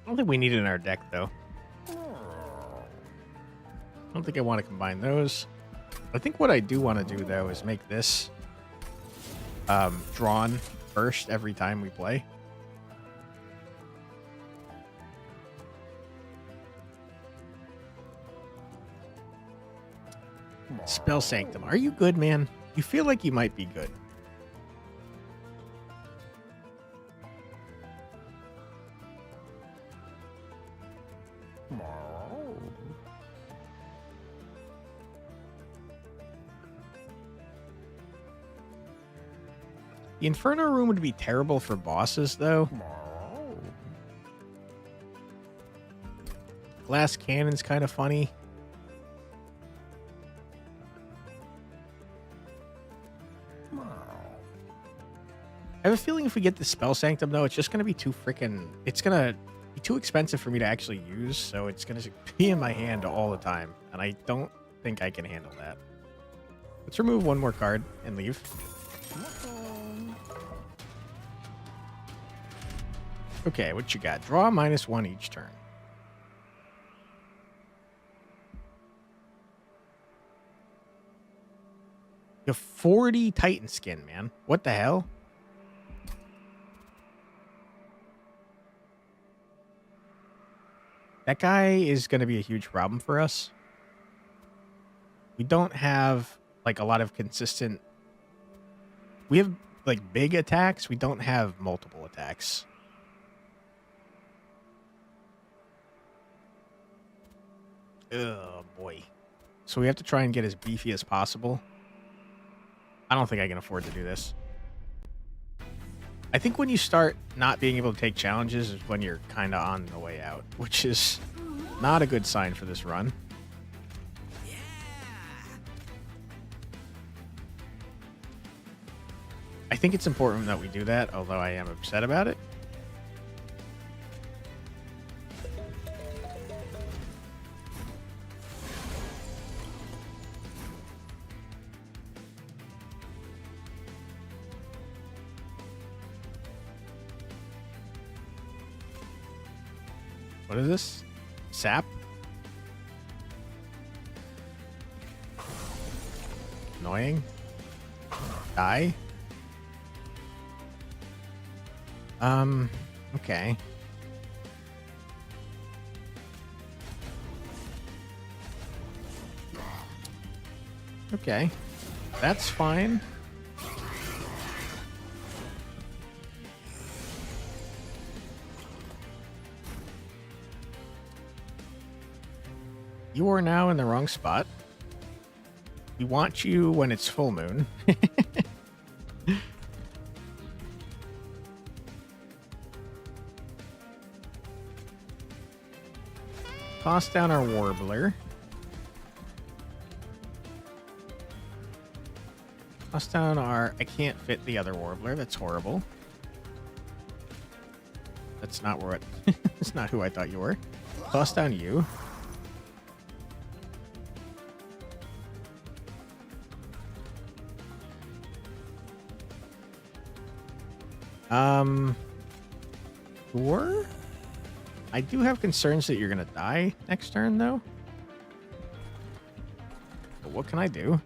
I don't think we need it in our deck, though. I don't think I want to combine those. I think what I do want to do, though, is make this drawn first every time we play. Spell Sanctum. Are you good, man? You feel like you might be good. The Inferno room would be terrible for bosses, though. Glass Cannon's kind of funny. I have a feeling if we get the Spell Sanctum, though, it's just going to be too freaking... It's going to be too expensive for me to actually use, so it's going to be in my hand all the time, and I don't think I can handle that. Let's remove one more card and leave. Okay, what you got? Draw -1 each turn. You have 40 Titan skin, man. What the hell? That guy is going to be a huge problem for us. We don't have, like, a lot of consistent... We have, like, big attacks. We don't have multiple attacks. Oh, boy. So we have to try and get as beefy as possible. I don't think I can afford to do this. I think when you start not being able to take challenges is when you're kind of on the way out, which is not a good sign for this run. I think it's important that we do that, although I am upset about it. What is this? Sap? Annoying. Die? Okay. Okay. That's fine. You are now in the wrong spot. We want you when it's full moon. Toss down our Warbler. Toss down our... I can't fit the other Warbler. That's horrible. That's not what... That's not who I thought you were. Toss down you. Sure. I do have concerns that you're gonna die next turn, though. But what can I do?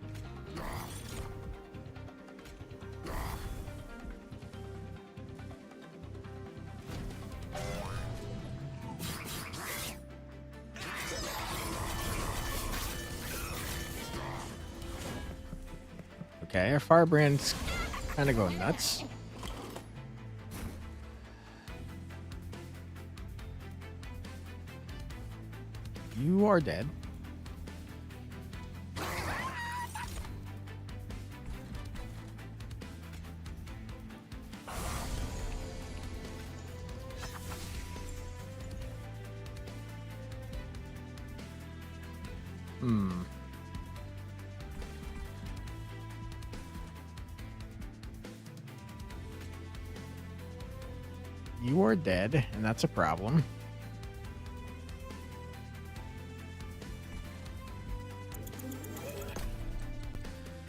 Okay, our firebrand's kind of going nuts. You are dead. You are dead, and that's a problem.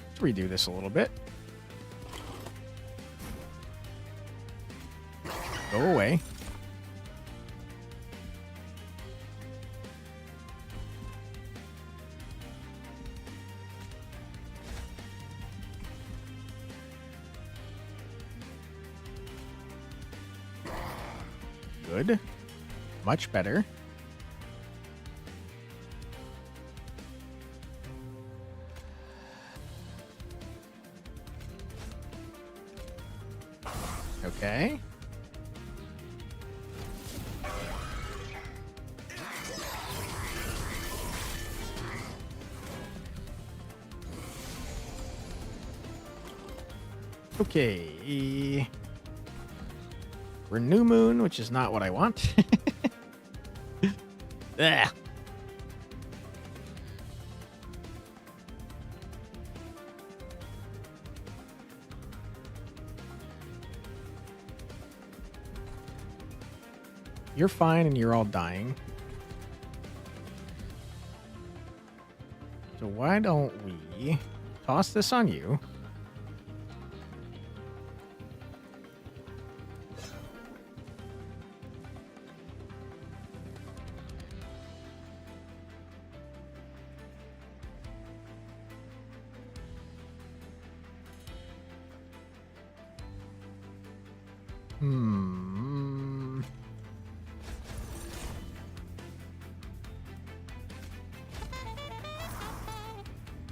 Let's redo this a little bit. Go away. Good. Much better. Okay. Okay. We're new moon, which is not what I want. Ugh. You're fine and you're all dying. So why don't we toss this on you?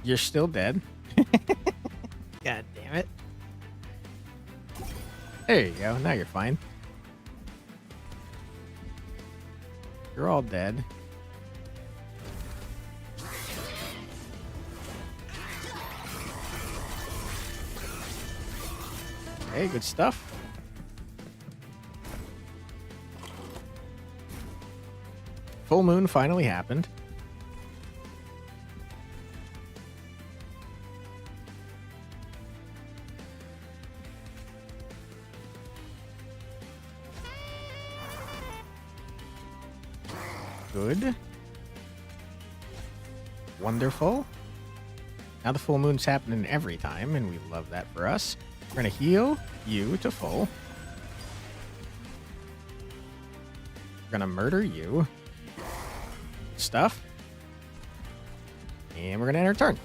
You're still dead. God damn it. There you go. Now you're fine. You're all dead. Okay, good stuff. Full moon finally happened. Good. Wonderful. Now the full moon's happening every time, and we love that for us. We're going to heal you to full. We're going to murder you. Stuff. And we're going to end our turn.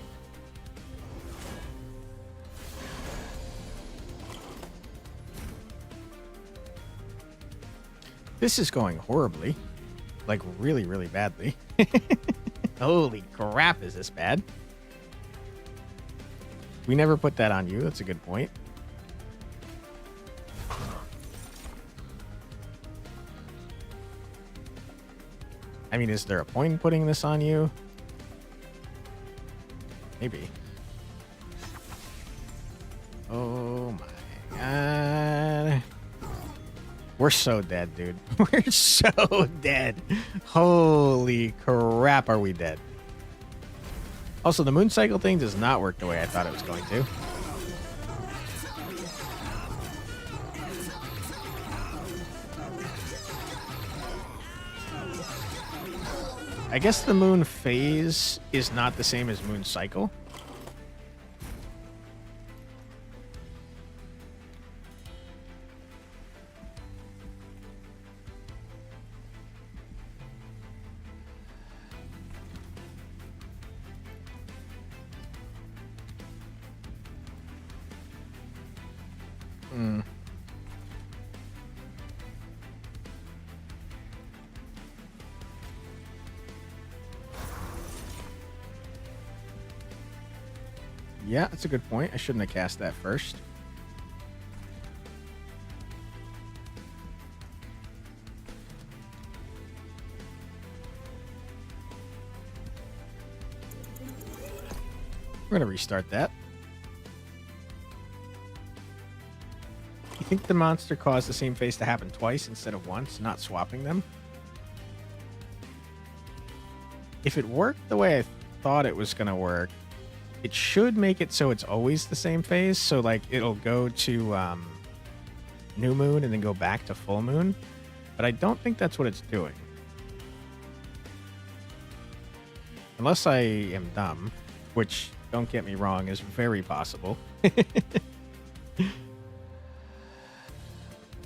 This is going horribly. Like, really, really badly. Holy crap, is this bad? We never put that on you. That's a good point. I mean, is there a point in putting this on you? Maybe. Oh my god. We're so dead, dude. We're so dead. Holy crap, are we dead? Also, the moon cycle thing does not work the way I thought it was going to. I guess the moon phase is not the same as moon cycle. Yeah, that's a good point. I shouldn't have cast that first. We're going to restart that. You think the monster caused the same phase to happen twice instead of once, not swapping them? If it worked the way I thought it was going to work, it should make it so it's always the same phase. So, like, it'll go to new moon and then go back to full moon. But I don't think that's what it's doing. Unless I am dumb, which, don't get me wrong, is very possible.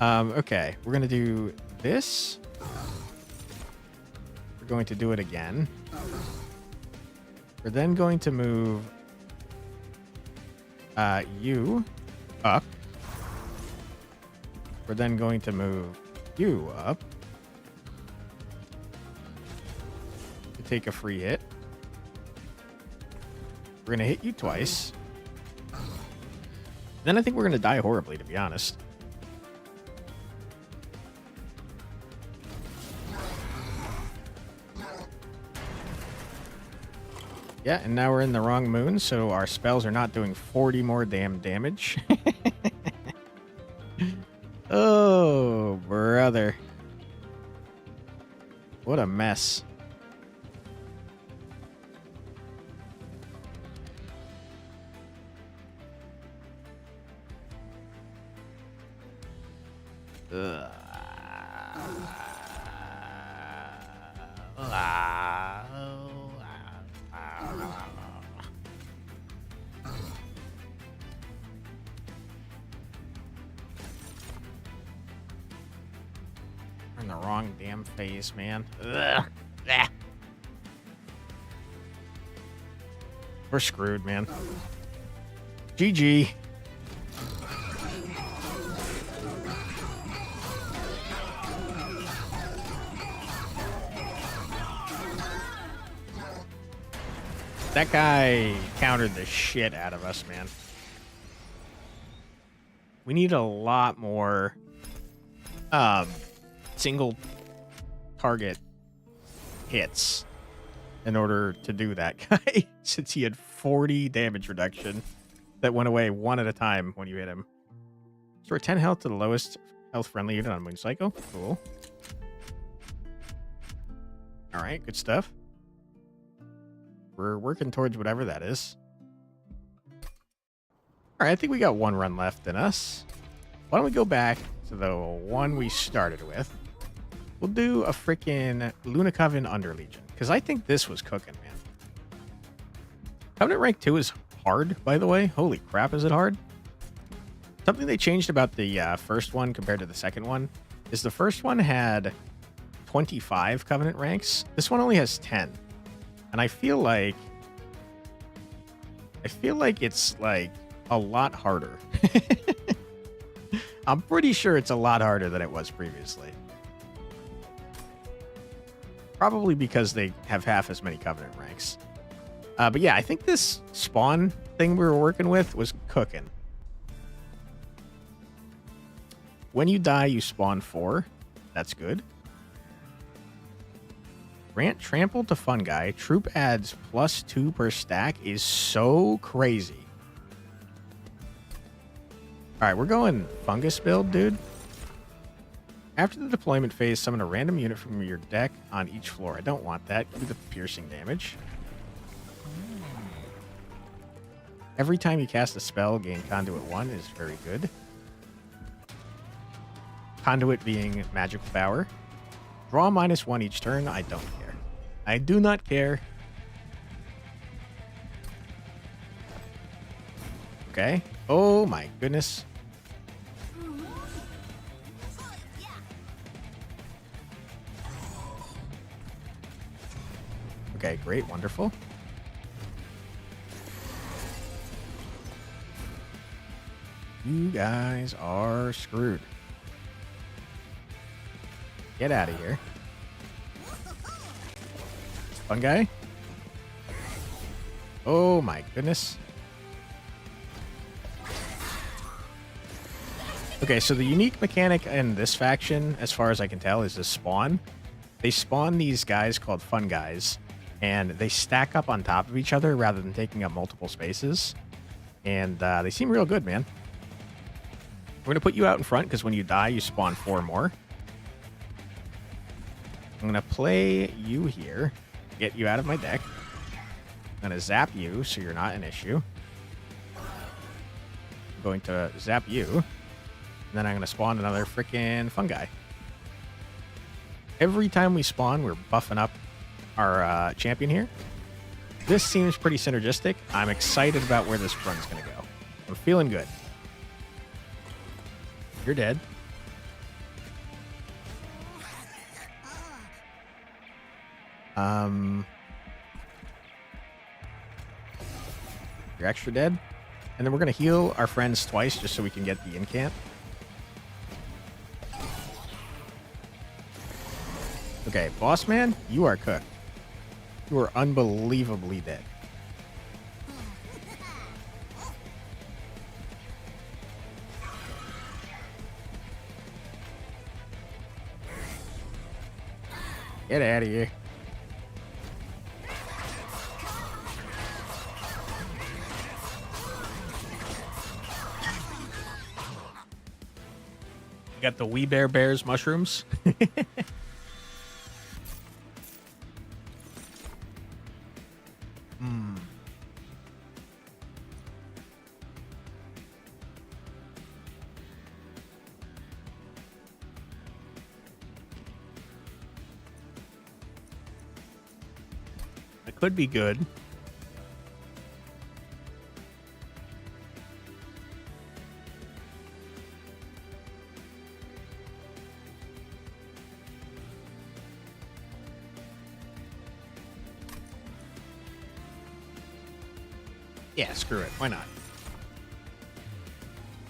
Okay, we're going to do this. We're going to do it again. We're then going to move you up. We're then going to move you up to take a free hit. We're going to hit you twice. Then I think we're going to die horribly, to be honest. Yeah, and now we're in the wrong moon, so our spells are not doing 40 more damn damage. Oh, brother. What a mess. Ugh. We're in the wrong damn phase, man. Ugh. Ah. We're screwed, man. GG. That guy countered the shit out of us, man. We need a lot more single target hits in order to do that guy, since he had 40 damage reduction that went away one at a time when you hit him. Restore 10 health to the lowest health friendly unit on Moon Cycle. Cool. Alright, good stuff. We're working towards whatever that is. Alright, I think we got one run left in us. Why don't we go back to the one we started with? We'll do a freaking Luna Coven Under Legion, because I think this was cooking, man. Covenant rank 2 is hard, by the way. Holy crap, is it hard? Something they changed about the first one compared to the second one is the first one had 25 Covenant ranks. This one only has 10. And I feel like it's like a lot harder. I'm pretty sure it's a lot harder than it was previously. Probably because they have half as many Covenant ranks. But yeah, I think this spawn thing we were working with was cooking. When you die, you spawn 4. That's good. Grant Trample to Fun Guy. Troop adds +2 per stack is so crazy. Alright, we're going Fungus build, dude. After the deployment phase, summon a random unit from your deck on each floor. I don't want that. Give me the piercing damage. Every time you cast a spell, gain Conduit 1 is very good. Conduit being magical power. Draw -1 each turn. I don't care. I do not care. Okay. Oh my goodness. Okay, great, wonderful. You guys are screwed. Get out of here. Fun guy. Oh my goodness. Okay, so the unique mechanic in this faction, as far as I can tell, is this spawn. They spawn these guys called fun guys, and they stack up on top of each other rather than taking up multiple spaces. And they seem real good, man. We're going to put you out in front because when you die, you spawn 4 more. I'm going to play you here, get you out of my deck. I'm going to zap you so you're not an issue. I'm going to zap you. And then I'm going to spawn another freaking fun guy. Every time we spawn, we're buffing up our champion here. This seems pretty synergistic. I'm excited about where this run's going to go. I'm feeling good. You're dead. You're extra dead. And then we're going to heal our friends twice just so we can get the incant. Okay, boss man, you are cooked. You are unbelievably dead. Get out of here. You got the Wee Bear Bears mushrooms. It could be good. Yeah, screw it. Why not?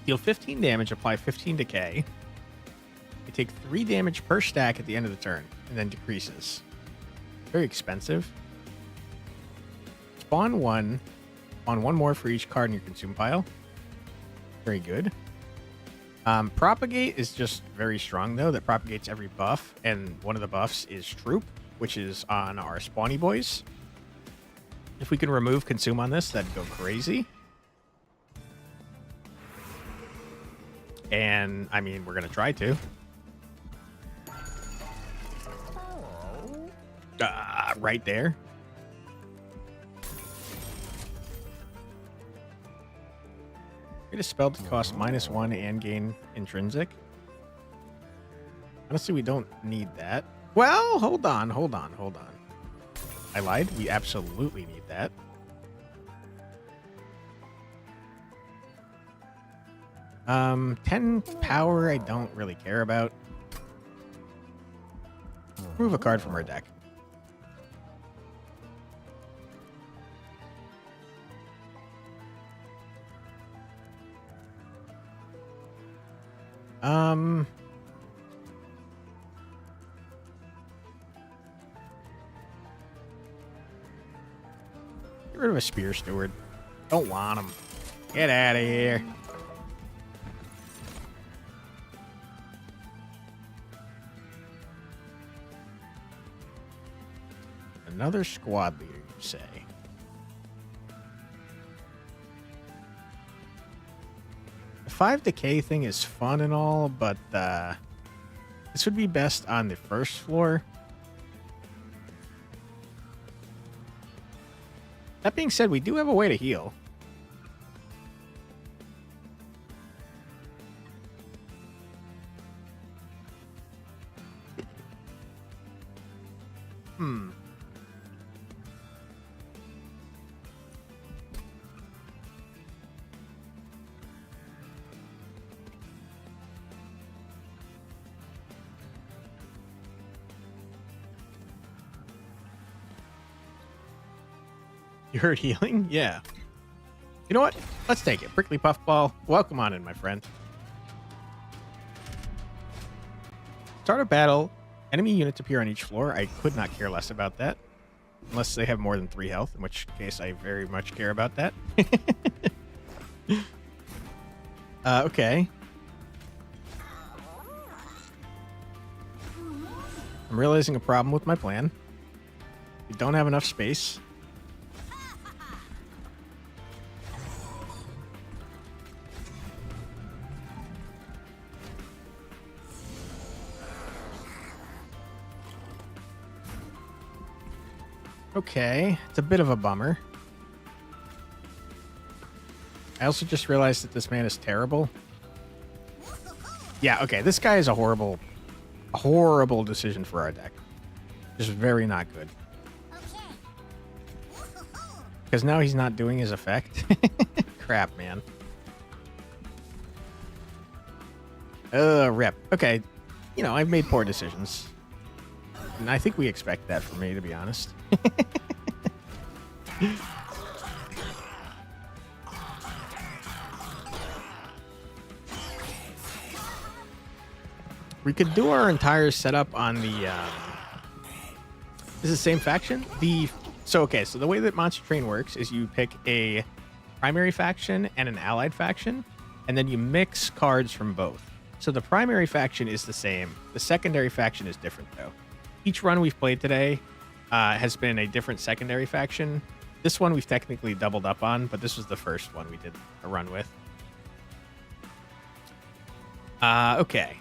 Deal 15 damage, apply 15 decay. You take 3 damage per stack at the end of the turn, and then decreases. Very expensive. Spawn 1. Spawn 1 more for each card in your consume pile. Very good. Propagate is just very strong, though. That propagates every buff, and one of the buffs is Troop, which is on our spawny boys. If we can remove consume on this, that'd go crazy. And, I mean, we're going to try to. Right there. Get a spell to cost -1 and gain intrinsic. Honestly, we don't need that. Well, hold on. I lied. We absolutely need that. Um, 10 power I don't really care about. Remove a card from our deck. Get rid of a Spear Steward. Don't want him. Get out of here. Another squad leader, you say? The 5 decay thing is fun and all, but this would be best on the first floor. That being said, we do have a way to heal. You heard healing? Yeah. You know what? Let's take it. Prickly Puffball, welcome on in, my friend. Start a battle. Enemy units appear on each floor. I could not care less about that. Unless they have more than 3 health, in which case I very much care about that. Okay. I'm realizing a problem with my plan. We don't have enough space. Okay, it's a bit of a bummer. I also just realized that this man is terrible. Yeah, okay, this guy is a horrible decision for our deck. Just very not good. Because now he's not doing his effect. Crap, man. Rip. Okay, you know, I've made poor decisions. And I think we expect that from me, to be honest. We could do our entire setup on the... Is it the same faction? So the way that Monster Train works is you pick a primary faction and an allied faction, and then you mix cards from both. So the primary faction is the same. The secondary faction is different, though. Each run we've played today has been a different secondary faction. This one we've technically doubled up on, but this was the first one we did a run with. Okay.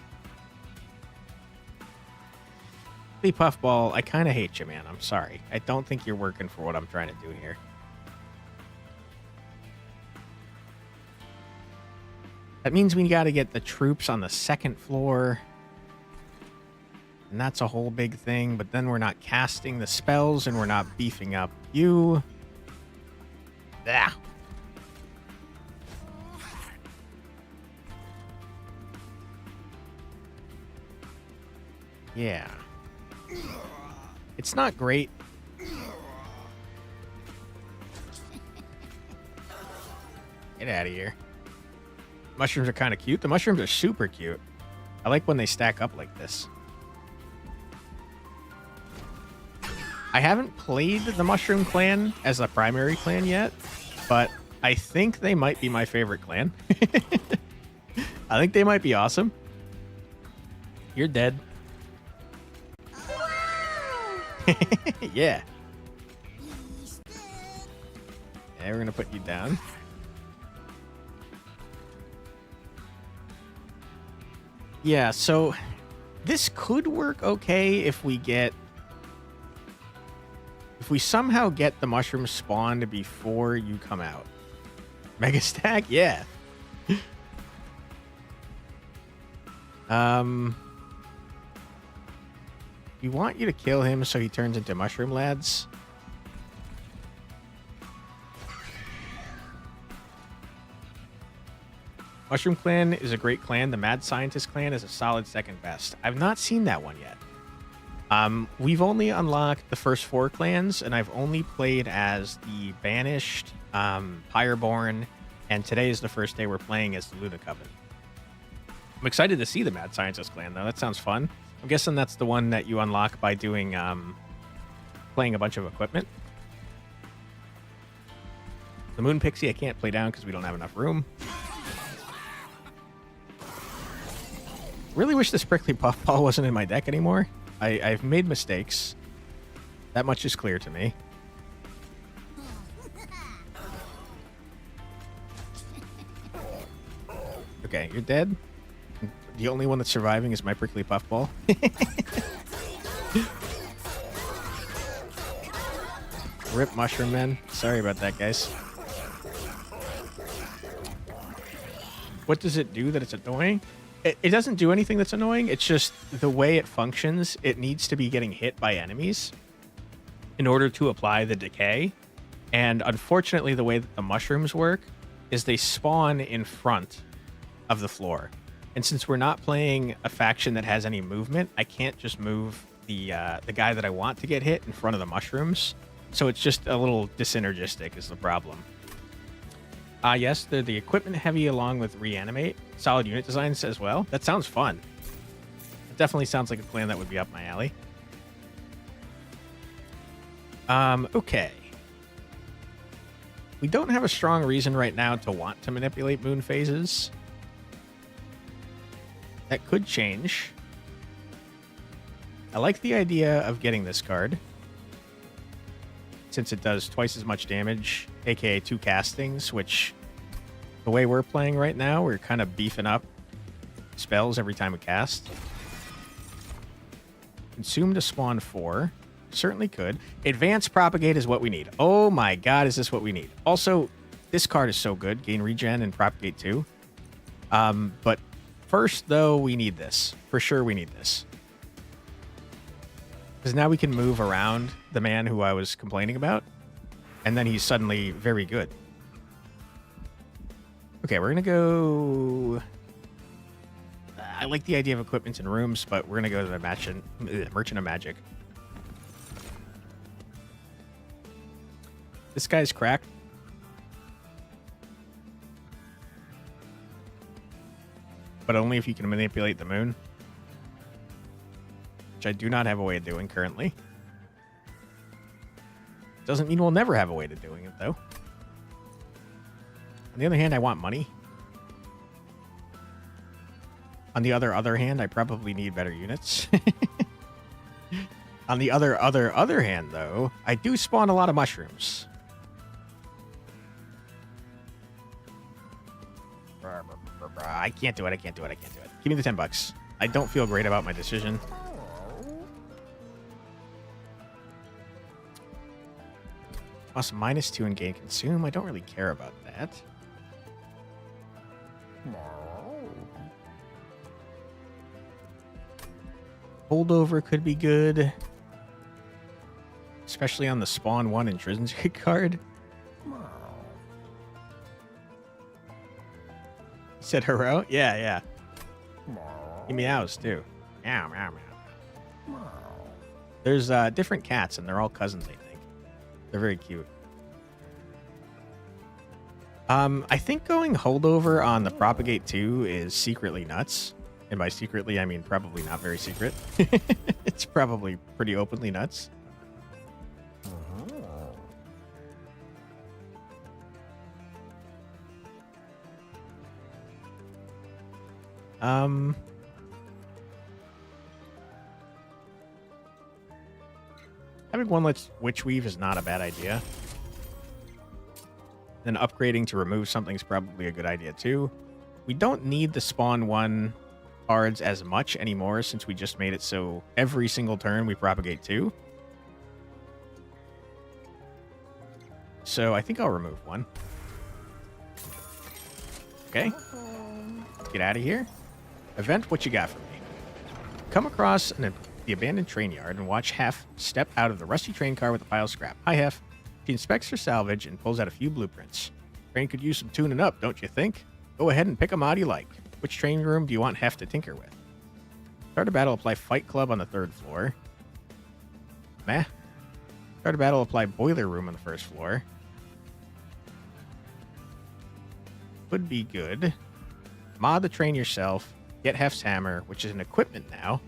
Hey, Puffball, I kind of hate you, man. I'm sorry. I don't think you're working for what I'm trying to do here. That means we got to get the troops on the second floor. And that's a whole big thing, but then we're not casting the spells and we're not beefing up you. Ah. Yeah. It's not great. Get out of here. Mushrooms are kind of cute. The mushrooms are super cute. I like when they stack up like this. I haven't played the Mushroom Clan as a primary clan yet, but I think they might be my favorite clan. I think they might be awesome. You're dead. Yeah. Yeah, we're gonna put you down. Yeah, so this could work okay if we somehow get the mushrooms spawned before you come out. Mega stack? Yeah. We want you to kill him so he turns into mushroom lads. Mushroom Clan is a great clan. The Mad Scientist Clan is a solid second best. I've not seen that one yet. We've only unlocked the first 4 clans, and I've only played as the Banished, Pyreborn, and today is the first day we're playing as the Luna Coven. I'm excited to see the Mad Scientist Clan, though. That sounds fun. I'm guessing that's the one that you unlock by doing, playing a bunch of equipment. The Moon Pixie I can't play down because we don't have enough room. Really wish this Prickly Puffball wasn't in my deck anymore. I've made mistakes. That much is clear to me. Okay, you're dead. The only one that's surviving is my Prickly Puffball. Rip Mushroom Men. Sorry about that, guys. What does it do that it's annoying? It doesn't do anything that's annoying. It's just the way it functions. It needs to be getting hit by enemies in order to apply the decay. And unfortunately, the way that the mushrooms work is they spawn in front of the floor. And since we're not playing a faction that has any movement, I can't just move the guy that I want to get hit in front of the mushrooms. So it's just a little disynergistic is the problem. Yes, they're the equipment heavy along with reanimate. Solid unit designs as well. That sounds fun. It definitely sounds like a clan that would be up my alley. Okay. We don't have a strong reason right now to want to manipulate moon phases. That could change. I like the idea of getting this card, since it does twice as much damage, aka 2 castings, which the way we're playing right now, we're kind of beefing up spells every time we cast. Consume to spawn 4. Certainly could. Advanced Propagate is what we need. Oh my god, is this what we need? Also, this card is so good. Gain regen and Propagate too. But first, though, we need this. For sure we need this. Because now we can move around the man who I was complaining about. And then he's suddenly very good. Okay, we're going to go... I like the idea of equipment and rooms, but we're going to go to the Merchant of Magic. This guy's cracked. But only if you can manipulate the moon. Which I do not have a way of doing currently. Doesn't mean we'll never have a way of doing it, though. On the other hand, I want money. On the other hand, I probably need better units. On the other hand, though, I do spawn a lot of mushrooms. I can't do it. Give me the $10. I don't feel great about my decision. Plus -2 in gain consume. I don't really care about that. Holdover could be good. Especially on the spawn 1 intrinsic card. You said hero? Yeah. He meows too. Meow, meow, meow. There's different cats and they're all cousins, I think. They're very cute. I think going holdover on the Propagate 2 is secretly nuts. And by secretly, I mean probably not very secret. It's probably pretty openly nuts. Having one less Witch Weave is not a bad idea. Then upgrading to remove something is probably a good idea too. We don't need the spawn 1 cards as much anymore since we just made it so every single turn we propagate 2. So I think I'll remove 1. Okay. Get out of here. Event, what you got for me? Come across the abandoned train yard and watch Hef step out of the rusty train car with a pile of scrap. Hi, Hef. She inspects her salvage and pulls out a few blueprints. Train could use some tuning up, don't you think? Go ahead and pick them out you like. Which train room do you want Hef to tinker with? Start a battle, apply Fight Club on the 3rd floor. Meh. Start a battle, apply Boiler Room on the 1st floor. Would be good. Mod the train yourself. Get Hef's hammer, which is an equipment now,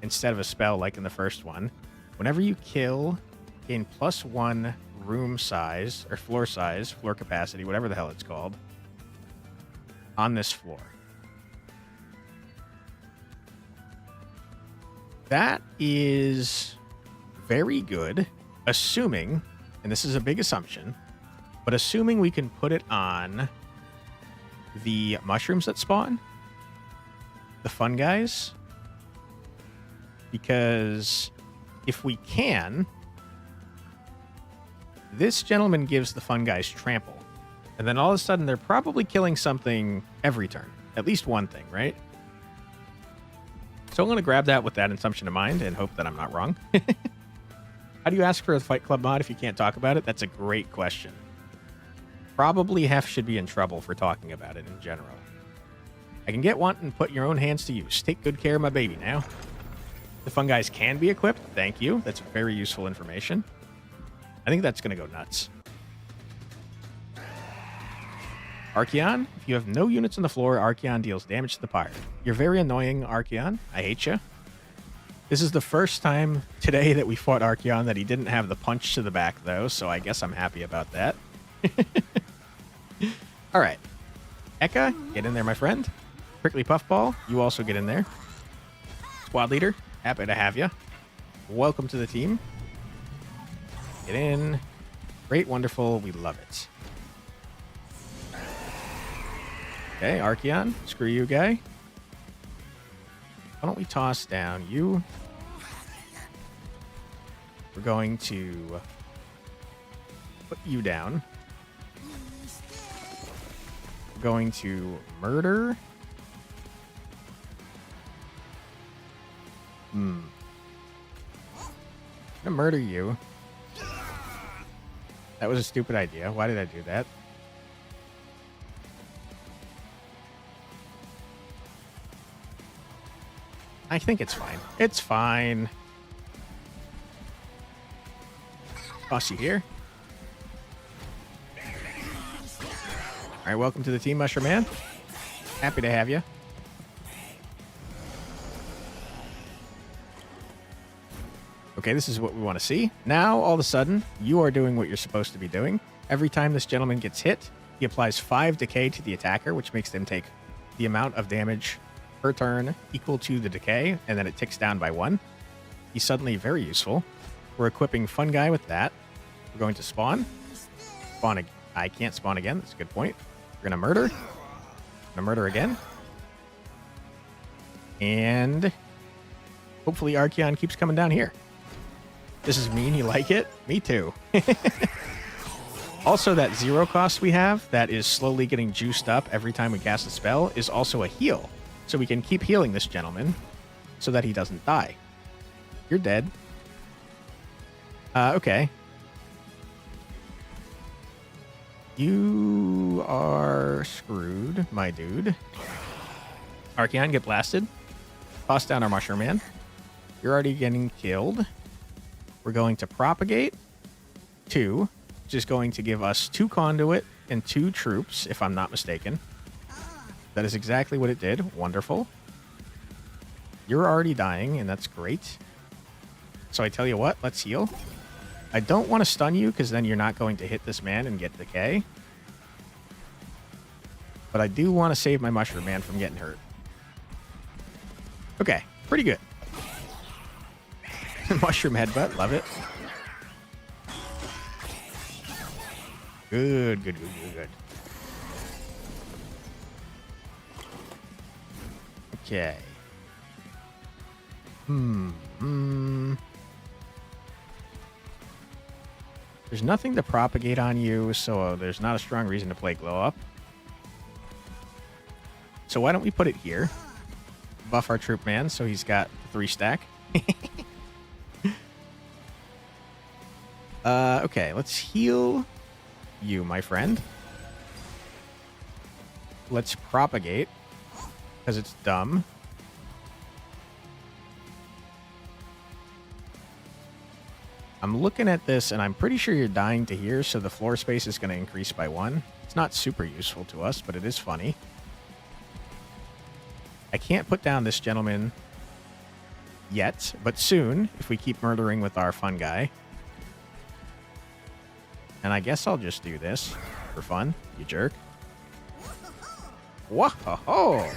instead of a spell like in the first one. Whenever you kill, gain +1 room size, or floor size, floor capacity, whatever the hell it's called, on this floor. That is very good, assuming, and this is a big assumption, but assuming we can put it on the mushrooms that spawn, the fun guys, because if we can, this gentleman gives the fun guys trample, and then all of a sudden they're probably killing something every turn, at least one thing, right? So I'm going to grab that with that assumption in mind and hope that I'm not wrong. How do you ask for a Fight Club mod if you can't talk about it? That's a great question. Probably Hef should be in trouble for talking about it in general. I can get one and put your own hands to use. Take good care of my baby now. The fun guys can be equipped. Thank you. That's very useful information. I think that's going to go nuts. Archeon, if you have no units on the floor, Archeon deals damage to the Pyre. You're very annoying, Archeon. I hate you. This is the first time today that we fought Archeon that he didn't have the punch to the back, though, so I guess I'm happy about that. All right. Eka, get in there, my friend. Prickly Puffball, you also get in there. Squad leader, happy to have you. welcome to the team. Get in. Great, wonderful, we love it. Okay, Archeon, screw you, guy. Why don't we toss down you? We're going to put you down. We're going to murder. I'm gonna murder you. That was a stupid idea. Why did I do that? I think it's fine. It's fine. Toss you here. All right, welcome to the team, Mushroom Man. Happy to have you. Okay, this is what we want to see. Now, all of a sudden, you are doing what you're supposed to be doing. Every time this gentleman gets hit, he applies 5 decay to the attacker, which makes them take the amount of damage per turn equal to the decay, and then it ticks down by 1. He's suddenly very useful. We're equipping Fun Guy with that. We're going to spawn. I can't spawn again. That's a good point. We're going to murder. Going to murder again. And hopefully Archeon keeps coming down here. This is mean. You like it? Me too. Also, that 0 cost we have that is slowly getting juiced up every time we cast a spell is also a heal. So we can keep healing this gentleman so that he doesn't die. You're dead. Okay. You are screwed, my dude. Archeon, get blasted. Toss down our Mushroom Man. You're already getting killed. We're going to propagate 2, which is going to give us 2 conduit and 2 troops, if I'm not mistaken. That is exactly what it did. Wonderful. You're already dying, and that's great. So I tell you what, let's heal. I don't want to stun you, because then you're not going to hit this man and get decay. But I do want to save my Mushroom Man from getting hurt. Okay, pretty good. Mushroom headbutt, love it. Good, good, good, good, good. Okay. There's nothing to propagate on you, so there's not a strong reason to play Glow Up. So why don't we put it here? Buff our Troop Man so he's got 3 stack. Okay, let's heal you, my friend. Let's propagate, because it's dumb. I'm looking at this, and I'm pretty sure you're dying to here, so the floor space is going to increase by 1. It's not super useful to us, but it is funny. I can't put down this gentleman yet, but soon, if we keep murdering with our Fun Guy. And I guess I'll just do this for fun, you jerk. Whoa-ho-ho!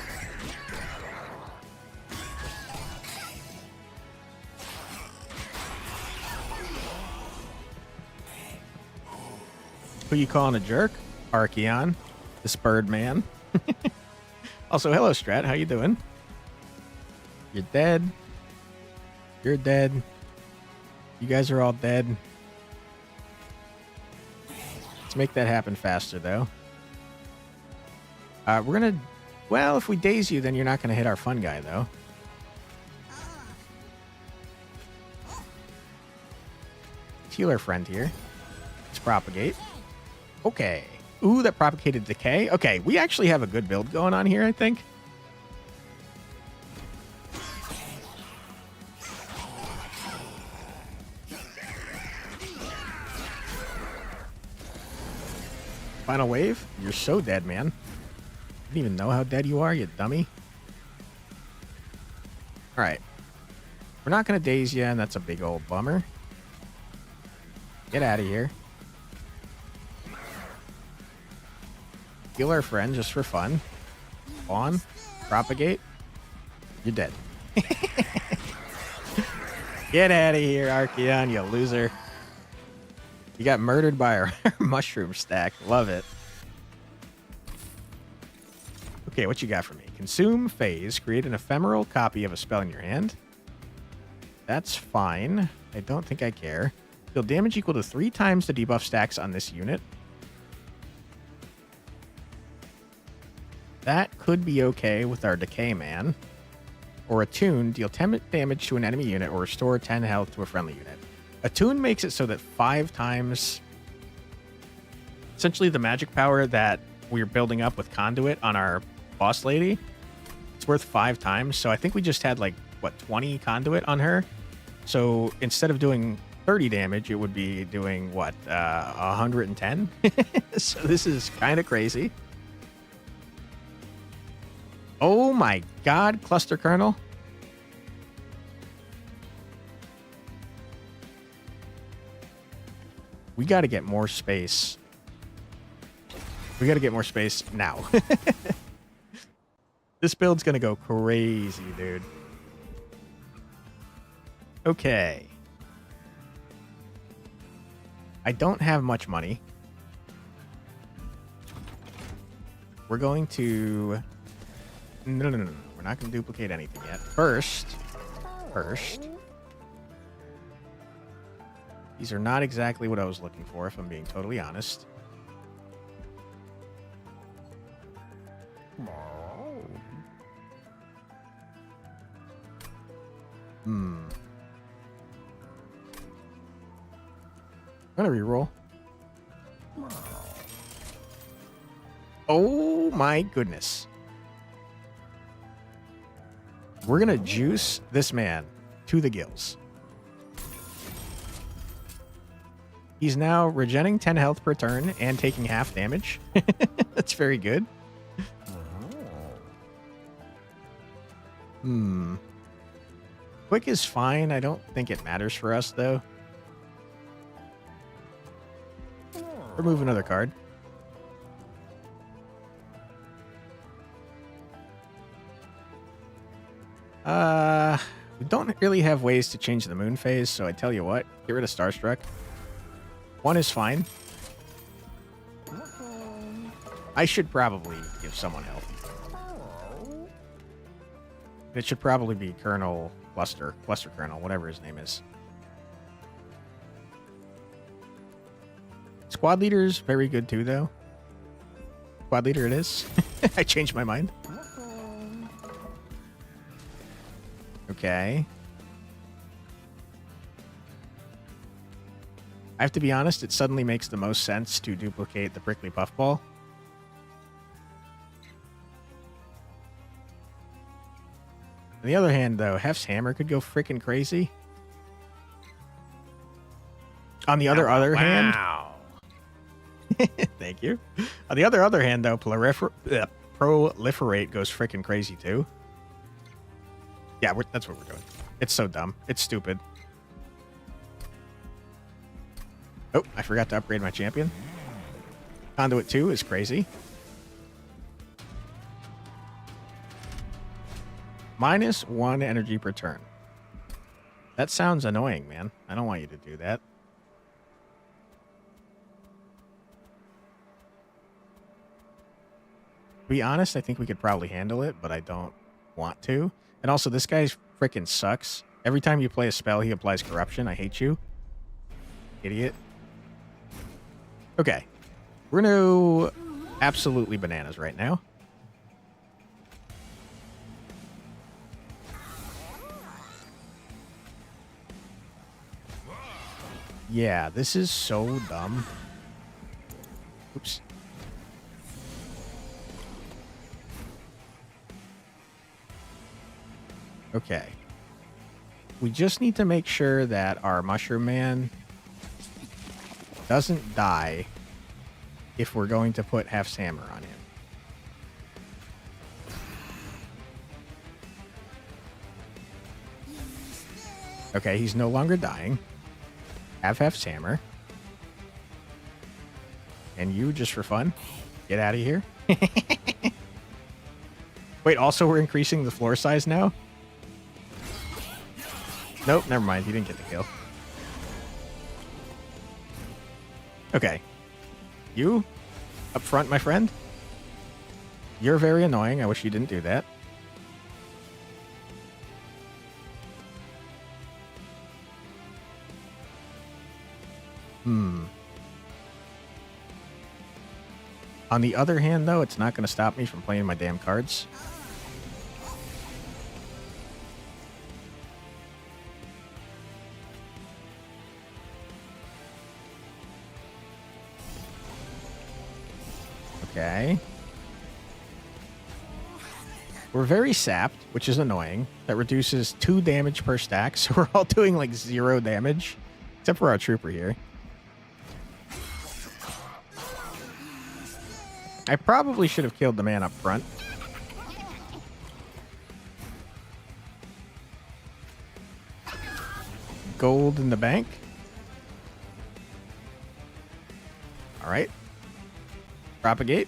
Who you calling a jerk? Archeon, this bird man. Also, hello, Strat. How you doing? You're dead. You're dead. You guys are all dead. Let's make that happen faster, though. We're gonna... Well, if we daze you, then you're not gonna hit our Fun Guy, though. Let's heal our friend here. Let's propagate. Okay. Ooh, that propagated decay. Okay, we actually have a good build going on here, I think. Final wave? You're so dead, man. I didn't even know how dead you are, you dummy. Alright. We're not going to daze you, and that's a big old bummer. Get out of here. Heal our friend just for fun. Spawn. Propagate. You're dead. Get out of here, Archeon, you loser. You got murdered by our mushroom stack. Love it. Okay, what you got for me? Consume phase. Create an ephemeral copy of a spell in your hand. That's fine. I don't think I care. Deal damage equal to 3 times the debuff stacks on this unit. That could be okay with our Decay Man. Or Attune. Deal 10 damage to an enemy unit or restore 10 health to a friendly unit. Attune makes it so that 5 times... Essentially the magic power that we're building up with Conduit on our boss lady, it's worth 5 times. So I think we just had like, what, 20 Conduit on her? So instead of doing 30 damage, it would be doing, what, 110? So this is kind of crazy. Oh my god, Cluster Kernel. We got to get more space. We got to get more space now. This build's going to go crazy, dude. Okay. I don't have much money. We're going to... No. We're not going to duplicate anything yet. First. These are not exactly what I was looking for, if I'm being totally honest. I'm gonna reroll. Oh my goodness. We're gonna juice this man to the gills. He's now regenerating 10 health per turn and taking half damage. That's very good. Quick is fine. I don't think it matters for us, though. Remove another card. We don't really have ways to change the moon phase, so I tell you what, get rid of Starstruck. 1 is fine. I should probably give someone help. It should probably be Colonel Cluster Colonel, whatever his name is. Squad leader's very good too, though. Squad leader it is. I changed my mind. Okay. I have to be honest, it suddenly makes the most sense to duplicate the prickly puffball. On the other hand, though, Hef's hammer could go freaking crazy. On the other hand... Thank you. On the other hand, though, Proliferate goes freaking crazy, too. Yeah, that's what we're doing. It's so dumb. It's stupid. Oh, I forgot to upgrade my champion. Conduit 2 is crazy. -1 energy per turn. That sounds annoying, man. I don't want you to do that. To be honest, I think we could probably handle it, but I don't want to. And also, this guy freaking sucks. Every time you play a spell, he applies corruption. I hate you. Idiot. Okay. We're no absolutely bananas right now. Yeah, this is so dumb. Oops. Okay. We just need to make sure that our Mushroom Man doesn't die if we're going to put Hef's hammer on him. Okay, he's no longer dying. Have Hef's hammer. And you, just for fun, get out of here. Wait, also we're increasing the floor size now? Nope, never mind. He didn't get the kill. Okay. You? Up front, my friend? You're very annoying. I wish you didn't do that. On the other hand, though, it's not going to stop me from playing my damn cards. Okay. We're very sapped, which is annoying. That reduces 2 damage per stack, so we're all doing like 0 damage. Except for our trooper here. I probably should have killed the man up front. Gold in the bank. All right. Propagate.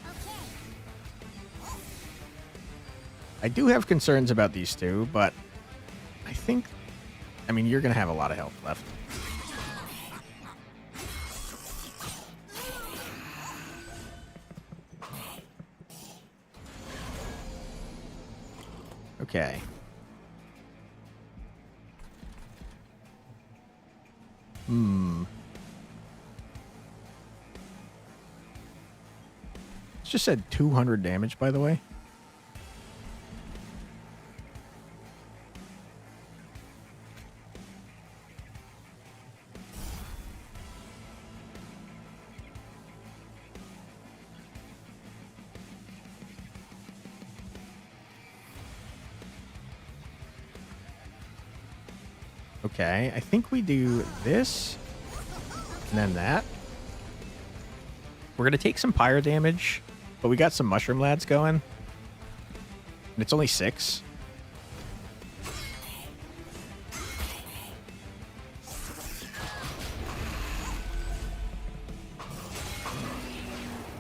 I do have concerns about these two, but I think, I mean, you're going to have a lot of health left. Okay. It's just said 200 damage, by the way. Okay, I think we do this, and then that. We're going to take some pyre damage, but we got some mushroom lads going. And it's only 6.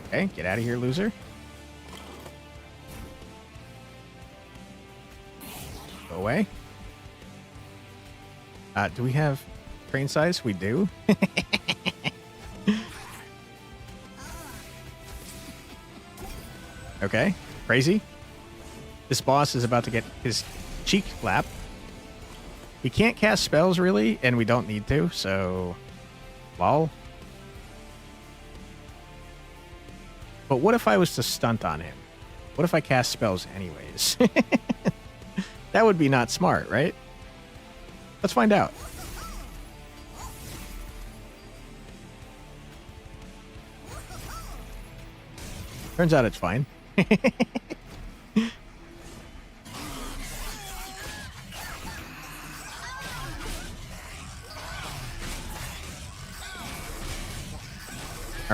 Okay, get out of here, loser. Go away. Do we have train size? We do. Okay, crazy. This boss is about to get his cheek slapped. We can't cast spells, really, and we don't need to, so... Lol. But what if I was to stunt on him? What if I cast spells anyways? That would be not smart, right? Let's find out. Turns out it's fine. All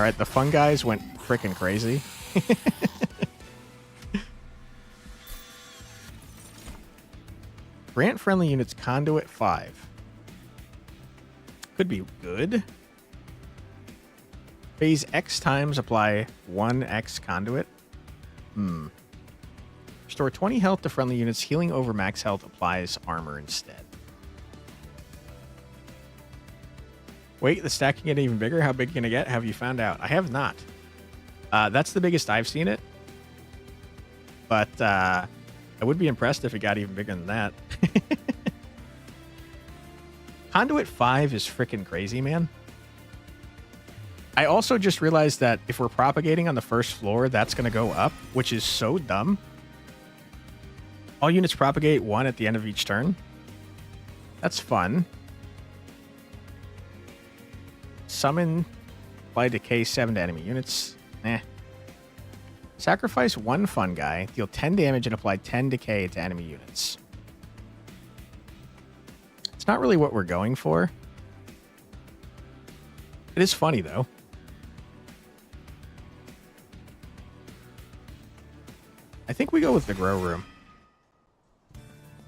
right, the fun guys went freaking crazy. Grant friendly units conduit 5. Could be good. Phase X times apply 1x conduit. Restore 20 health to friendly units. Healing over max health applies armor instead. Wait, the stack can get even bigger? How big can it get? Have you found out? I have not. That's the biggest I've seen it. But I would be impressed if it got even bigger than that. Conduit 5 is freaking crazy, man. I also just realized that if we're propagating on the first floor, that's going to go up, which is so dumb. All units propagate 1 at the end of each turn. That's fun. Summon, apply decay 7 to enemy units. Sacrifice 1 fun guy, deal 10 damage, and apply 10 decay to enemy units. It's not really what we're going for. It is funny, though. I think we go with the grow room.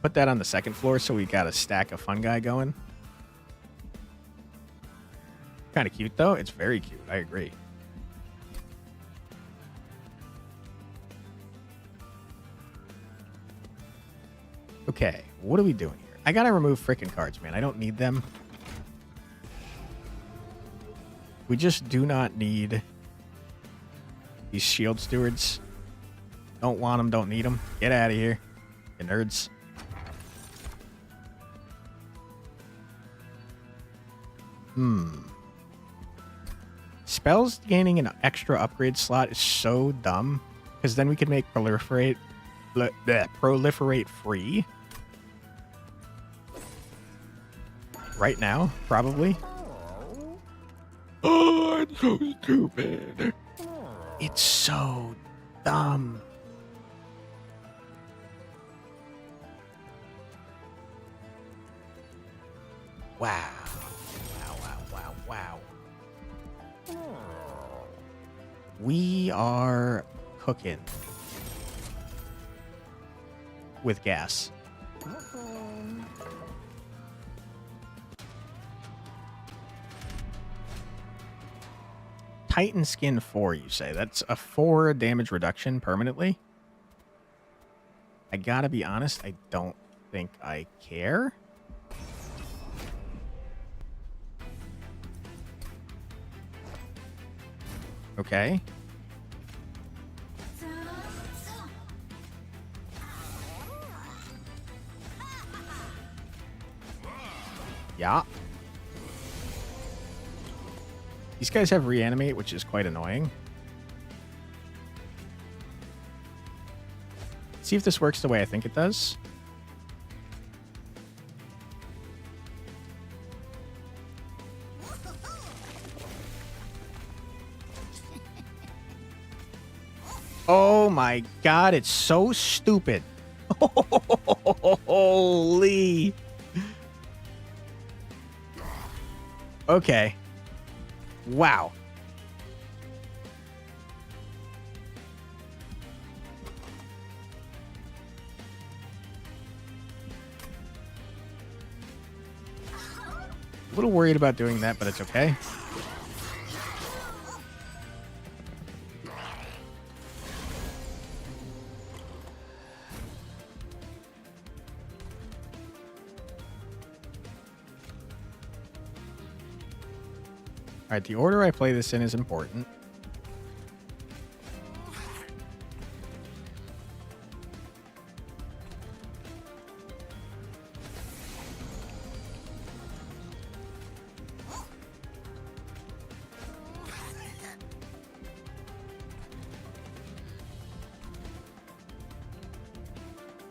Put that on the second floor so we got a stack of fun guy going. Kind of cute, though. It's very cute. I agree. Okay, what are we doing here? I gotta remove frickin' cards, man. I don't need them. We just do not need these shield stewards. Don't want them, don't need them. Get out of here, you nerds. Spells gaining an extra upgrade slot is so dumb, because then we could make proliferate free. Right now, probably. Oh, it's so stupid. It's so dumb. Wow. Wow. We are cooking with gas. Titan Skin 4, you say? That's a 4 damage reduction permanently? I gotta be honest, I don't think I care. Okay. Yeah. These guys have reanimate, which is quite annoying. See if this works the way I think it does. Oh my god, it's so stupid. Holy. Okay. Wow. A little worried about doing that, but it's okay. Alright, the order I play this in is important.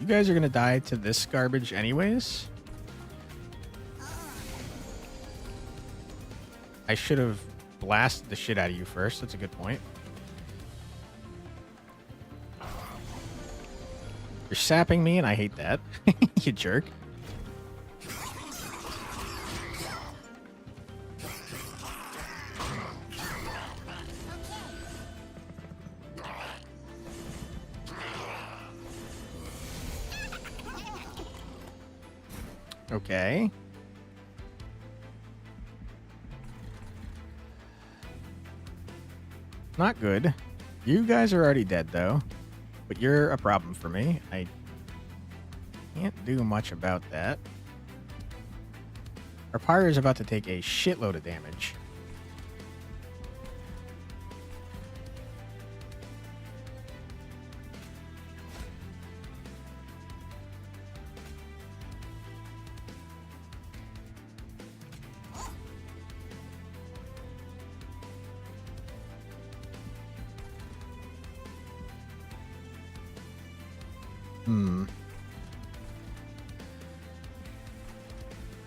You guys are gonna die to this garbage anyways. I should have blasted the shit out of you first. That's a good point. You're sapping me, and I hate that. You jerk. Okay. Not good. You guys are already dead, though. But you're a problem for me. I can't do much about that. Our Pyre is about to take a shitload of damage.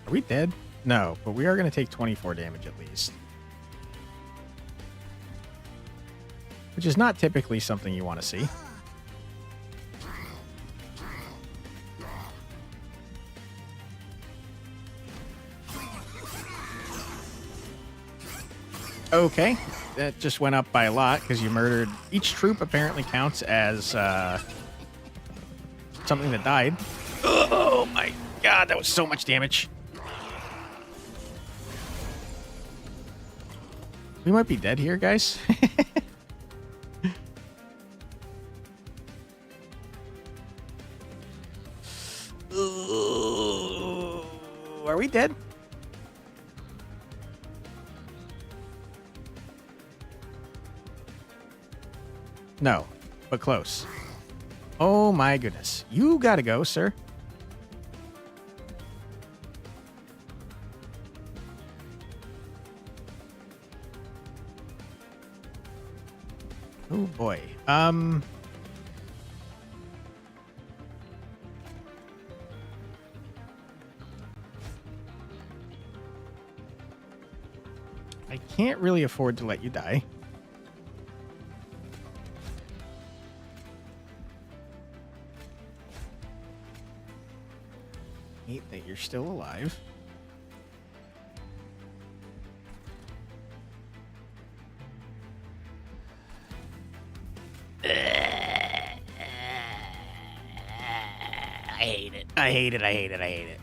Are we dead? No, but we are going to take 24 damage at least. Which is not typically something you want to see. Okay, that just went up by a lot because you murdered... Each troop apparently counts as something that died. Oh my god, that was so much damage. We might be dead here, guys. Are we dead? No, but close. Oh my goodness. You gotta go, sir. Oh boy. I can't really afford to let you die. Hate that you're still alive. I hate it. I hate it. I hate it. I hate it.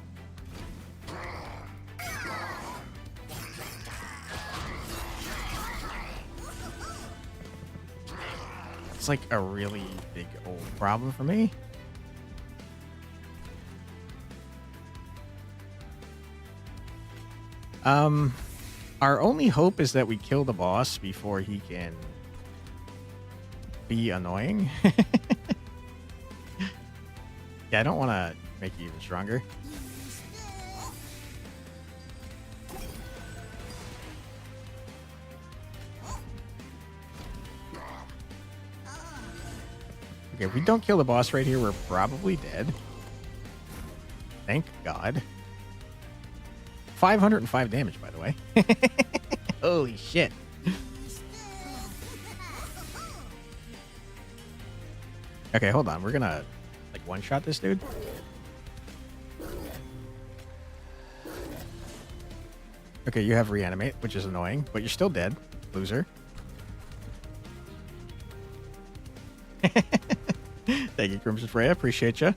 It's like a really big old problem for me. Our only hope is that we kill the boss before he can be annoying. Yeah, I don't want to make you even stronger. Okay, if we don't kill the boss right here, we're probably dead. Thank God. 505 damage, by the way. Holy shit. Okay, hold on. We're gonna, like, one-shot this dude. Okay, you have reanimate, which is annoying, but you're still dead, loser. Thank you, Crimson Freya. Appreciate you.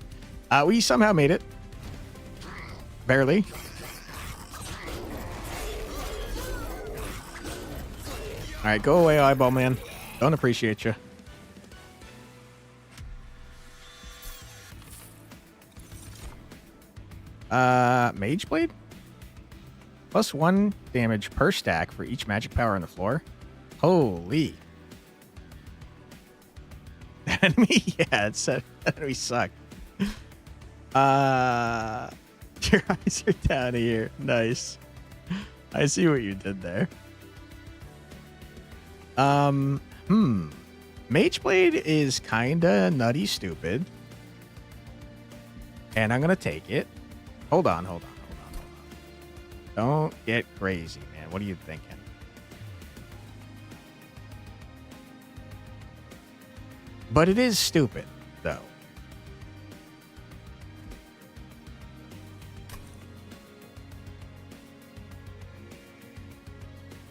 We somehow made it. Barely. All right, go away, eyeball man. Don't appreciate you. Mage Blade? +1 damage per stack for each magic power on the floor. Holy. That enemy? Yeah, it's that enemy sucked. Your eyes are down here. Nice. I see what you did there. Mage Blade is kinda nutty stupid. And I'm gonna take it. Hold on. Don't get crazy, man. What are you thinking? But it is stupid, though.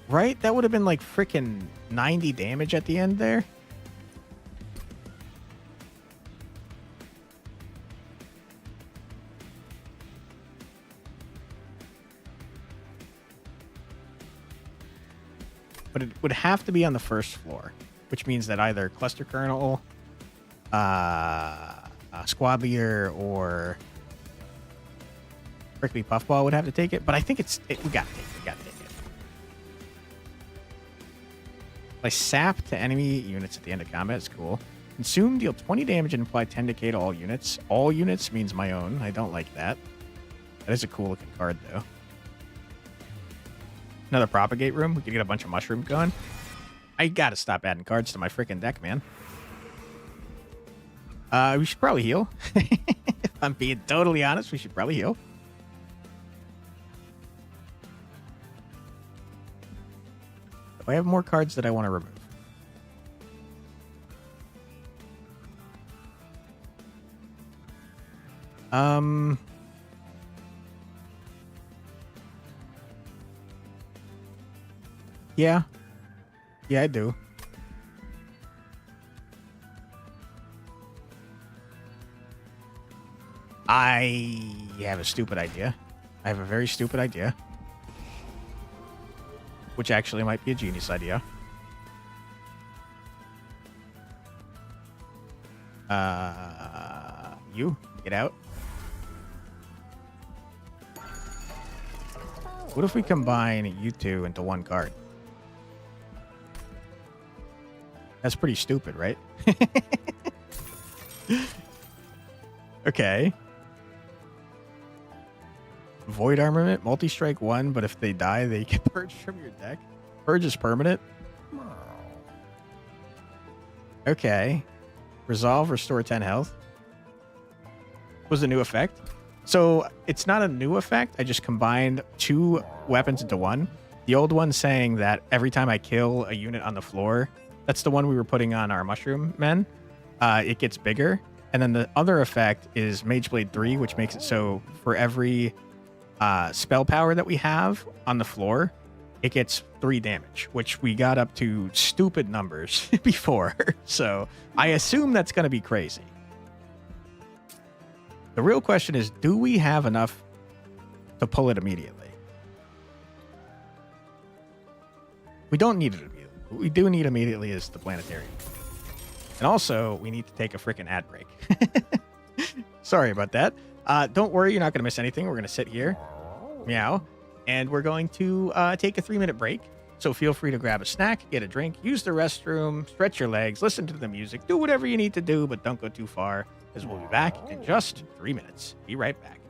Right? That would have been like freaking 90 damage at the end there. But it would have to be on the first floor, which means that either Cluster Colonel, Squad Leader, or Prickly Puffball would have to take it. But I think we gotta take it. We gotta take it. By sap to enemy units at the end of combat is cool. Consume, deal 20 damage and apply 10 decay to all units. All units means my own. I don't like that. That is a cool looking card, though. Another propagate room. We could get a bunch of mushrooms going. I gotta stop adding cards to my freaking deck, man. We should probably heal. If I'm being totally honest, we should probably heal. I have more cards that I want to remove. Yeah. Yeah, I do. I have a stupid idea. I have a very stupid idea. Which actually might be a genius idea. You, get out. What if we combine you two into one card? That's pretty stupid, right? Okay. Void Armament, multi-strike 1, but if they die, they get purged from your deck. Purge is permanent. Okay. Resolve, restore 10 health. Was a new effect. So it's not a new effect. I just combined 2 weapons into one. The old one saying that every time I kill a unit on the floor, that's the one we were putting on our mushroom men. It gets bigger. And then the other effect is Mage Blade 3, which makes it so for every spell power that we have on the floor, it gets 3 damage, which we got up to stupid numbers before. So I assume that's going to be crazy. The real question is, do we have enough to pull it immediately? We don't need it immediately. What we do need immediately is the planetarium. And also, we need to take a freaking ad break. Sorry about that. Don't worry, you're not going to miss anything. We're going to sit here. Meow. And we're going to take a 3-minute break. So feel free to grab a snack, get a drink, use the restroom, stretch your legs, listen to the music, do whatever you need to do, but don't go too far, because we'll be back in just 3 minutes. Be right back.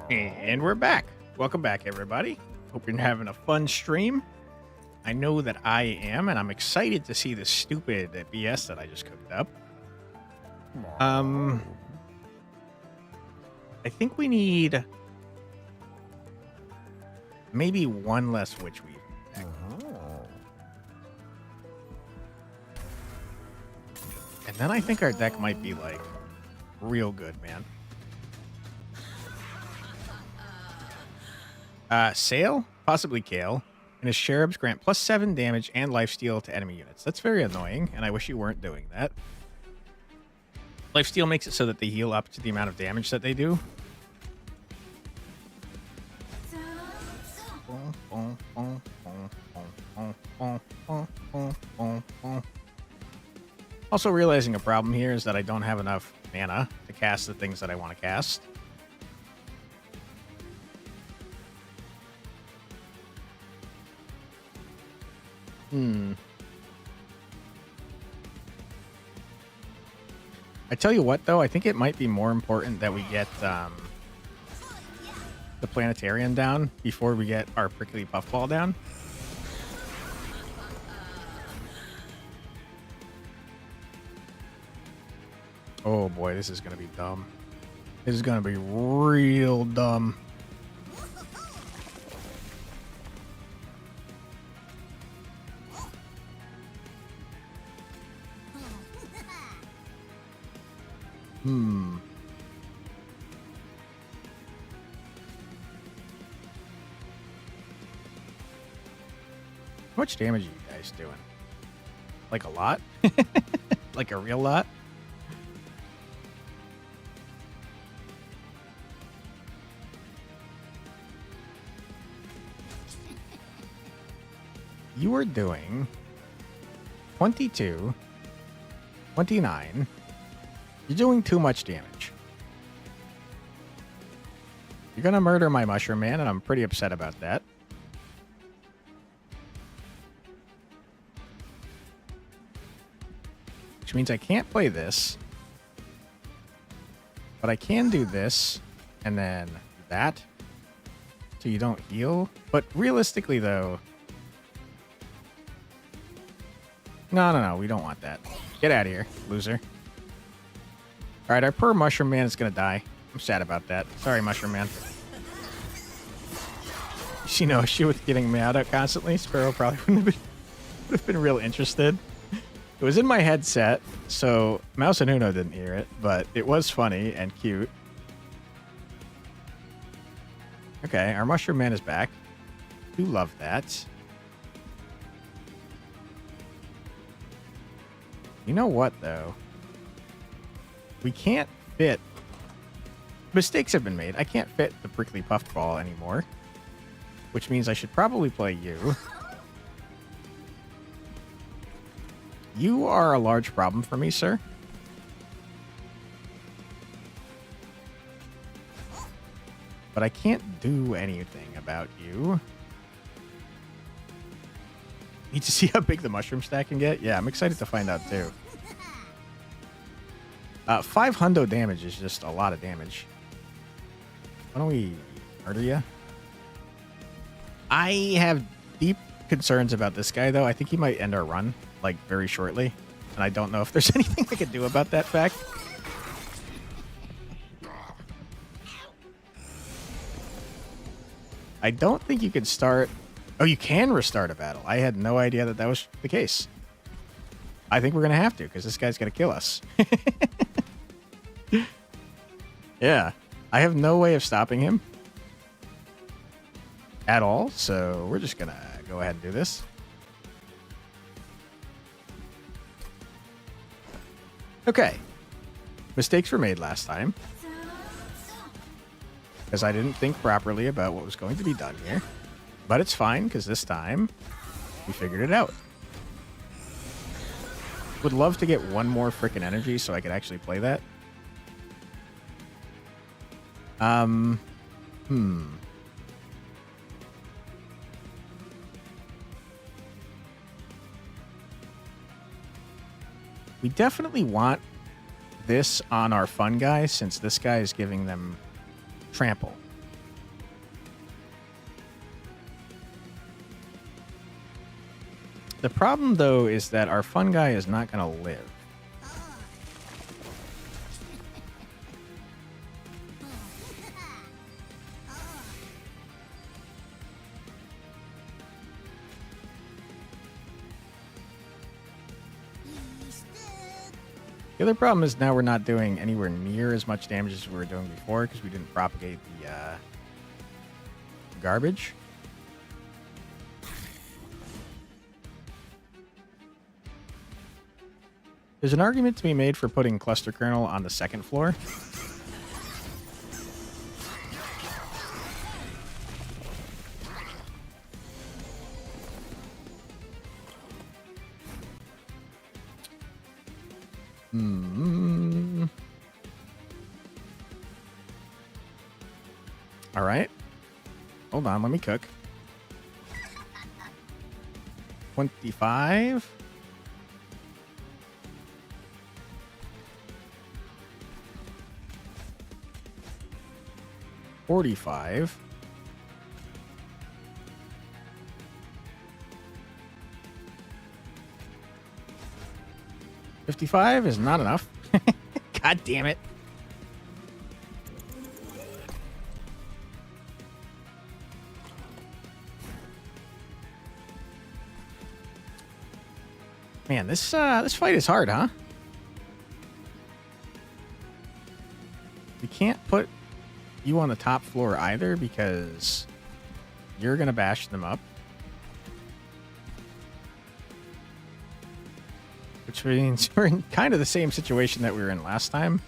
And we're back. Welcome back, everybody. Hope you're having a fun stream. I know that I am, and I'm excited to see the stupid BS that I just cooked up. I think we need maybe one less witch weave deck. And then I think our deck might be like real good, man. Sail, possibly Kale, and his cherubs grant +7 damage and lifesteal to enemy units. That's very annoying, and I wish you weren't doing that. Lifesteal makes it so that they heal up to the amount of damage that they do. Also realizing a problem here is that I don't have enough mana to cast the things that I want to cast. I tell you what, though, I think it might be more important that we get the planetarian down before we get our prickly puffball down. Oh boy, this is going to be dumb. This is going to be real dumb. How much damage are you guys doing? Like a lot? Like a real lot? You are doing 22, 29. You're doing too much damage. You're gonna murder my Mushroom Man, and I'm pretty upset about that. Which means I can't play this. But I can do this, and then that. So you don't heal. But realistically, though... No, we don't want that. Get out of here, loser. Alright, our poor Mushroom Man is gonna die. I'm sad about that. Sorry, Mushroom Man. You know, she was getting me out constantly. Sparrow probably would have been real interested. It was in my headset, so Mouse and Uno didn't hear it, but it was funny and cute. Okay, our Mushroom Man is back. Do love that. You know what, though? We can't fit... Mistakes have been made. I can't fit the prickly puffball anymore. Which means I should probably play you. You are a large problem for me, sir. But I can't do anything about you. Need to see how big the mushroom stack can get? Yeah, I'm excited to find out, too. 500 damage is just a lot of damage. Why don't we murder you? I have deep concerns about this guy, though. I think he might end our run, like, very shortly. And I don't know if there's anything I can do about that fact. I don't think you can start... Oh, you can restart a battle. I had no idea that that was the case. I think we're going to have to, because this guy's going to kill us. Yeah. I have no way of stopping him. At all, so we're just going to go ahead and do this. Okay. Mistakes were made last time. Because I didn't think properly about what was going to be done here. But it's fine, because this time, we figured it out. Would love to get one more frickin' energy so I could actually play that. We definitely want this on our fun guy, since this guy is giving them trample. The problem, though, is that our fun guy is not going to live. The other problem is now we're not doing anywhere near as much damage as we were doing before because we didn't propagate garbage. There's an argument to be made for putting Cluster Kernel on the second floor. All right. Hold on, let me cook. 25. $45. $55 is not enough. God damn it. Man, this fight is hard, huh? We can't put you on the top floor either because you're gonna bash them up. Which means we're in kind of the same situation that we were in last time.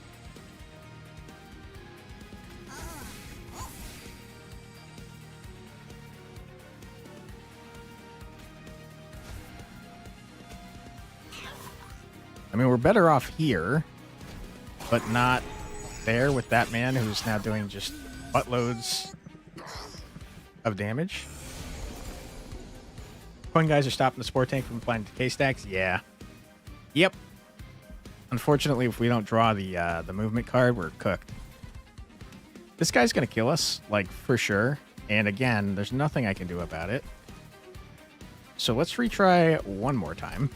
I mean, we're better off here, but not there with that man who's now doing just buttloads of damage. Coin guys are stopping the sport tank from applying decay stacks. Yeah. Yep. Unfortunately, if we don't draw the movement card, we're cooked. This guy's gonna kill us, like, for sure. And again, there's nothing I can do about it. So let's retry one more time.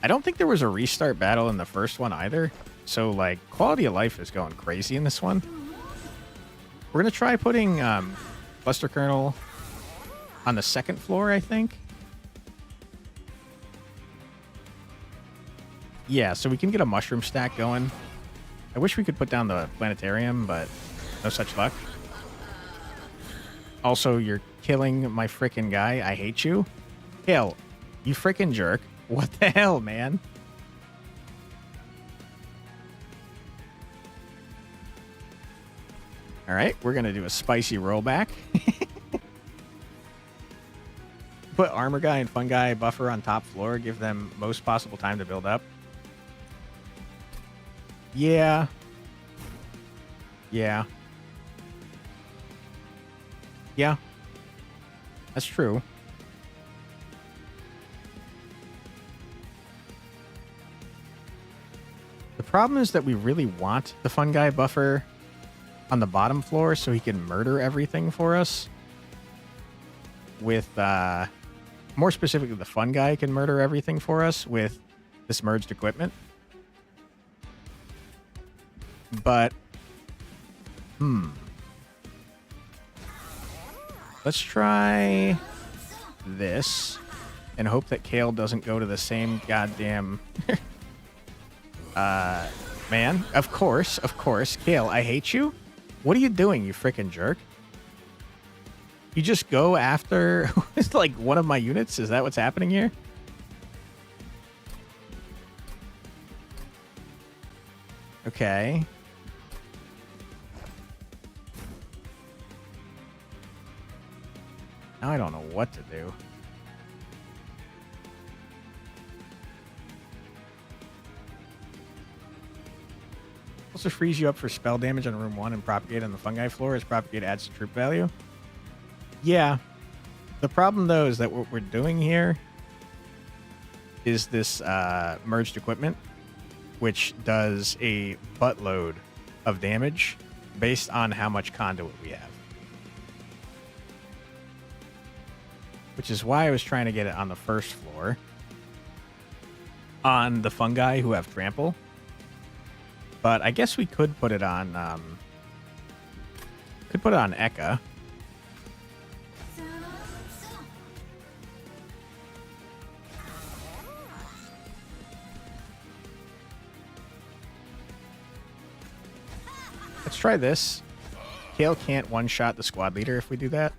I don't think there was a restart battle in the first one either. So, like, quality of life is going crazy in this one. We're going to try putting Cluster Kernel on the second floor, I think. Yeah, so we can get a mushroom stack going. I wish we could put down the planetarium, but no such luck. Also, you're killing my frickin' guy. I hate you. Kill. You frickin' jerk. What the hell, man? All right, we're going to do a spicy rollback. Put armor guy and fun guy buffer on top floor. Give them most possible time to build up. Yeah. Yeah. Yeah. That's true. The problem is that we really want the fun guy buffer on the bottom floor so he can murder everything for us. With, more specifically, the fun guy can murder everything for us with this merged equipment. But, let's try this and hope that Kale doesn't go to the same goddamn... man, of course. Kale, I hate you. What are you doing, you frickin' jerk? You just go after it's like one of my units? Is that what's happening here? Okay. Now I don't know what to do. Also frees you up for spell damage on room 1 and propagate on the fungi floor as propagate adds to troop value. Yeah. The problem though is that what we're doing here is this merged equipment, which does a buttload of damage based on how much conduit we have. Which is why I was trying to get it on the first floor. On the fungi who have trample. But I guess we could put it on Eka. Let's try this. Kale can't one-shot the squad leader if we do that.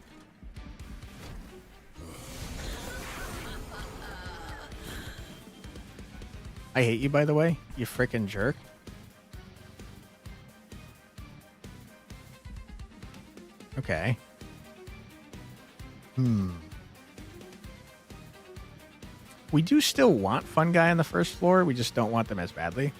I hate you, by the way. You frickin' jerk. Okay. We do still want Fun Guy on the first floor. We just don't want them as badly.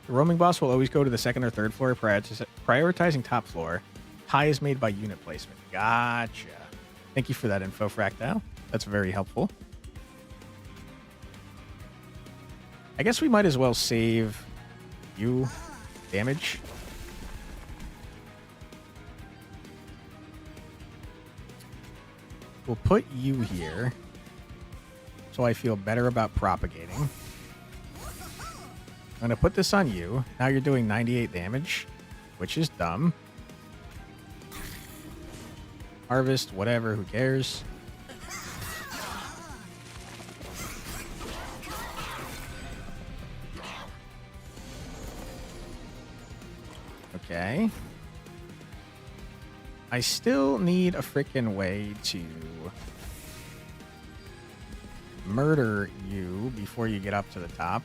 The roaming boss will always go to the second or third floor, prioritizing top floor. High is made by unit placement. Gotcha. Thank you for that info, Fractal. That's very helpful. I guess we might as well save you damage. We'll put you here so I feel better about propagating. I'm going to put this on you. Now you're doing 98 damage, which is dumb. Harvest, whatever, who cares? Okay. I still need a freaking way to murder you before you get up to the top.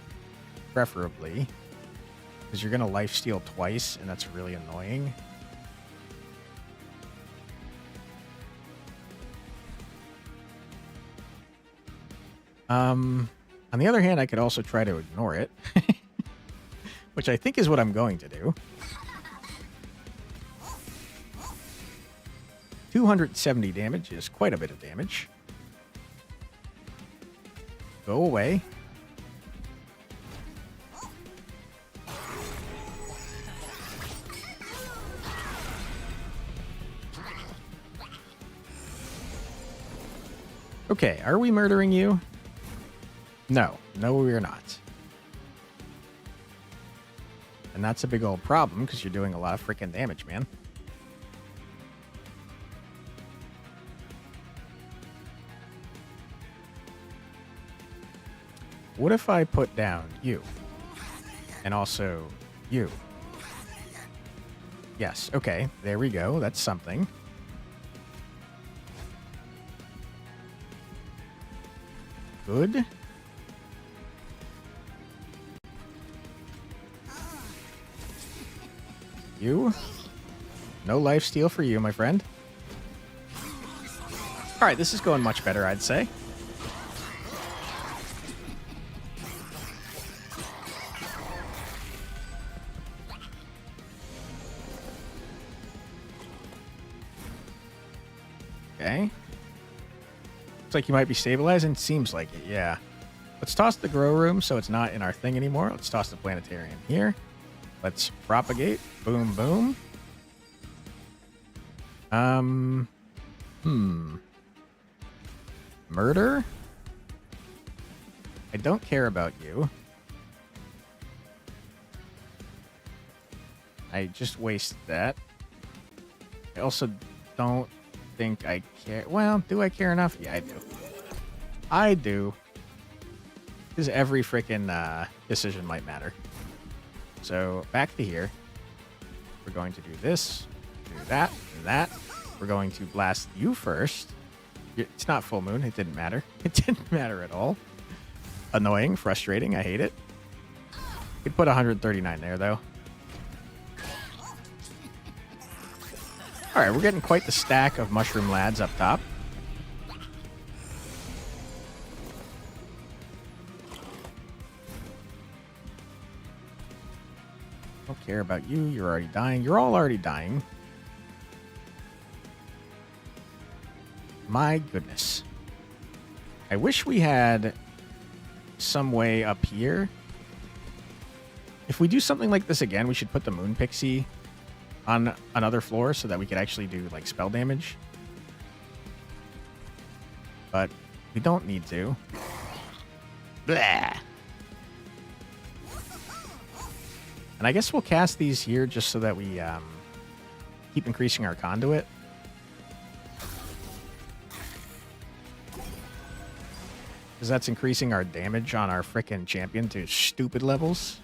Preferably. Because you're going to lifesteal twice, and that's really annoying. On the other hand, I could also try to ignore it. Which I think is what I'm going to do. 270 damage is quite a bit of damage. Go away. Okay, are we murdering you? No. No, we are not. And that's a big old problem, because you're doing a lot of freaking damage, man. What if I put down you? And also you? Yes, okay. There we go. That's something. Good. You? No lifesteal for you, my friend. Alright, this is going much better, I'd say. Okay. Looks like you might be stabilizing. Seems like it, yeah. Let's toss the grow room so it's not in our thing anymore. Let's toss the planetarium here. Let's propagate. Boom, boom. Murder? I don't care about you. I just wasted that. I also don't think I care. Well, do I care enough? Yeah, I do. I do. Because every freaking decision might matter. So back to here. We're going to do this, do that, and that. We're going to blast you first. It's not full moon. It didn't matter. It didn't matter at all. Annoying, frustrating. I hate it. Could put 139 there, though. All right, we're getting quite the stack of mushroom lads up top. Don't care about you. You're already dying. You're all already dying. My goodness. I wish we had some way up here. If we do something like this again, we should put the Moon Pixie on another floor so that we could actually do like spell damage. But we don't need to. Blah. And I guess we'll cast these here just so that we keep increasing our conduit. Because that's increasing our damage on our frickin' champion to stupid levels.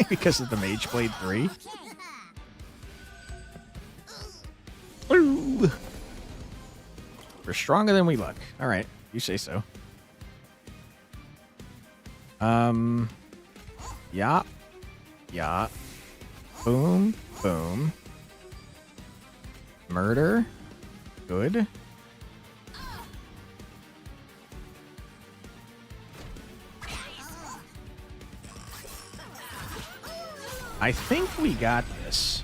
Because of the Mage Blade 3. Ooh. We're stronger than we look. Alright, you say so. Yeah. Yeah. Boom. Boom. Murder. Good. I think we got this.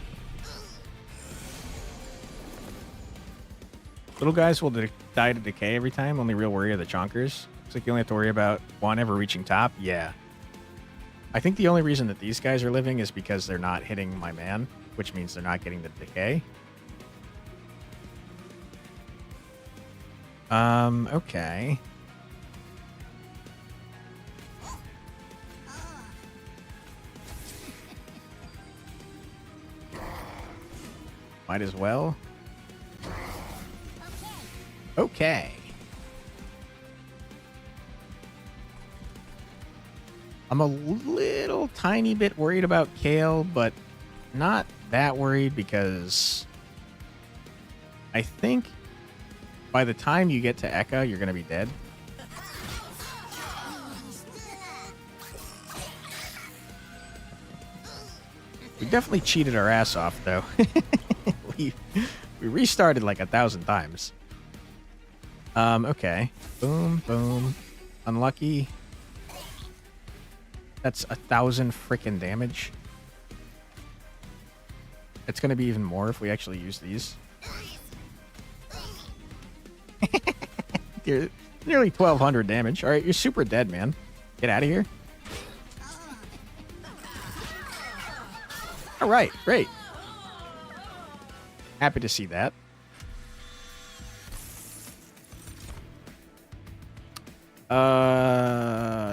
Little guys will die to decay every time. Only real worry are the chonkers. Looks like you only have to worry about one ever reaching top. Yeah. I think the only reason that these guys are living is because they're not hitting my man, which means they're not getting the decay. Okay. Might as well. Okay. I'm a little tiny bit worried about Kale, but not that worried because I think by the time you get to Ekka, you're going to be dead. We definitely cheated our ass off, though. we restarted like 1,000 times. Okay. Boom, boom. Unlucky. That's 1,000 frickin' damage. It's gonna be even more if we actually use these. You're nearly 1,200 damage. Alright, you're super dead, man. Get out of here. Alright, great. Happy to see that.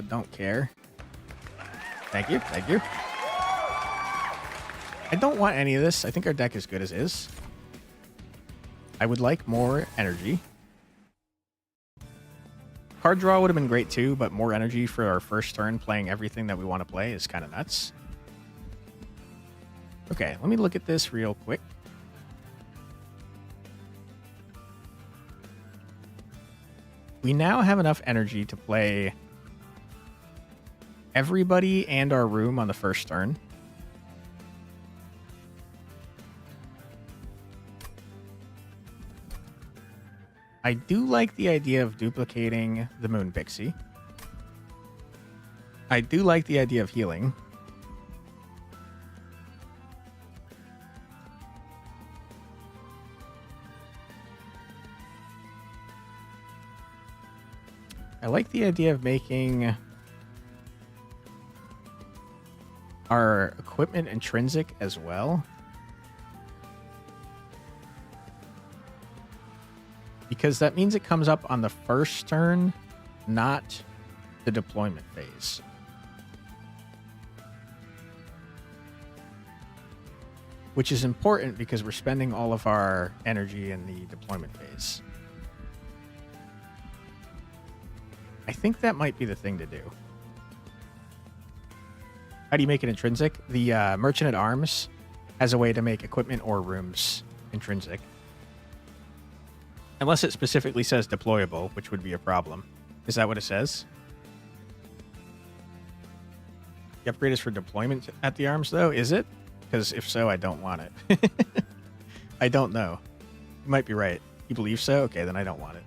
Don't care. Thank you, thank you. I don't want any of this. I think our deck is good as is. I would like more energy. Card draw would have been great too, but more energy for our first turn playing everything that we want to play is kind of nuts. Okay, let me look at this real quick. We now have enough energy to play everybody and our room on the first turn. I do like the idea of duplicating the Moon Pixie. I do like the idea of healing. I like the idea of making our equipment intrinsic as well. Because that means it comes up on the first turn, not the deployment phase. Which is important because we're spending all of our energy in the deployment phase. I think that might be the thing to do. How do you make it intrinsic? The Merchant at Arms has a way to make equipment or rooms intrinsic. Unless it specifically says deployable, which would be a problem. Is that what it says? The upgrade is for deployment at the arms, though? Is it? Because if so, I don't want it. I don't know. You might be right. You believe so? Okay, then I don't want it.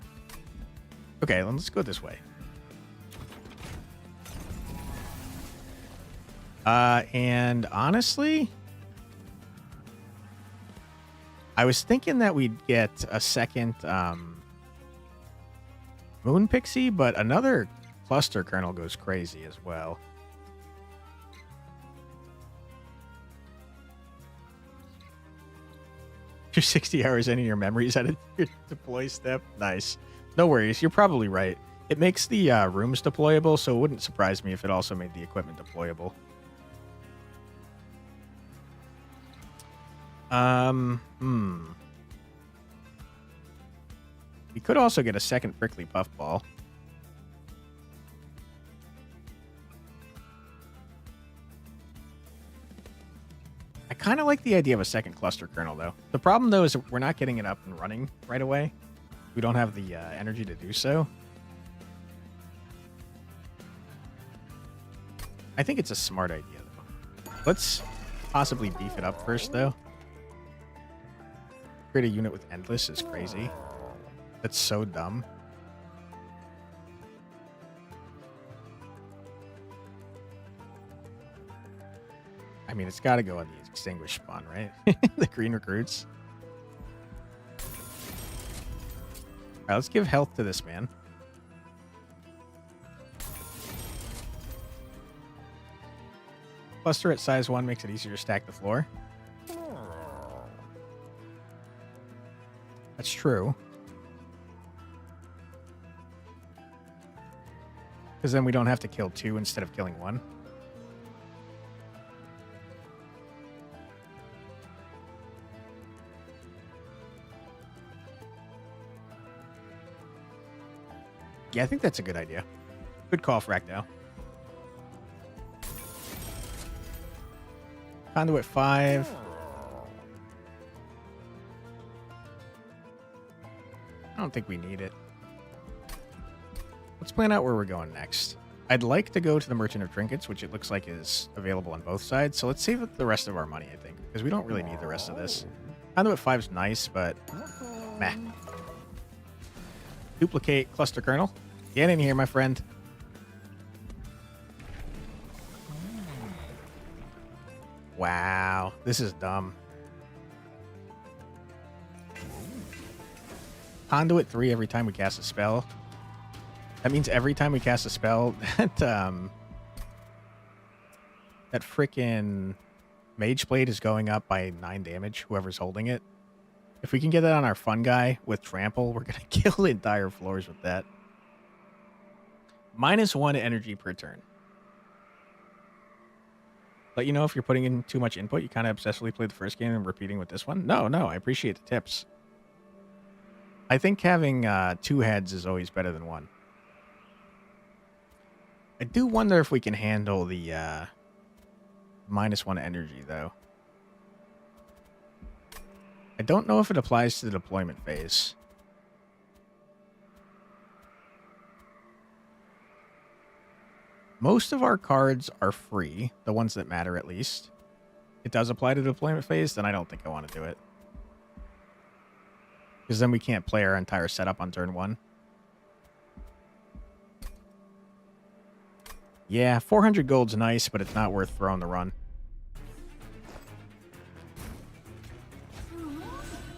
Okay, let's go this way. And honestly, I was thinking that we'd get a second Moon Pixie, but another Cluster Kernel goes crazy as well. You're 60 hours in and your memories at a deploy step. Nice. No worries. You're probably right. It makes the rooms deployable, so it wouldn't surprise me if it also made the equipment deployable. We could also get a second Prickly Puffball. kind of like the idea of a second cluster kernel, though. The problem, though, is we're not getting it up and running right away. We don't have the energy to do so. I think it's a smart idea, though. Let's possibly beef it up first, though. Create a unit with Endless is crazy. That's so dumb. I mean, it's got to go on the Extinguished spawn, right? The green recruits. All right, let's give health to this man. Cluster at size 1 makes it easier to stack the floor. That's true. Because then we don't have to kill 2 instead of killing 1. Yeah, I think that's a good idea. Good call, Fractal. Conduit 5. I don't think we need it. Let's plan out where we're going next. I'd like to go to the Merchant of Trinkets, which it looks like is available on both sides. So let's save the rest of our money, I think, because we don't really need the rest of this. Conduit 5 is nice, but meh. Duplicate cluster kernel. Get in here, my friend. Wow, this is dumb. Conduit 3 every time we cast a spell. That means every time we cast a spell, that frickin' Mage Blade is going up by 9 damage, whoever's holding it. If we can get that on our fun guy with Trample, we're going to kill entire floors with that. -1 energy per turn. Let you know if you're putting in too much input. You kind of obsessively play the first game and repeating with this one. No, I appreciate the tips. I think having 2 heads is always better than 1. I do wonder if we can handle the -1 energy, though. I don't know if it applies to the deployment phase. Most of our cards are free, the ones that matter at least. It does apply to the deployment phase, then I don't think I want to do it. Because then we can't play our entire setup on turn 1. Yeah, 400 gold's nice, but it's not worth throwing the run.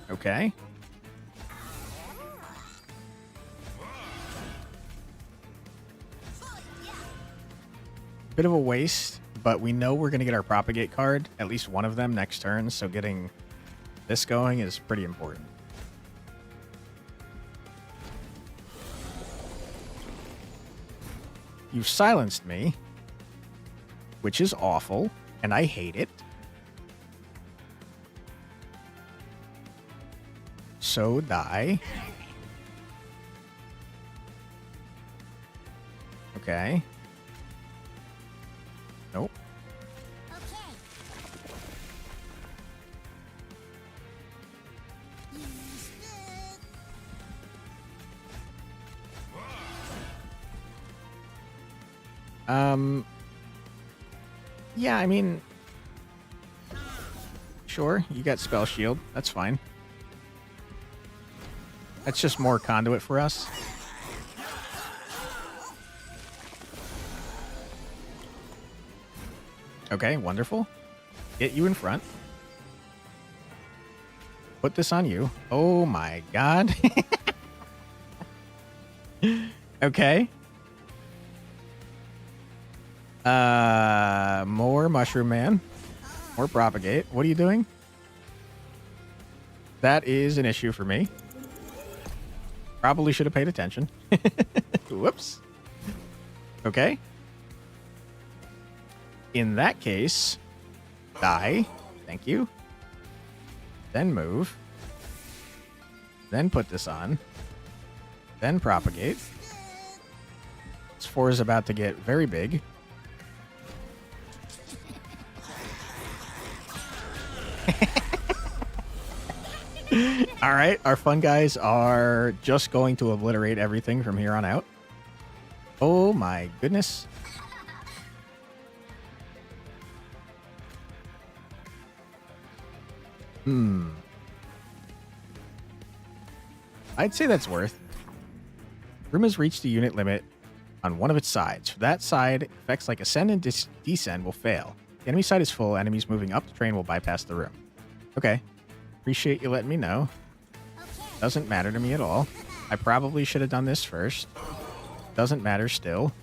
Okay. Bit of a waste, but we know we're going to get our Propagate card, at least one of them next turn, so getting this going is pretty important. You've silenced me, which is awful, and I hate it. So die. Okay. Nope. Yeah, I mean, sure, you got Spell Shield. That's fine. That's just more conduit for us. Okay, wonderful. Get you in front. Put this on you. Oh my god. Okay. More Mushroom Man. More Propagate. What are you doing? That is an issue for me. Probably should have paid attention. Whoops. Okay. In that case, die. Thank you. Then move. Then put this on. Then Propagate. This 4 is about to get very big. All right, our fun guys are just going to obliterate everything from here on out. Oh my goodness. I'd say that's worth. Room has reached the unit limit on one of its sides. For that side, effects like ascend and descend will fail. The enemy side is full. Enemies moving up the train will bypass the room. Okay. Appreciate you letting me know. Doesn't matter to me at all. I probably should have done this first. Doesn't matter still.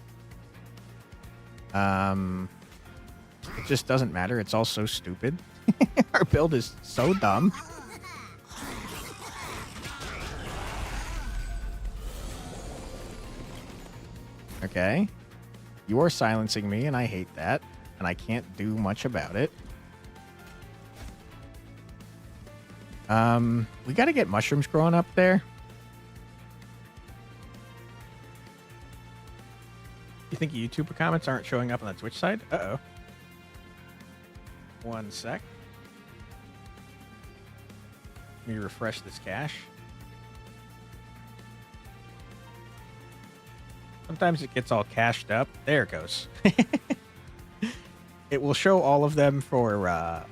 It just doesn't matter. It's all so stupid. Our build is so dumb. Okay. You're silencing me, and I hate that. And I can't do much about it. We gotta get mushrooms growing up there. You think YouTube comments aren't showing up on the Twitch side? Uh-oh. One sec. Let me refresh this cache. Sometimes it gets all cached up. There it goes. It will show all of them for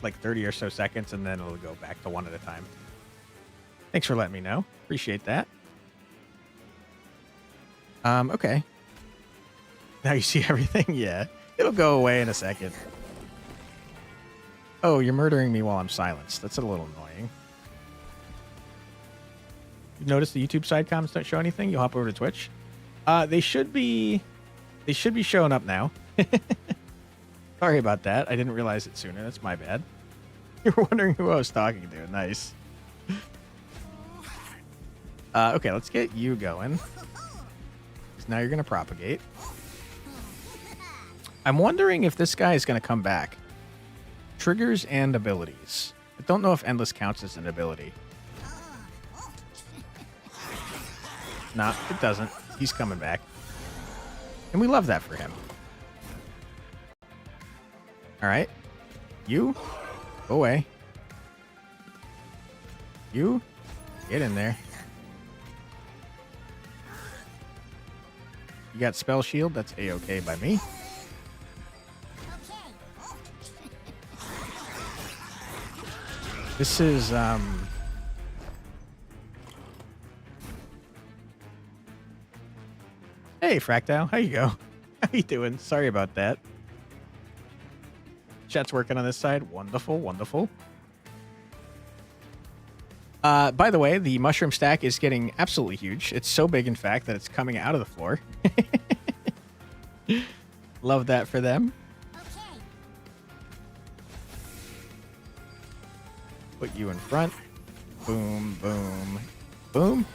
like 30 or so seconds, and then it'll go back to one at a time. Thanks for letting me know. Appreciate that. Okay. Now you see everything? Yeah. It'll go away in a second. Oh, you're murdering me while I'm silenced. That's a little annoying. You notice the YouTube side comments don't show anything? You'll hop over to Twitch. They should be showing up now. Sorry about that. I didn't realize it sooner. That's my bad. You're wondering who I was talking to. Nice. Okay, let's get you going. 'Cause now you're going to propagate. I'm wondering if this guy is going to come back. Triggers and abilities. I don't know if Endless counts as an ability. Nah, it doesn't. He's coming back. And we love that for him. Alright. You. Go away. You. Get in there. You got spell shield? That's a-okay by me. This is, Hey, Fractile. How you go? How you doing? Sorry about that. Chat's working on this side. Wonderful, wonderful. By the way, the mushroom stack is getting absolutely huge. It's so big, in fact, that it's coming out of the floor. Love that for them. Put you in front. Boom, boom, boom.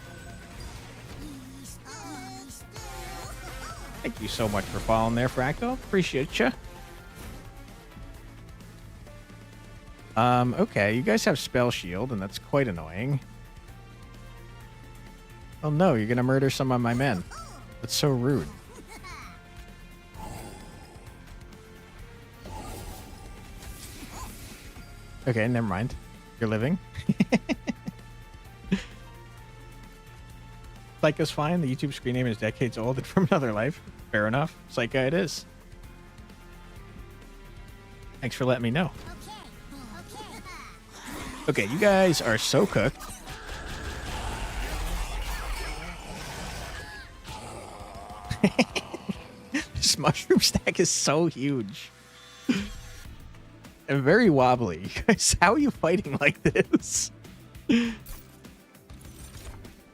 Thank you so much for following there, Fractal. Appreciate you. Okay, you guys have spell shield, and that's quite annoying. Oh no, you're gonna murder some of my men. That's so rude. Okay, never mind. You're living. Psycho's fine. The YouTube screen name is decades old and from another life. Fair enough. Psycho it is. Thanks for letting me know. Okay, you guys are so cooked. This mushroom stack is so huge. And very wobbly. Guys, how are you fighting like this?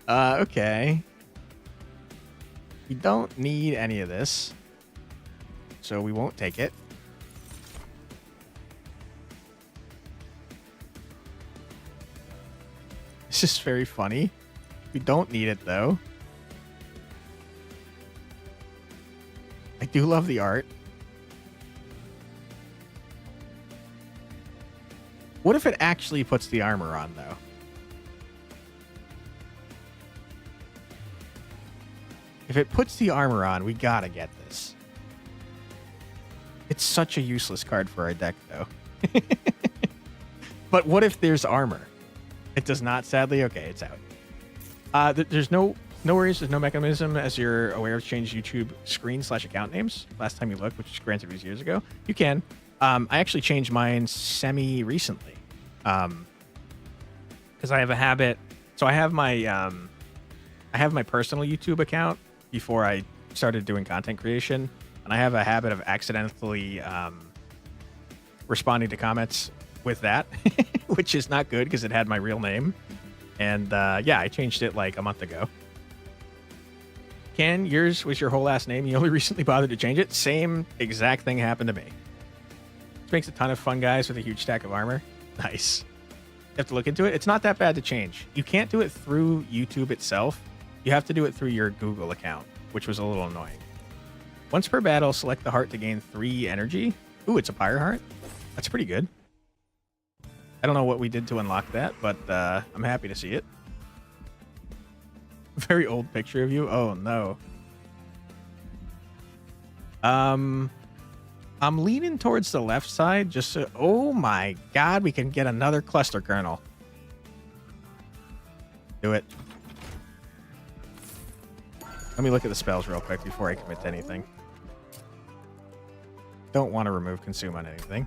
Okay. We don't need any of this. So we won't take it. This is very funny. We don't need it, though. I do love the art. What if it actually puts the armor on, though? If it puts the armor on, we gotta get this. It's such a useless card for our deck, though. But what if there's armor? It does not, sadly. Okay, it's out. There's no worries. There's no mechanism, as you're aware, of change YouTube screen/account names. Last time you looked, which granted was years ago, you can. I actually changed mine semi-recently. Because I have a habit. So I have my personal YouTube account before I started doing content creation, and I have a habit of accidentally responding to comments with that, which is not good because it had my real name. And yeah, I changed it like a month ago. Ken, yours was your whole last name. You only recently bothered to change it. Same exact thing happened to me. This makes a ton of fun, guys, with a huge stack of armor. Nice. You have to look into it. It's not that bad to change. You can't do it through YouTube itself. You have to do it through your Google account, which was a little annoying. Once per battle, select the heart to gain 3 energy. Ooh, it's a Pyre heart. That's pretty good. I don't know what we did to unlock that, but I'm happy to see it. Very old picture of you. Oh, no. I'm leaning towards the left side just so... Oh, my God. We can get another cluster kernel. Do it. Let me look at the spells real quick before I commit to anything. Don't want to remove consume on anything.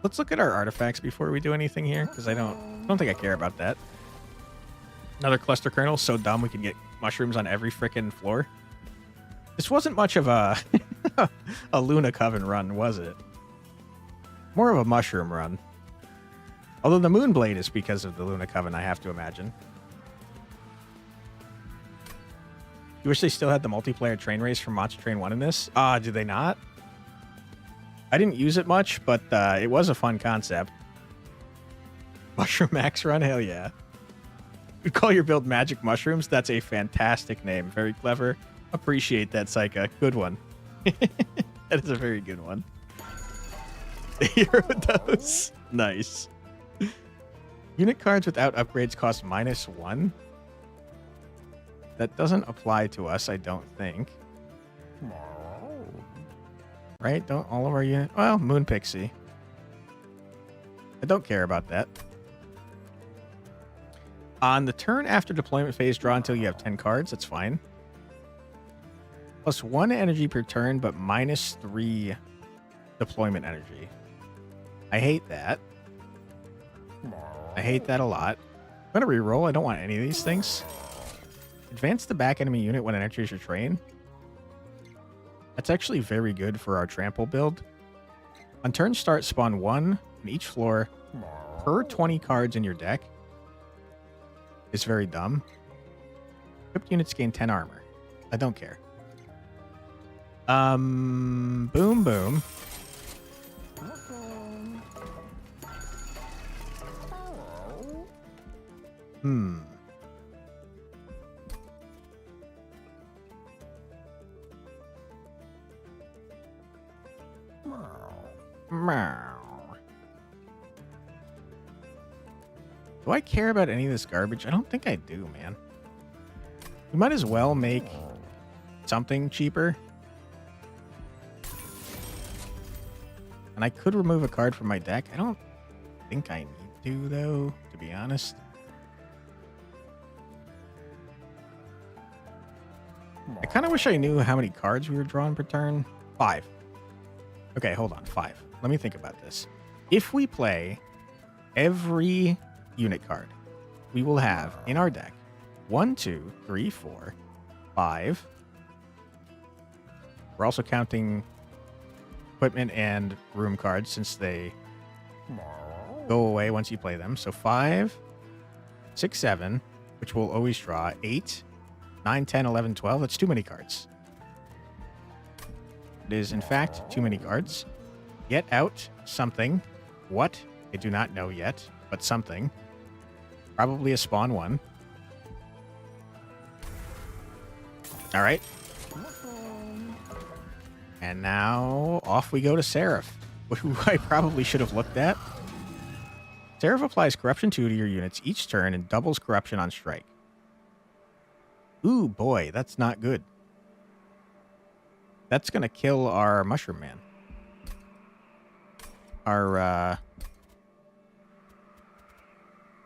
Let's look at our artifacts before we do anything here, because I don't think I care about that. Another cluster kernel, so dumb we can get mushrooms on every frickin' floor. This wasn't much of a a Luna Coven run, was it? More of a mushroom run. Although the Moonblade is because of the Luna Coven, I have to imagine. You wish they still had the multiplayer train race from Monster Train 1 in this? Do they not? I didn't use it much, but it was a fun concept. Mushroom Max Run? Hell yeah. You call your build Magic Mushrooms? That's a fantastic name. Very clever. Appreciate that, Psycha. Good one. That is a very good one. Hero Dose. Nice. Unit cards without upgrades cost -1. That doesn't apply to us, I don't think. Right? Don't all of our units... Well, Moon Pixie. I don't care about that. On the turn after deployment phase, draw until you have 10 cards. That's fine. +1 energy per turn, but -3 deployment energy. I hate that. I hate that a lot. I'm going to reroll. I don't want any of these things. Advance the back enemy unit when it enters your train. That's actually very good for our trample build. On turn start, spawn 1 on each floor per 20 cards in your deck. Is very dumb. Equipped units gain 10 armor. I don't care. Boom, boom. Do I care about any of this garbage? I don't think I do, man. We might as well make something cheaper. And I could remove a card from my deck. I don't think I need to, though, to be honest. I kind of wish I knew how many cards we were drawing per turn. 5. Okay, hold on. 5. Let me think about this. If we play every unit card, we will have in our deck 1, 2, 3, 4, 5. We're also counting equipment and room cards since they go away once you play them. So 5, 6, 7, which we'll always draw. 8, 9, 10, 11, 12. That's too many cards. It is, in fact, too many cards. Get out something. What? I do not know yet, but something. Probably a spawn 1. All right. And now off we go to Seraph, who I probably should have looked at. Seraph applies Corruption 2 to your units each turn and doubles Corruption on strike. Ooh, boy, that's not good. That's going to kill our Mushroom Man. Our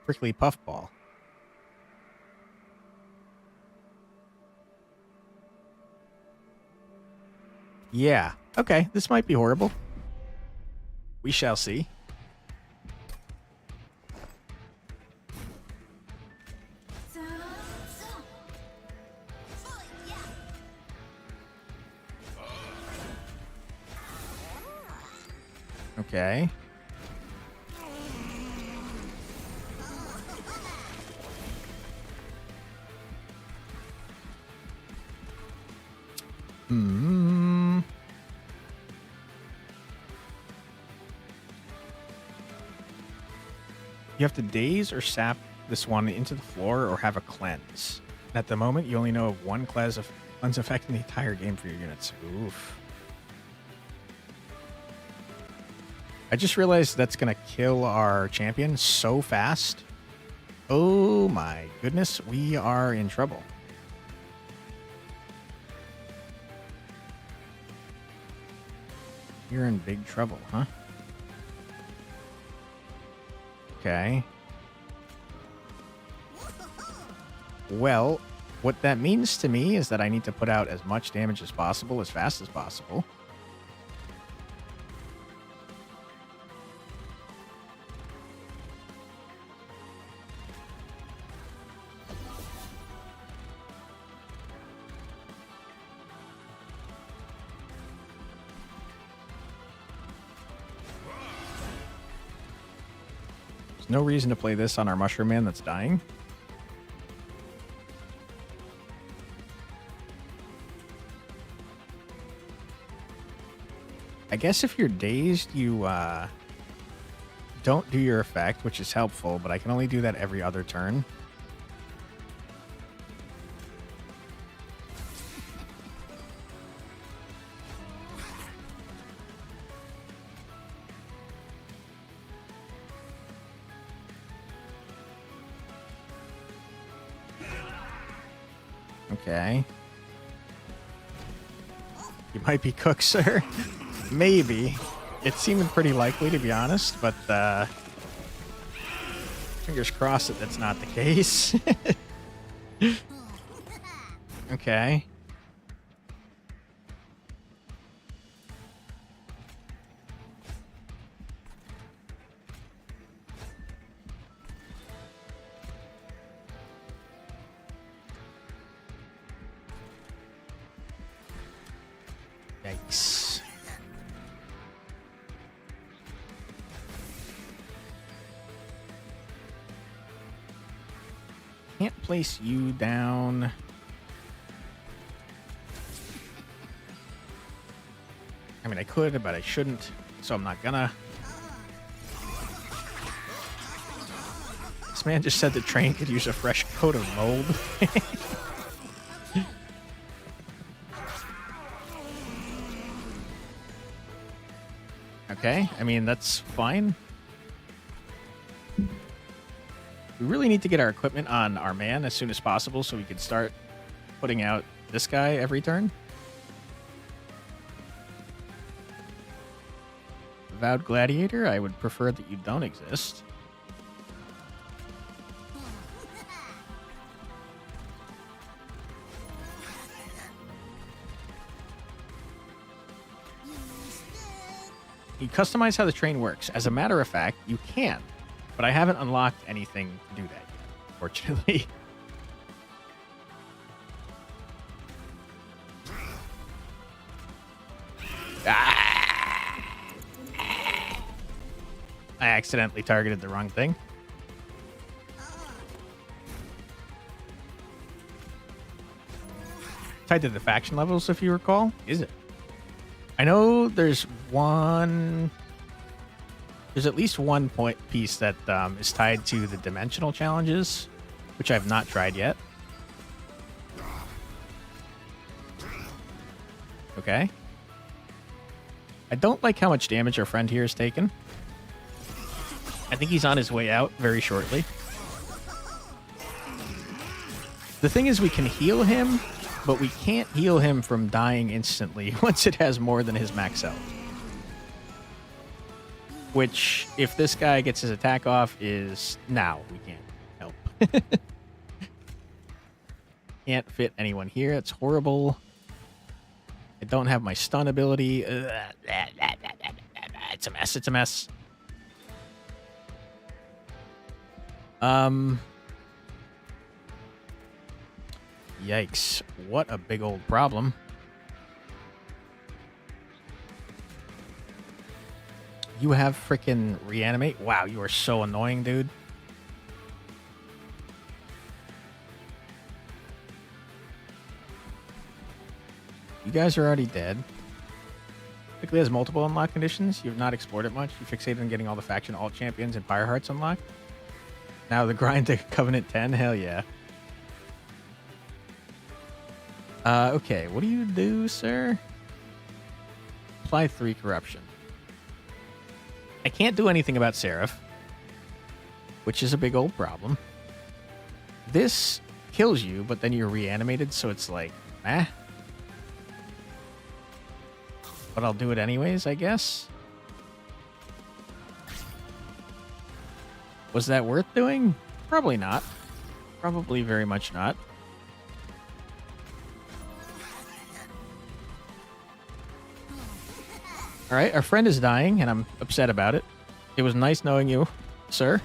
prickly puffball. Yeah. Okay, this might be horrible. We shall see. Okay. Hmm. You have to daze or sap this one into the floor or have a cleanse. At the moment, you only know of one cleanse affecting the entire game for your units. Oof. I just realized that's going to kill our champion so fast. Oh my goodness, we are in trouble. You're in big trouble, huh? Okay. Well, what that means to me is that I need to put out as much damage as possible, as fast as possible. There's no reason to play this on our Mushroom Man that's dying. I guess if you're dazed, you don't do your effect, which is helpful, but I can only do that every other turn. Okay. You might be cooked, sir. Maybe. It's seeming pretty likely, to be honest, but fingers crossed that that's not the case. Okay. Yikes. Can't place you down. I mean, I could, but I shouldn't, so I'm not gonna. This man just said the train could use a fresh coat of mold. Okay, I mean, that's fine. We really need to get our equipment on our man as soon as possible so we can start putting out this guy every turn. Avowed Gladiator, I would prefer that you don't exist. You customize how the train works. As a matter of fact, you can, but I haven't unlocked anything to do that yet, fortunately. I accidentally targeted the wrong thing. Tied to the faction levels, if you recall. Is it? I know there's one... There's at least one piece that is tied to the dimensional challenges, which I've not tried yet. Okay. I don't like how much damage our friend here has taken. I think he's on his way out very shortly. The thing is, we can heal him but we can't heal him from dying instantly once it has more than his max health. Which, if this guy gets his attack off, is now we can't help. Can't fit anyone here. It's horrible. I don't have my stun ability. It's a mess. It's a mess. Yikes. What a big old problem. You have frickin' reanimate? Wow, you are so annoying, dude. You guys are already dead. Typically has multiple unlock conditions. You've not explored it much. You fixated on getting all the faction alt champions and Pyre hearts unlocked. Now the grind to Covenant 10? Hell yeah. Okay, what do you do, sir? Apply 3 corruption. I can't do anything about Seraph, which is a big old problem. This kills you, but then you're reanimated, so it's like, eh. But I'll do it anyways, I guess. Was that worth doing? Probably not. Probably very much not. All right, our friend is dying, and I'm upset about it. It was nice knowing you, sir.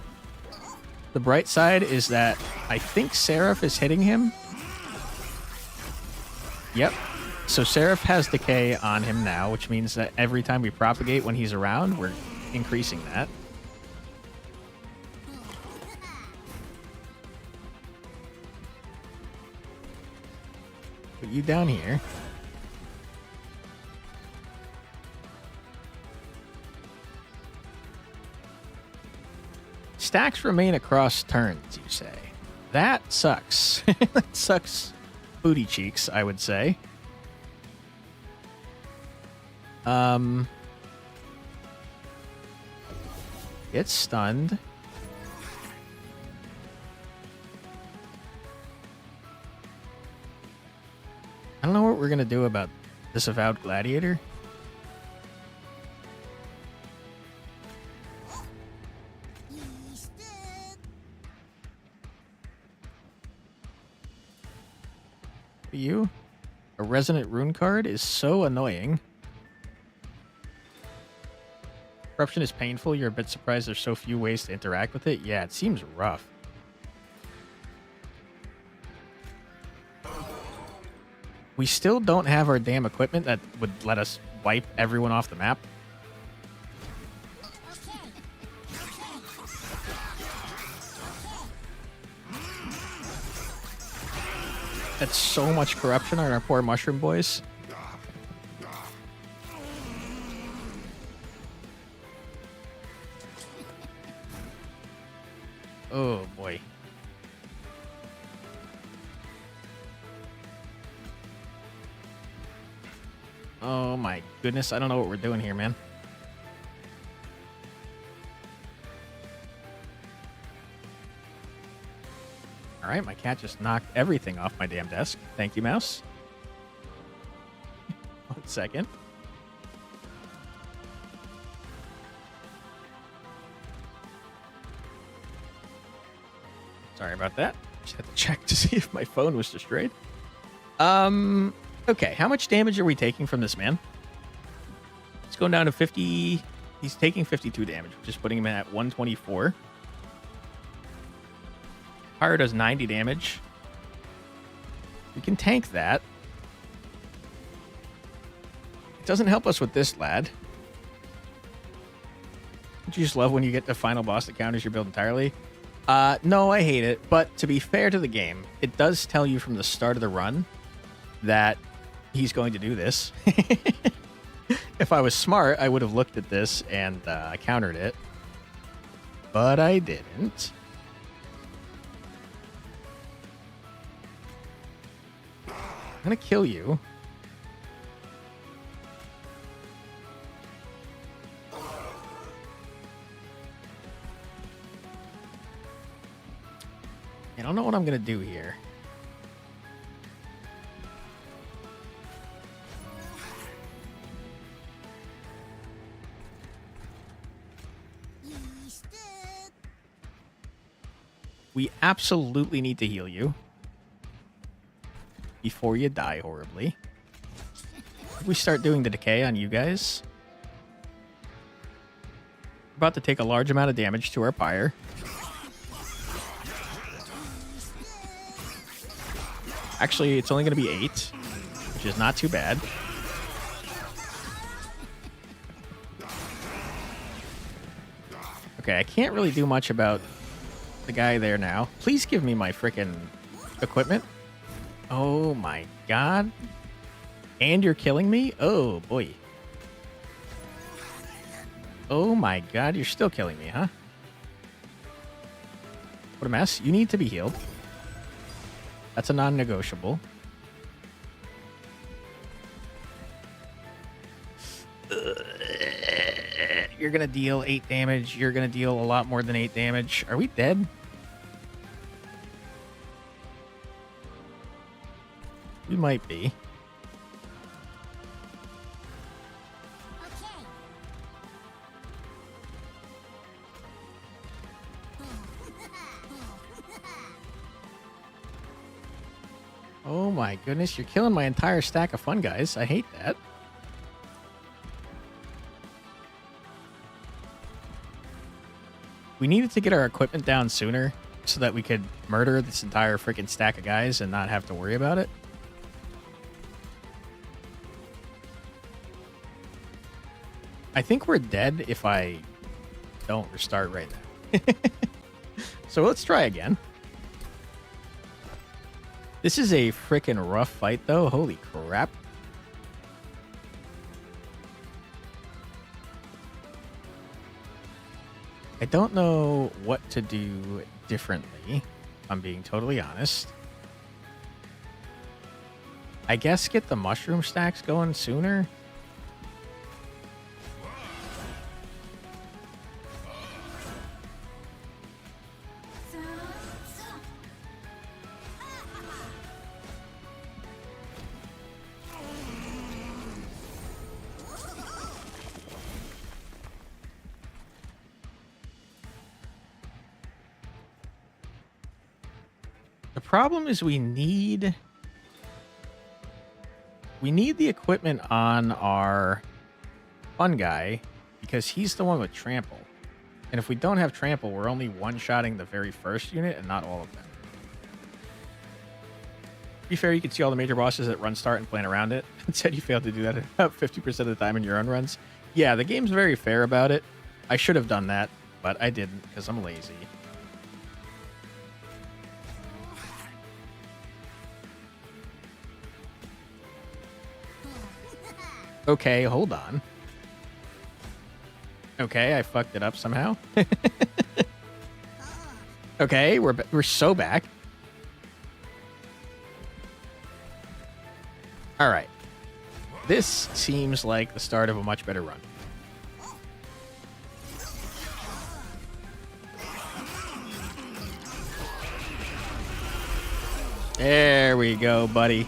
The bright side is that I think Seraph is hitting him. Yep. So Seraph has decay on him now, which means that every time we propagate when he's around, we're increasing that. Put you down here. Stacks remain across turns, you say. That sucks. That sucks booty cheeks, I would say. It's stunned. I don't know what we're gonna do about this avowed gladiator. You? A resonant rune card is so annoying. Corruption is painful. You're a bit surprised there's so few ways to interact with it. Yeah, it seems rough. We still don't have our damn equipment that would let us wipe everyone off the map. That's so much corruption on our poor mushroom boys. Oh boy. Oh my goodness, I don't know what we're doing here, man. All right, my cat just knocked everything off my damn desk. Thank you, mouse. 1 second. Sorry about that. Just had to check to see if my phone was destroyed. Okay, how much damage are we taking from this man? It's going down to 50. He's taking 52 damage, which is putting him at 124. Pyre does 90 damage. We can tank that. It doesn't help us with this lad. Don't you just love when you get the final boss that counters your build entirely? No, I hate it. But to be fair to the game, it does tell you from the start of the run that he's going to do this. If I was smart, I would have looked at this and countered it. But I didn't. I'm gonna kill you. I don't know what I'm gonna do here. We absolutely need to heal you before you die horribly. We start doing the decay on you guys. We're about to take a large amount of damage to our Pyre. Actually, it's only going to be 8, which is not too bad. Okay, I can't really do much about the guy there now. Please give me my freaking equipment. Oh my god. And you're killing me? Oh boy. Oh my god, you're still killing me, huh? What a mess. You need to be healed. That's a non-negotiable. You're gonna deal 8 damage. You're gonna deal a lot more than 8 damage. Are we dead? We might be. Oh my goodness, you're killing my entire stack of fun guys. I hate that. We needed to get our equipment down sooner so that we could murder this entire freaking stack of guys and not have to worry about it. I think we're dead if I don't restart right now. So let's try again. This is a freaking rough fight, though. Holy crap. I don't know what to do differently, if I'm being totally honest. I guess get the mushroom stacks going sooner. The problem is we need the equipment on our fun guy because he's the one with trample. And if we don't have trample, we're only one-shotting the very first unit and not all of them. To be fair, you can see all the major bosses that run start and plan around it. Instead, you failed to do that about 50% of the time in your own runs. Yeah, the game's very fair about it. I should have done that, but I didn't because I'm lazy. Okay, hold on. Okay, I fucked it up somehow. Okay, we're so back. All right. This seems like the start of a much better run. There we go, buddy.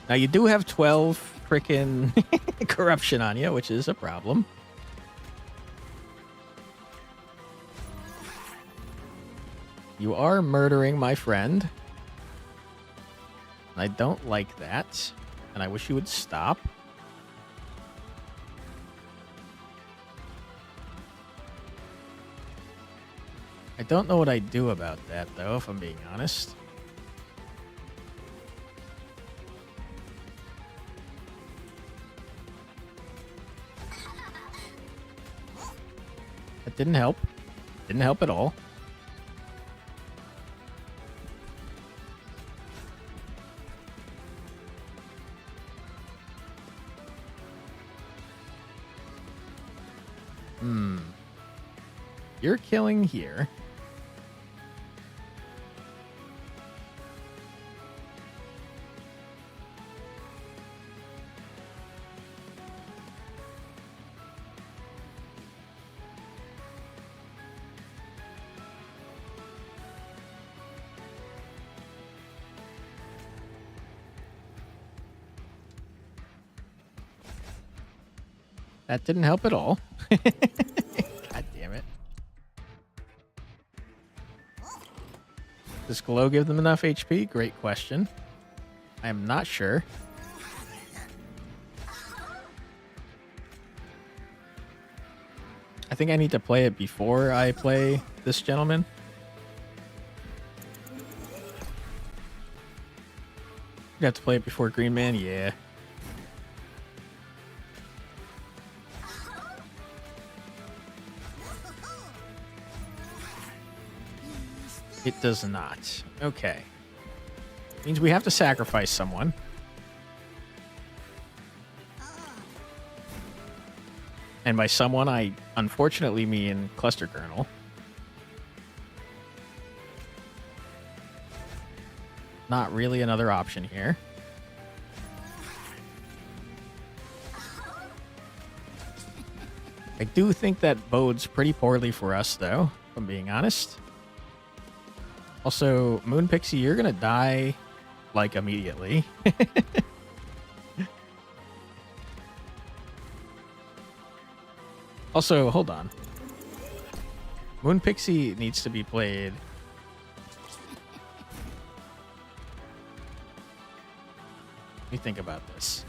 Now you do have 12 freaking corruption on you, which is a problem. You are murdering my friend. I don't like that, and I wish you would stop. I don't know what I'd do about that, though, if I'm being honest. That didn't help. Didn't help at all. You're killing here. That didn't help at all. God damn it. Does glow give them enough HP? Great question. I am not sure. I think I need to play it before I play this gentleman. You have to play it before Green Man? Yeah. It does not. Okay. Means we have to sacrifice someone. And by someone, I unfortunately mean Cluster Kernel. Not really another option here. I do think that bodes pretty poorly for us, though, if I'm being honest. Also, Moon Pixie, you're gonna die, like, immediately. Also, hold on. Moon Pixie needs to be played. Let me think about this.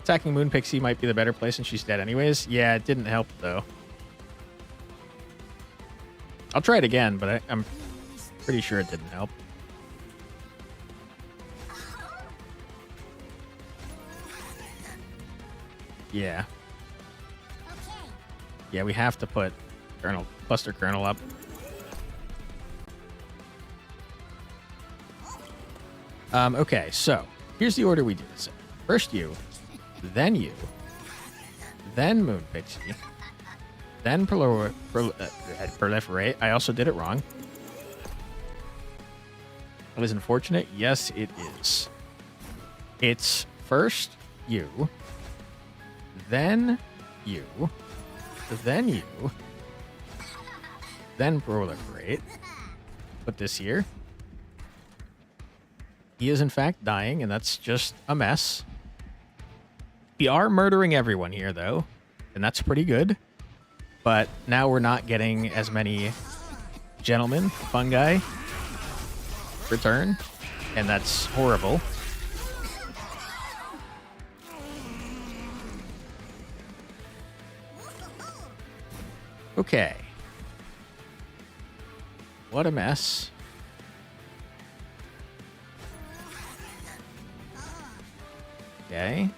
Attacking Moon Pixie might be the better play since she's dead anyways. Yeah, it didn't help, though. I'll try it again, but I'm pretty sure it didn't help. Yeah. Yeah, we have to put Cluster Kernel up. Okay, so here's the order we do this in. First you, then Moon Pixie, then Proliferate. I also did it wrong. That is unfortunate. Yes, it is. It's first you, then you, then Proliferate. Put this here. He is in fact dying, and that's just a mess. We are murdering everyone here, though, and that's pretty good. But now we're not getting as many gentlemen, fungi, return, and that's horrible. Okay. What a mess. Okay.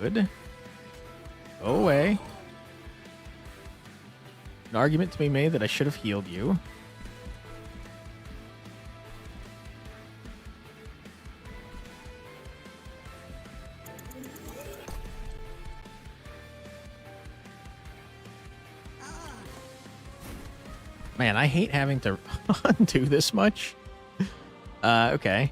Good. Go away. An argument to be made that I should have healed you. Man, I hate having to undo this much. Okay.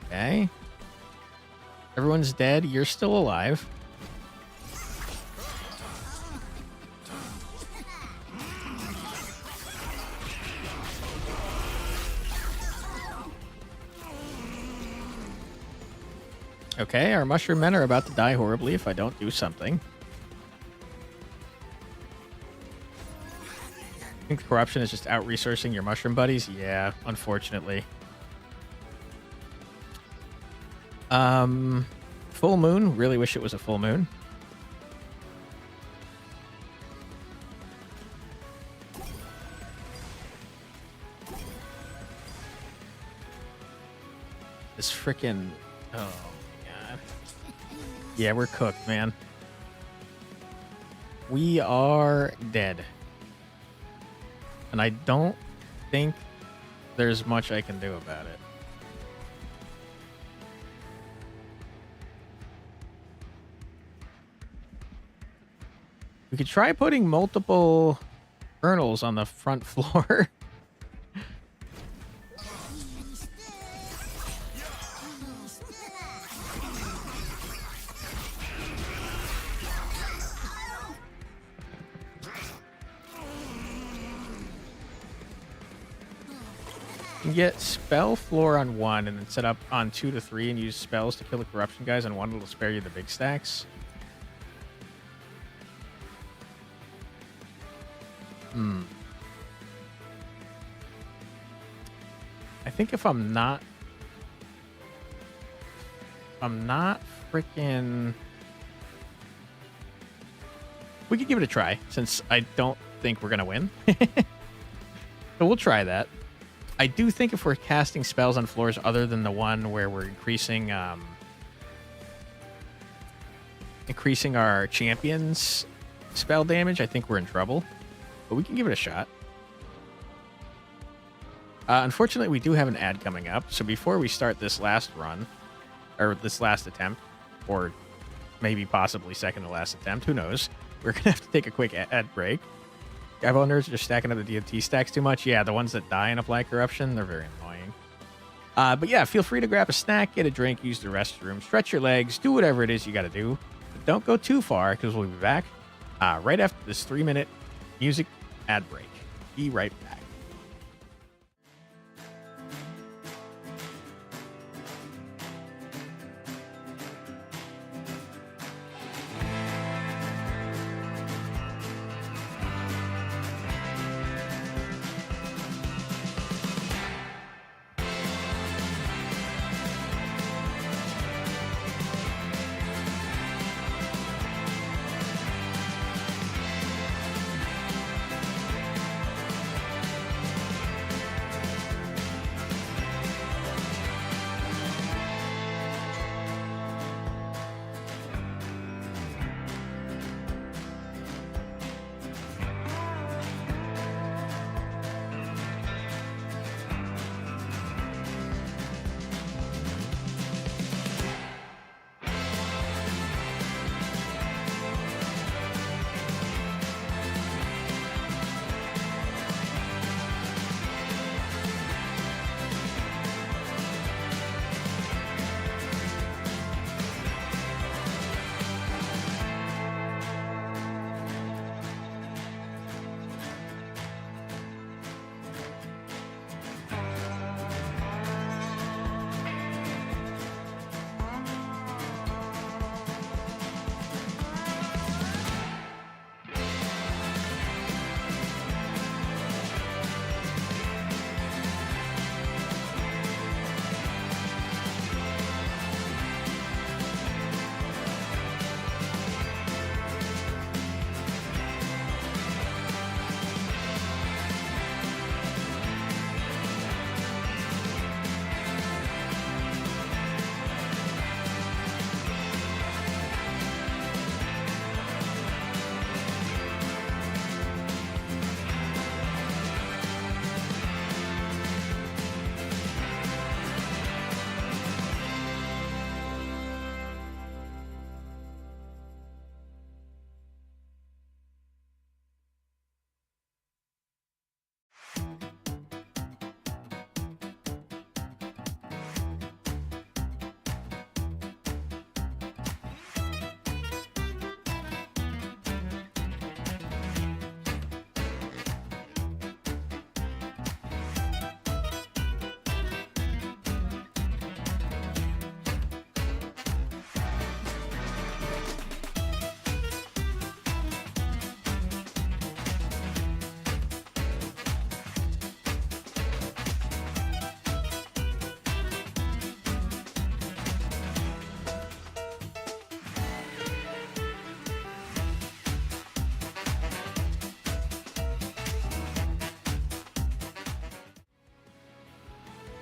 Okay. Everyone's dead. You're still alive. Okay, our mushroom men are about to die horribly if I don't do something. I think the corruption is just out-resourcing your mushroom buddies. Yeah, unfortunately. Full moon. Really wish it was a full moon. This frickin'... Oh. Yeah, we're cooked, man. We are dead. And I don't think there's much I can do about it. We could try putting multiple kernels on the front floor. You can get spell floor on 1 and then set up on 2 to 3 and use spells to kill the corruption guys on 1. It'll spare you the big stacks. I think if I'm not freaking... We could give it a try, since I don't think we're going to win. So we'll try that. I do think if we're casting spells on floors other than the one where we're increasing our champion's spell damage, I think we're in trouble. But we can give it a shot. Unfortunately, we do have an ad coming up. So before we start this last run, or this last attempt, or maybe possibly second to last attempt, who knows? We're going to have to take a quick ad break. Eyeball nerds are just stacking up the DMT stacks too much. Yeah, the ones that die in Apply Corruption, they're very annoying. But yeah, feel free to grab a snack, get a drink, use the restroom, stretch your legs, do whatever it is you got to do. But don't go too far, because we'll be back right after this 3-minute music ad break. Be right back.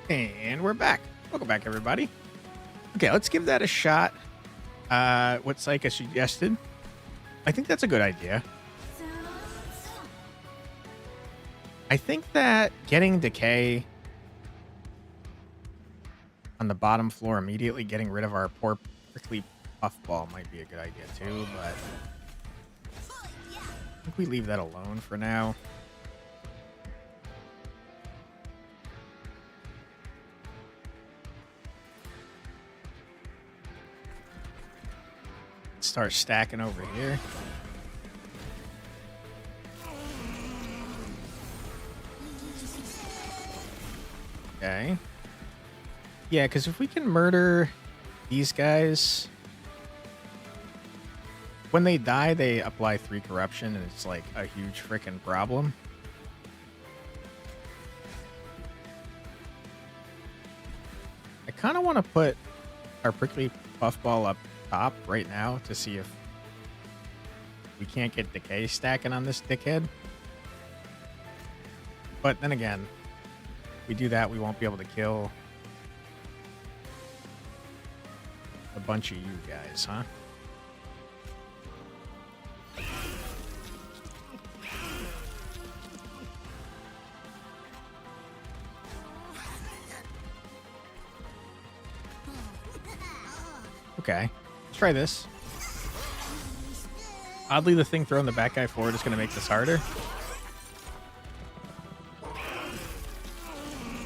And we're back. Welcome back, everybody. Okay, let's give that a shot. What Psycha suggested. I think that's a good idea. I think that getting Decay on the bottom floor immediately, getting rid of our poor prickly puffball might be a good idea too, but I think we leave that alone for now. Start stacking over here. Okay. Yeah, because if we can murder these guys, when they die, they apply 3 corruption, and it's like a huge freaking problem. I kind of want to put our prickly puffball up top right now to see if we can't get decay stacking on this dickhead. But then again, if we do that, we won't be able to kill a bunch of you guys, huh? Okay, let's try this. Oddly, the thing throwing the back guy forward is going to make this harder.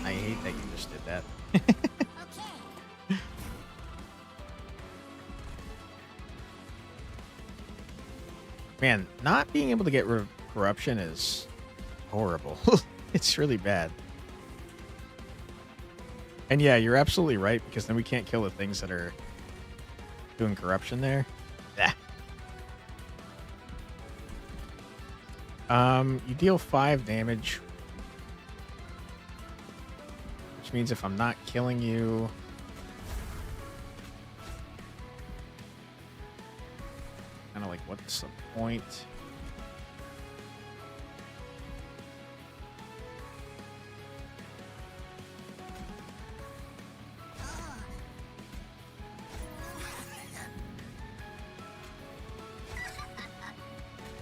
I hate that you just did that. Man, not being able to get rid of corruption is horrible. It's really bad. And yeah, you're absolutely right, because then we can't kill the things that are doing corruption there. You deal 5 damage, which means if I'm not killing you, kind of like, what's the point?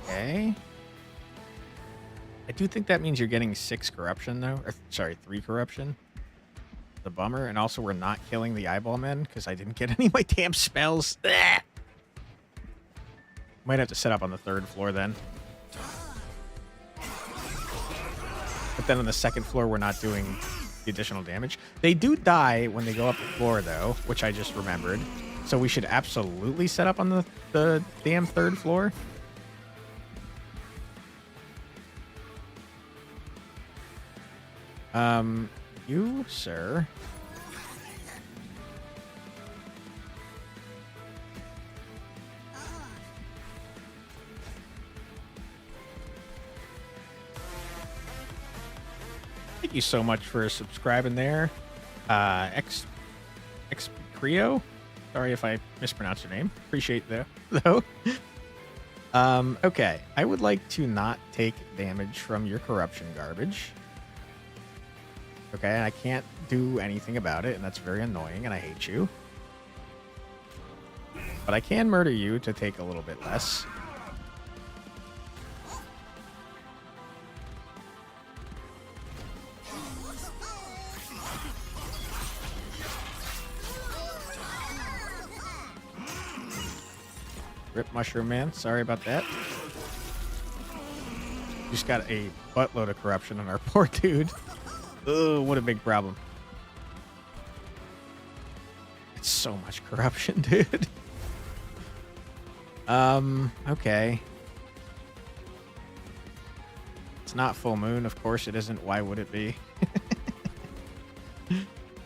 Okay. I do think that means you're getting 6 corruption, though. Or, sorry, 3 corruption. The bummer. And also, we're not killing the eyeball men because I didn't get any of my damn spells. Ugh. Might have to set up on the 3rd floor then. But then on the 2nd floor, we're not doing the additional damage. They do die when they go up the floor, though, which I just remembered. So we should absolutely set up on the damn 3rd floor. You, sir. Thank you so much for subscribing there. X Creo. Sorry if I mispronounced your name. Appreciate that, though. Okay. I would like to not take damage from your corruption garbage. Okay, and I can't do anything about it, and that's very annoying, and I hate you. But I can murder you to take a little bit less. Rip Mushroom Man, sorry about that. Just got a buttload of corruption on our poor dude. Oh, what a big problem. It's so much corruption, dude. Okay. It's not full moon, of course it isn't. Why would it be?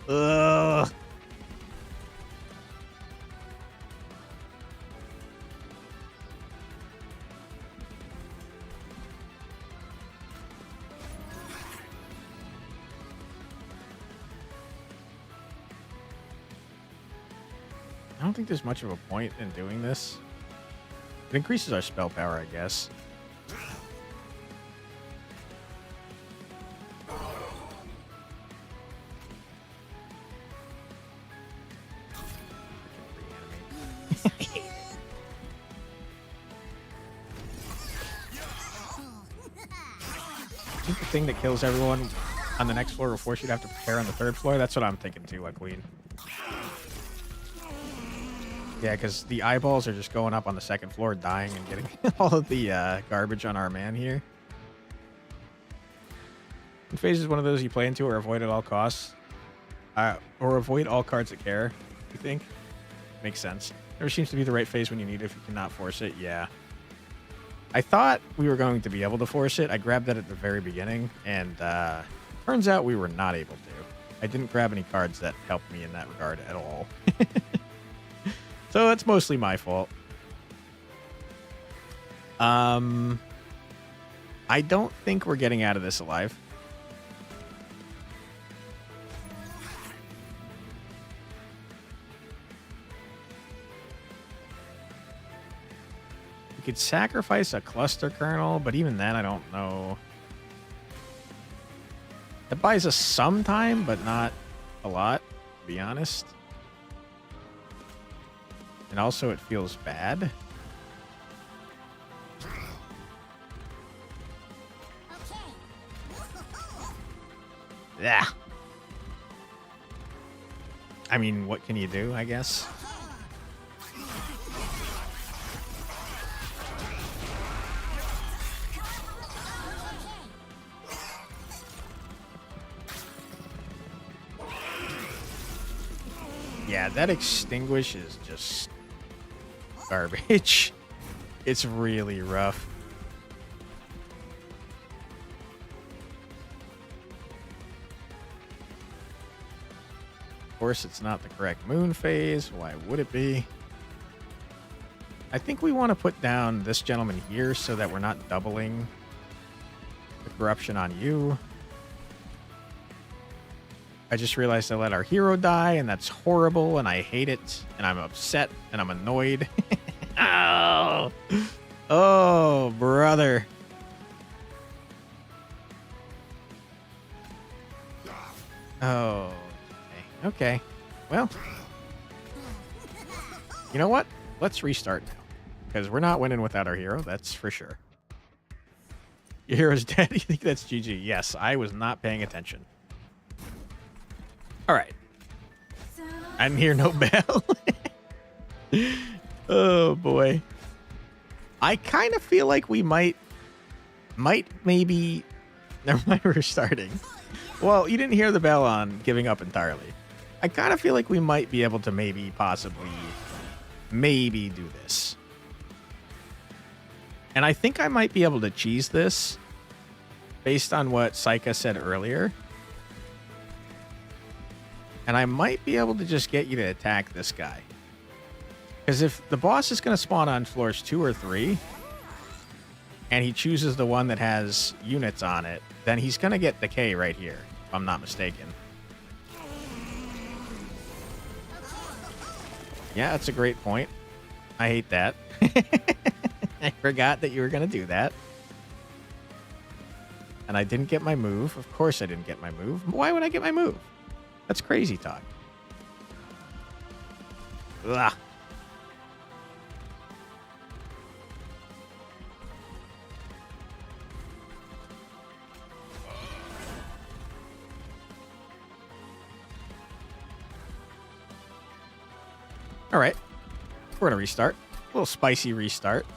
Ugh. I don't think there's much of a point in doing this. It increases our spell power, I guess. I think the thing that kills everyone on the next floor will force you to have to prepare on the 3rd floor. That's what I'm thinking too, Queen. Yeah, because the eyeballs are just going up on the 2nd floor, dying and getting all of the garbage on our man here. Phase is one of those you play into or avoid at all costs. Or avoid all cards that care, you think? Makes sense. Never seems to be the right phase when you need it if you cannot force it. Yeah. I thought we were going to be able to force it. I grabbed that at the very beginning, and turns out we were not able to. I didn't grab any cards that helped me in that regard at all. So it's mostly my fault. I don't think we're getting out of this alive. We could sacrifice a cluster kernel, but even then, I don't know. It buys us some time, but not a lot, to be honest. And also, it feels bad. Yeah. I mean, what can you do, I guess? Yeah, that extinguish is just garbage. It's really rough. Of course, it's not the correct moon phase. Why would it be? I think we want to put down this gentleman here so that we're not doubling the corruption on you. I just realized I let our hero die, and that's horrible, and I hate it, and I'm upset, and I'm annoyed. Oh! Oh, brother. Oh. Okay. Well. You know what? Let's restart now. Because we're not winning without our hero, that's for sure. Your hero's dead? You think that's GG? Yes, I was not paying attention. Alright. I didn't hear no bell. Oh, boy. I kind of feel like we might maybe... Never mind, we're starting. Well, you didn't hear the bell on giving up entirely. I kind of feel like we might be able to maybe do this. And I think I might be able to cheese this based on what Saika said earlier. And I might be able to just get you to attack this guy. Because if the boss is going to spawn on floors 2 or 3, and he chooses the one that has units on it, then he's going to get decay right here, if I'm not mistaken. Yeah, that's a great point. I hate that. I forgot that you were going to do that. And I didn't get my move. Of course I didn't get my move. Why would I get my move? That's crazy talk. Ugh. All right. We're going to restart. A little spicy restart.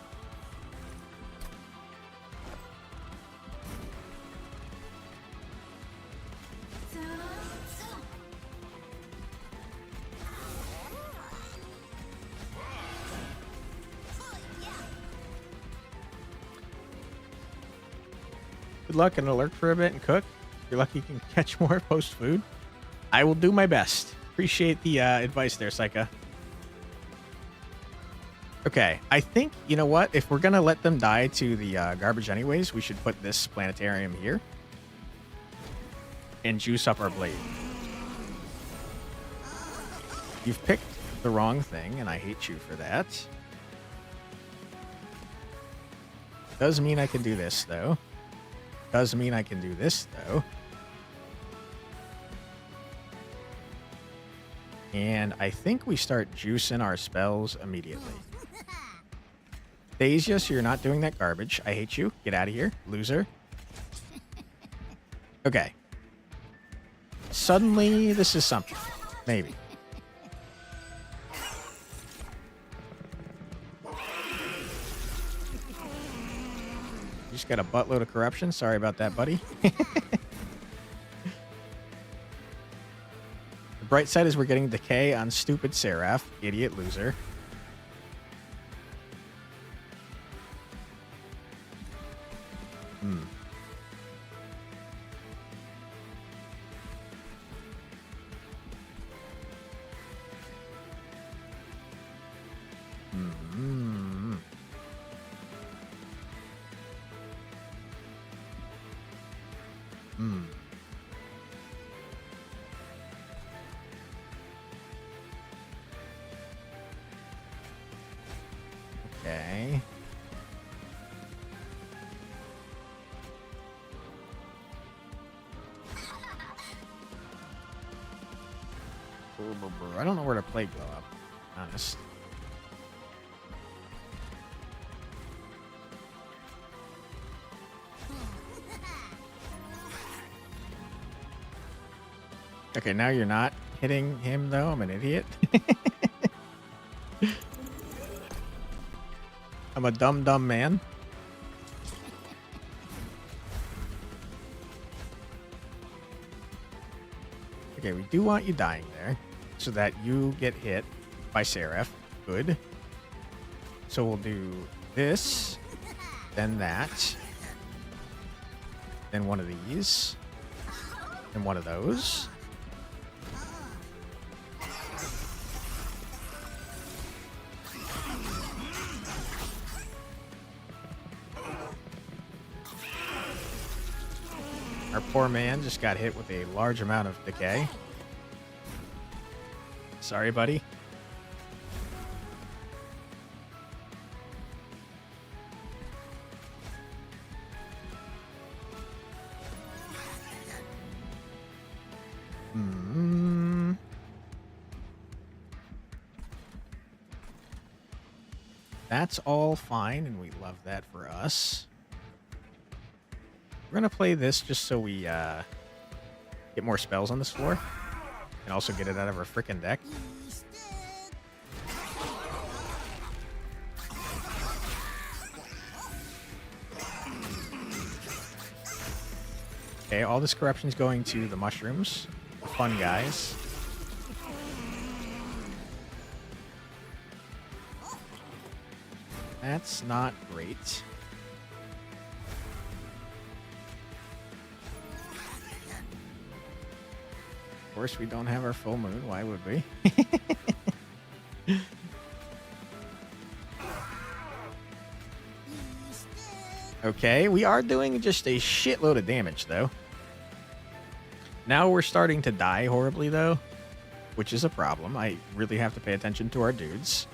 Good luck and alert for a bit and cook. If you're lucky, you can catch more post food. I will do my best. Appreciate the advice there, Saika. Okay, I think, you know what? If we're going to let them die to the garbage anyways, we should put this planetarium here. And juice up our blade. You've picked the wrong thing, and I hate you for that. Does mean I can do this, though. Does mean I can do this, though. And I think we start juicing our spells immediately. Deja, so you're not doing that garbage. I hate you. Get out of here, loser. Okay. Suddenly, this is something. Maybe. You just got a buttload of corruption. Sorry about that, buddy. The bright side is we're getting decay on stupid Seraph. Idiot loser. Hmm. Okay. I don't know where to play Glow Up, honest. Okay, now you're not hitting him, though. I'm an idiot. I'm a dumb man. Okay, we do want you dying there so that you get hit by Seraph. Good. So we'll do this, then that, then one of these, then one of those. Our poor man just got hit with a large amount of decay. Sorry, buddy. That's all fine, and we love that for us. We're going to play this just so we get more spells on this floor. And also get it out of our frickin' deck. Okay, all this corruption's going to the mushrooms. The fun guys. That's not great. Of course, we don't have our full moon. Why would we? Okay, we are doing just a shitload of damage, though. Now we're starting to die horribly, though, which is a problem. I really have to pay attention to our dudes.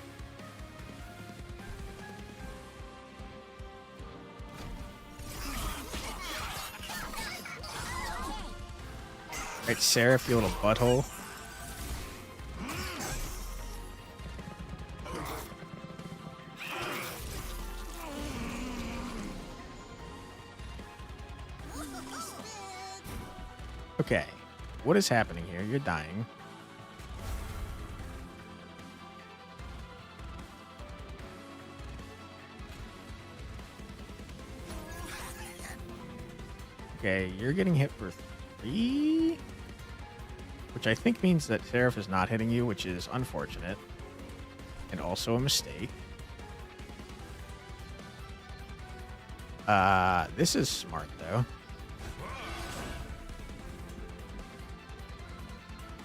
Right, Seraph, you little butthole. Okay, what is happening here? You're dying. Okay, you're getting hit for 3? Which I think means that Seraph is not hitting you, which is unfortunate. And also a mistake. This is smart, though.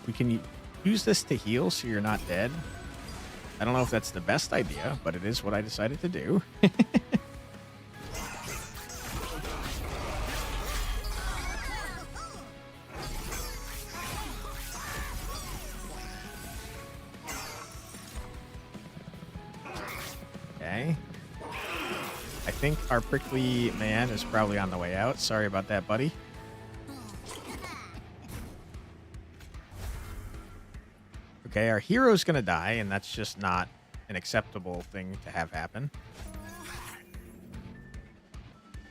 We can use this to heal so you're not dead. I don't know if that's the best idea, but it is what I decided to do. Okay. I think our prickly man is probably on the way out. Sorry about that, buddy. Okay, our hero's gonna die, and that's just not an acceptable thing to have happen.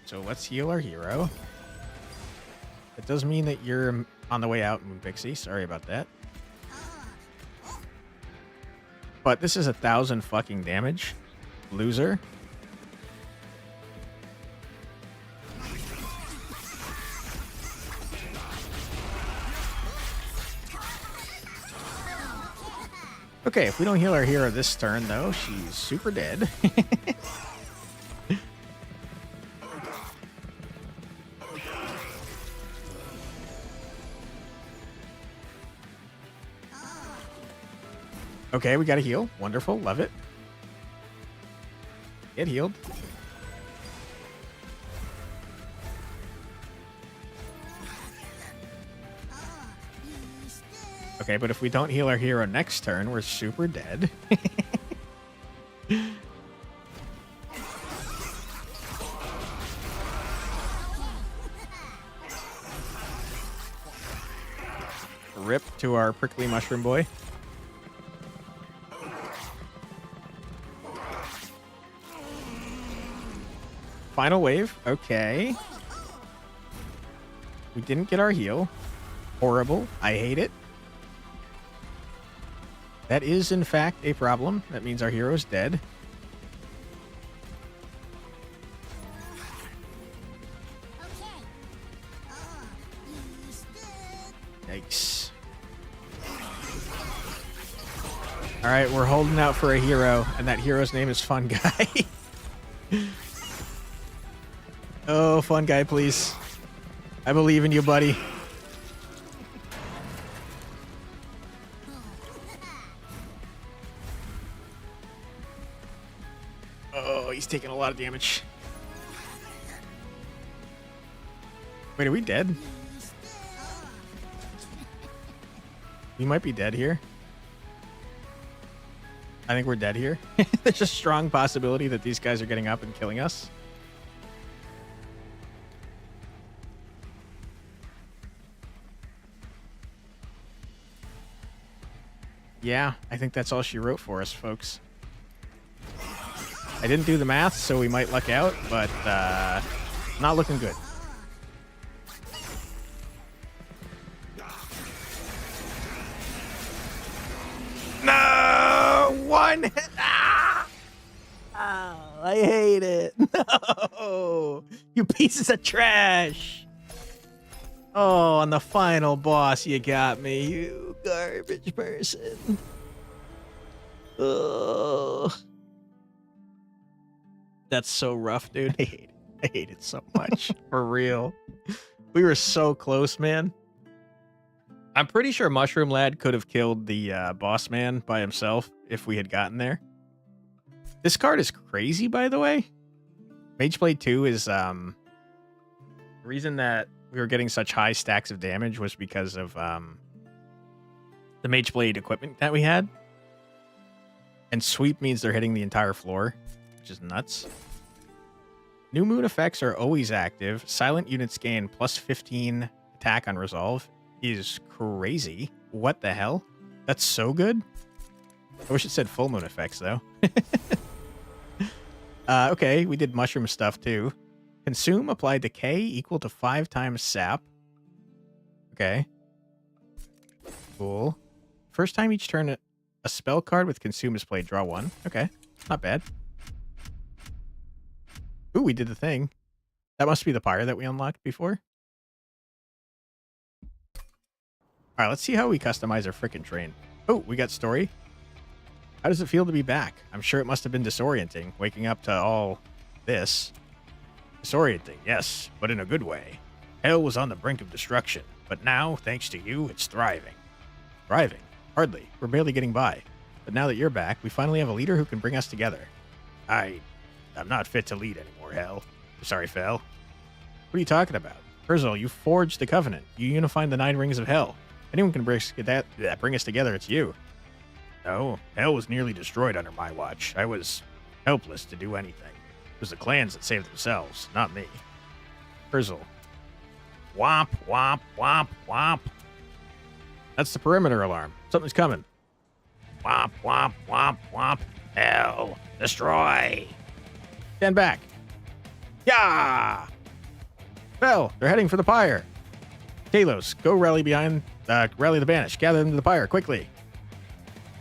So let's heal our hero. It does mean that you're on the way out, Moon Pixie. Sorry about that. But this is 1,000 fucking damage. Loser. Okay, if we don't heal our hero this turn, though, she's super dead. Okay, we got to heal. Wonderful. Love it. Get healed. Okay, but if we don't heal our hero next turn, we're super dead. Rip to our prickly mushroom boy. Final wave. Okay. We didn't get our heal. Horrible. I hate it. That is, in fact, a problem. That means our hero's dead. Yikes. All right, we're holding out for a hero, and that hero's name is Fun Guy. Oh, Fun Guy, please. I believe in you, buddy. Oh, he's taking a lot of damage. Wait, are we dead? We might be dead here. I think we're dead here. There's a strong possibility that these guys are getting up and killing us. Yeah, I think that's all she wrote for us, folks. I didn't do the math, so we might luck out, but not looking good. No! One! Ah! Oh, I hate it. No! You pieces of trash! Oh, on the final boss, you got me, you garbage person. Oh. That's so rough, dude. I hate it so much. For real. We were so close, man. I'm pretty sure Mushroom Lad could have killed the boss man by himself if we had gotten there. This card is crazy, by the way. Mageblade 2 is the reason that we were getting such high stacks of damage was because of the Mageblade equipment that we had. And sweep means they're hitting the entire floor, which is nuts. New moon effects are always active. Silent units gain plus 15 attack on resolve is crazy. What the hell? That's so good. I wish it said full moon effects, though. Okay, we did mushroom stuff, too. Consume applied decay equal to 5 times sap. Okay. Cool. First time each turn a spell card with consume is played, draw 1. Okay, not bad. Ooh, we did the thing. That must be the Pyre that we unlocked before. All right, let's see how we customize our frickin' train. Oh, we got story. How does it feel to be back? I'm sure it must have been disorienting, waking up to all this. Disorienting, yes, but in a good way. Hell was on the brink of destruction, but now, thanks to you, it's thriving. Thriving? Hardly. We're barely getting by. But now that you're back, we finally have a leader who can bring us together. I'm not fit to lead anymore, Hell. Sorry, Fel. What are you talking about? Urzul, you forged the Covenant. You unified the 9 rings of Hell. Anyone can bring us together, it's you. No, Hell was nearly destroyed under my watch. I was helpless to do anything. It was the clans that saved themselves, not me. Urzul. Womp, womp, womp, womp. That's the perimeter alarm. Something's coming. Womp, womp, womp, womp. Hell, destroy. Stand back. Yeah! Fel, they're heading for the Pyre. Talos, go rally the Banished. Gather them to the Pyre, quickly.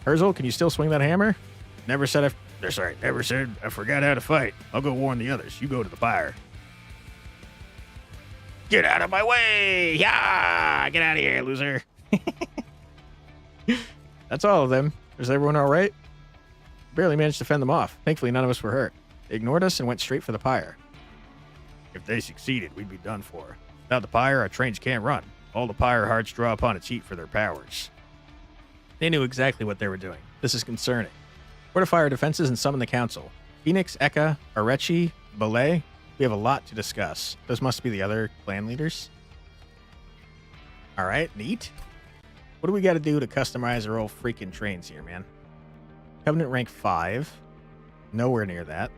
Urzul, can you still swing that hammer? Never said I forgot how to fight. I'll go warn the others. You go to the Pyre. Get out of my way! Yeah! Get out of here, loser. That's all of them. Is everyone all right? Barely managed to fend them off. Thankfully, none of us were hurt. They ignored us and went straight for the Pyre. If they succeeded, we'd be done for. Without the Pyre, our trains can't run. All the Pyre hearts draw upon its heat for their powers. They knew exactly what they were doing. This is concerning. Fortify our defenses and summon the council. Phoenix, Eka, Arechi, Belay. We have a lot to discuss. Those must be the other clan leaders. All right, neat. What do we got to do to customize our old freaking trains here, man? Covenant rank 5. Nowhere near that.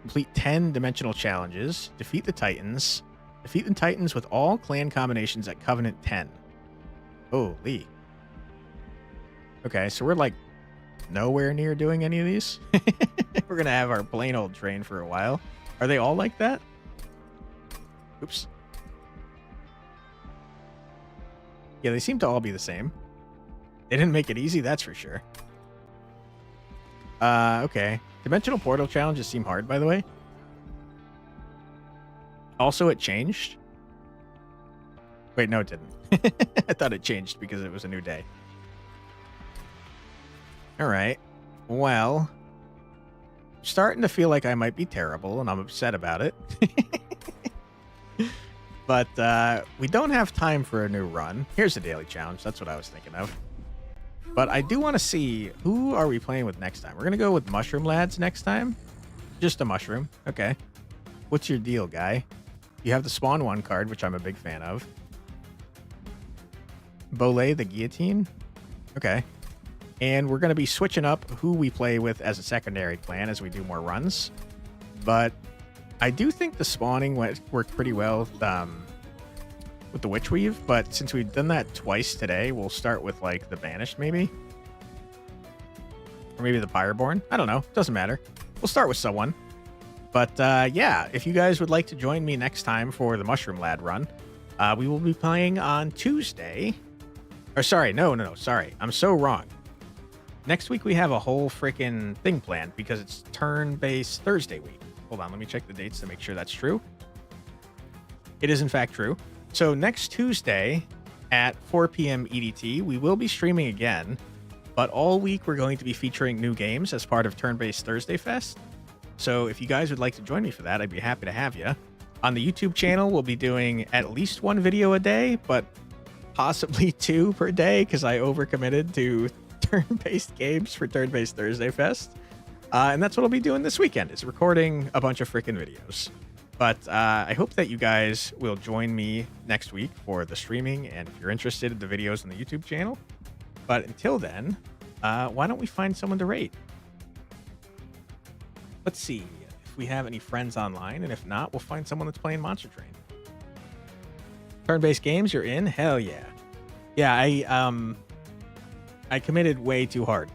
Complete 10 dimensional challenges. Defeat the Titans. Defeat the Titans with all clan combinations at Covenant 10. Holy. Okay, so we're like nowhere near doing any of these. We're going to have our plain old train for a while. Are they all like that? Oops. Yeah, they seem to all be the same. They didn't make it easy, that's for sure. Okay. Dimensional portal challenges seem hard, by the way. Also, it changed. Wait, no, it didn't. I thought it changed because it was a new day. All right. Well, I'm starting to feel like I might be terrible, and I'm upset about it. But we don't have time for a new run. Here's a daily challenge. That's what I was thinking of. But I do want to see, who are we playing with next time? We're going to go with Mushroom Lads next time. Just a mushroom. Okay. What's your deal, guy? You have the Spawn 1 card, which I'm a big fan of. Bolay the Guillotine. Okay. And we're going to be switching up who we play with as a secondary clan as we do more runs. But I do think the spawning worked pretty well with the Witch Weave, but since we've done that twice today, we'll start with like the Banished maybe. Or maybe the Pyreborn. I don't know. Doesn't matter. We'll start with someone. But yeah, if you guys would like to join me next time for the Mushroom Lad run, we will be playing on Tuesday. Or sorry, no, sorry. I'm so wrong. Next week we have a whole freaking thing planned because it's turn-based Thursday week. Hold on, let me check the dates to make sure that's true. It is in fact true. So next Tuesday at 4 p.m. EDT, we will be streaming again, but all week we're going to be featuring new games as part of Turn-Based Thursday Fest. So if you guys would like to join me for that, I'd be happy to have you. On the YouTube channel, we'll be doing at least 1 video a day, but possibly 2 per day because I overcommitted to turn-based games for Turn-Based Thursday Fest. And that's what I'll be doing this weekend, is recording a bunch of freaking videos. But I hope that you guys will join me next week for the streaming, and if you're interested in the videos on the YouTube channel. But until then, why don't we find someone to rate? Let's see if we have any friends online, and if not, we'll find someone that's playing Monster Train. Turn-based games, you're in? Hell yeah. Yeah, I committed way too hard.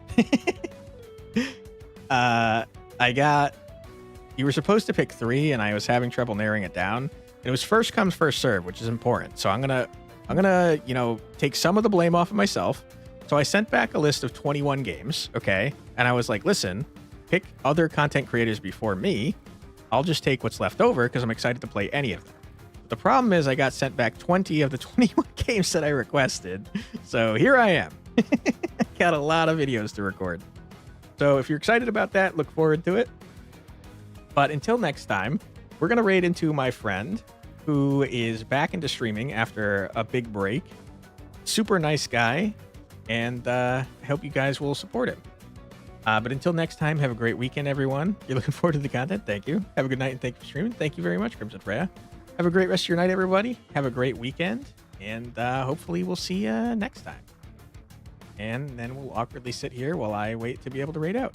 You were supposed to pick 3, and I was having trouble narrowing it down. And it was first come, first serve, which is important. So I'm gonna, you know, take some of the blame off of myself. So I sent back a list of 21 games, okay? And I was like, listen, pick other content creators before me. I'll just take what's left over because I'm excited to play any of them. But the problem is I got sent back 20 of the 21 games that I requested. So here I am. Got a lot of videos to record. So if you're excited about that, look forward to it. But until next time, we're going to raid into my friend who is back into streaming after a big break. Super nice guy. And I hope you guys will support him. But until next time, have a great weekend, everyone. You're looking forward to the content. Thank you. Have a good night and thank you for streaming. Thank you very much, Crimson Freya. Have a great rest of your night, everybody. Have a great weekend. And hopefully we'll see you next time. And then we'll awkwardly sit here while I wait to be able to raid out.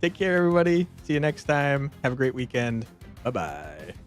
Take care, everybody. See you next time. Have a great weekend. Bye-bye.